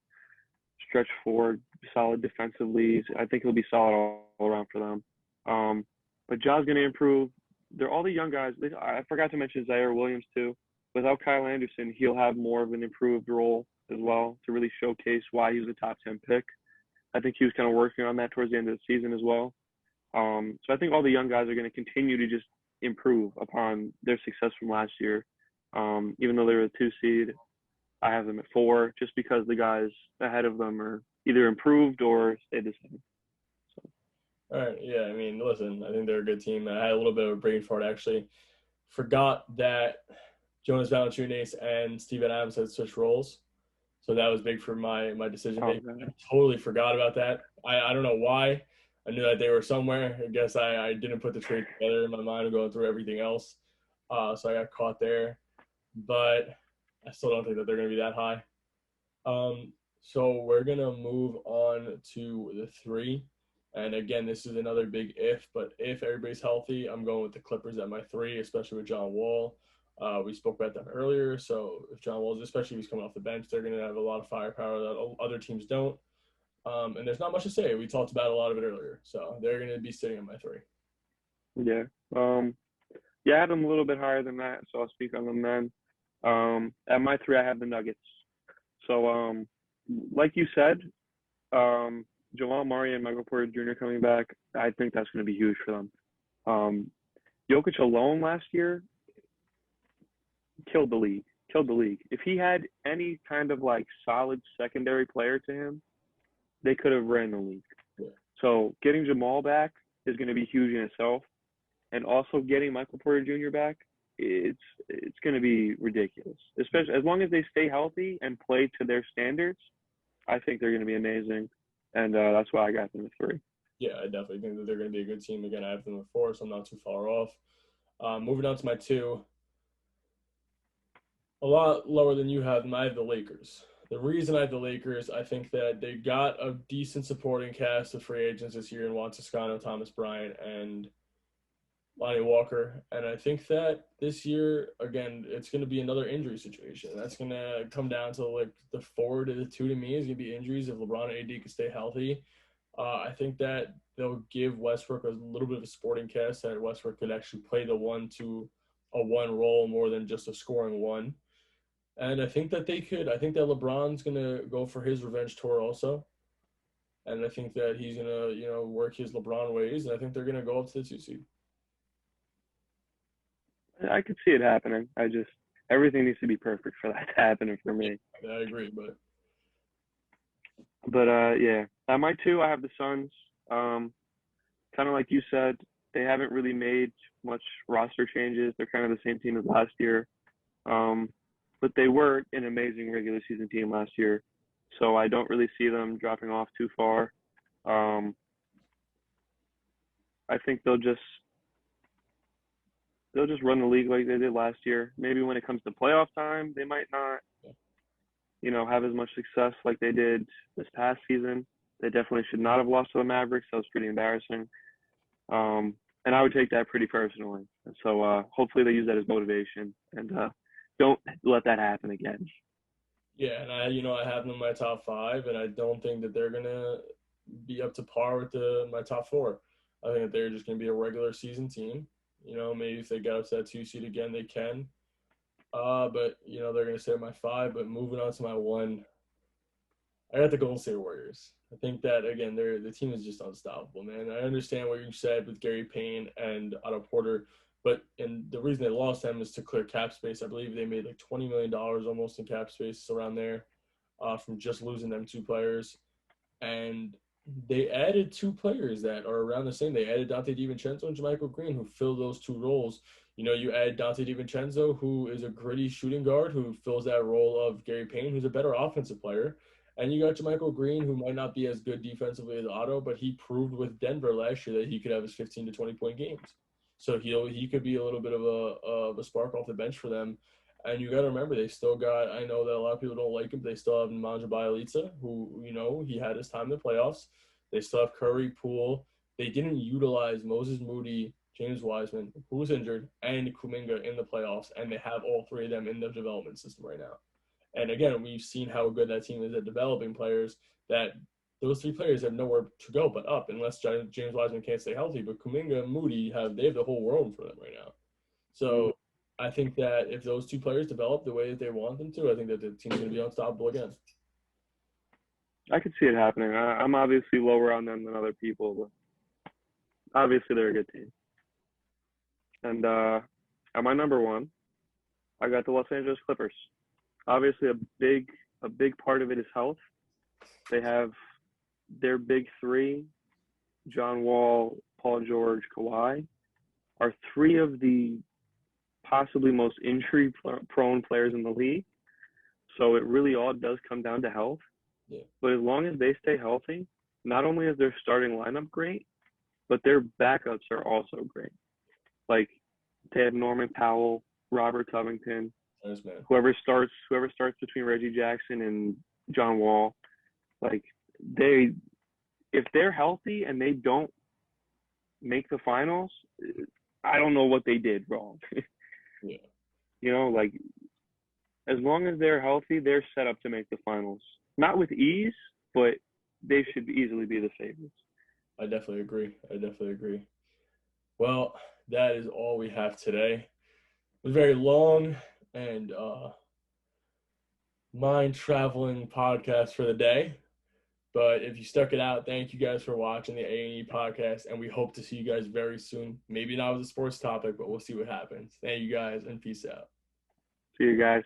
stretch forward, solid defensively. I think he'll be solid all around for them. But Ja's going to improve. They're all the young guys. I forgot to mention Zaire Williams too. Without Kyle Anderson, he'll have more of an improved role as well to really showcase why he was a top 10 pick. I think he was kind of working on that towards the end of the season as well. So I think all the young guys are going to continue to just improve upon their success from last year. Even though they were a 2 seed, I have them at four just because the guys ahead of them are either improved or stayed the same. So, All right. Yeah. I mean, listen, I think they're a good team. I had a little bit of a brain fart actually. Forgot that Jonas Valanciunas and Steven Adams had switched roles. So that was big for my decision oh making. man, I totally forgot about that. I don't know why. I knew that they were somewhere. I guess I didn't put the trade together in my mind going through everything else. So I got caught there. But I still don't think that they're going to be that high. So we're going to move on to the 3. And again, this is another big if, but if everybody's healthy, I'm going with the Clippers at my 3, especially with John Wall. We spoke about that earlier. So if John Wall, especially if he's coming off the bench, they're going to have a lot of firepower that other teams don't. And there's not much to say. We talked about a lot of it earlier. So they're going to be sitting at my 3. yeah, yeah, I have them a little bit higher than that, so I'll speak on them then. At my three, I have the Nuggets. So, like you said, Jamal Murray and Michael Porter Jr. coming back, I think that's going to be huge for them. Um, Jokic alone last year killed the league. Killed the league. If he had any kind of like solid secondary player to him, they could have ran the league. Yeah. So getting Jamal back is going to be huge in itself, and also getting Michael Porter Jr. back, it's going to be ridiculous. Especially as long as they stay healthy and play to their standards, I think they're going to be amazing, and that's why I got them at three. Yeah, I definitely think that they're going to be a good team. Again, I have them at 4, so I'm not too far off. Moving on to my 2, a lot lower than you have them. I have the Lakers. The reason I have the Lakers, I think that they got a decent supporting cast of free agents this year in Juan Toscano, Thomas Bryant, and Lonnie Walker. And I think that this year, again, it's going to be another injury situation. That's going to come down to like the 4 to the 2 to me is going to be injuries if LeBron and AD can stay healthy. I think that they'll give Westbrook a little bit of a sporting cast that Westbrook could actually play the 1 role more than just a scoring one. And I think that they could. I think that LeBron's gonna go for his revenge tour also, and I think that he's gonna, work his LeBron ways, and I think they're gonna go up to the 2 seed. I could see it happening. I just everything needs to be perfect for that to happen for Yeah, me. I agree, but But yeah. At my two, I have the Suns. Kind of like you said, they haven't really made much roster changes. They're kind of the same team as last year. Um, but they were an amazing regular season team last year, so I don't really see them dropping off too far. Um, I think they'll just run the league like they did last year. Maybe when it comes to playoff time, they might not, have as much success like they did this past season. They definitely should not have lost to the Mavericks. That was pretty embarrassing. And I would take that pretty personally. And so hopefully they use that as motivation and don't let that happen again. Yeah, and I have them in my top five, and I don't think that they're gonna be up to par with my top four. I think that they're just gonna be a regular season team. Maybe if they get up to that two seed again, they can. But they're gonna stay at my five. But moving on to my one, I got the Golden State Warriors. I think that again, the team is just unstoppable, man. I understand what you said with Gary Payne and Otto Porter, and the reason they lost them is to clear cap space. I believe they made like $20 million almost in cap space around there, from just losing them two players. And they added two players that are around the same. They added Dante DiVincenzo and JaMychal Green, who fill those two roles. You add Dante DiVincenzo, who is a gritty shooting guard who fills that role of Gary Payne, who's a better offensive player. And you got JaMychal Green, who might not be as good defensively as Otto, but he proved with Denver last year that he could have his 15 to 20 point games. So he could be a little bit of a spark off the bench for them. And you got to remember, they still got. I know that a lot of people don't like him. But they still have Nemanja Bjelica, who he had his time in the playoffs. They still have Curry, Poole. They didn't utilize Moses Moody, James Wiseman, who was injured, and Kuminga in the playoffs, and they have all three of them in the development system right now. And again, we've seen how good that team is at developing players. That those three players have nowhere to go but up, unless James Wiseman can't stay healthy. But Kuminga and Moody have the whole world for them right now. Mm-hmm. So I think that if those two players develop the way that they want them to, I think that the team's going to be unstoppable again. I could see it happening. I'm obviously lower on them than other people, but obviously they're a good team. And at my number one, I got the Los Angeles Clippers. Obviously, a big part of it is health. They have their big three: John Wall, Paul George, Kawhi, are three of the possibly most injury-prone players in the league. So it really all does come down to health. Yeah, But as long as they stay healthy, not only is their starting lineup great, but their backups are also great. Like they have Norman Powell, Robert Covington, nice man. whoever starts between Reggie Jackson and John Wall. Like they, if they're healthy and they don't make the finals, I don't know what they did wrong. Yeah, Like as long as they're healthy, they're set up to make the finals. Not with ease, but they should easily be the favorites. I definitely agree. I definitely agree. Well, that is all we have today. It was very long and mind traveling podcast for the day. But if you stuck it out, thank you guys for watching the A&E podcast, and we hope to see you guys very soon. Maybe not with a sports topic, but we'll see what happens. Thank you guys, and peace out. See you guys.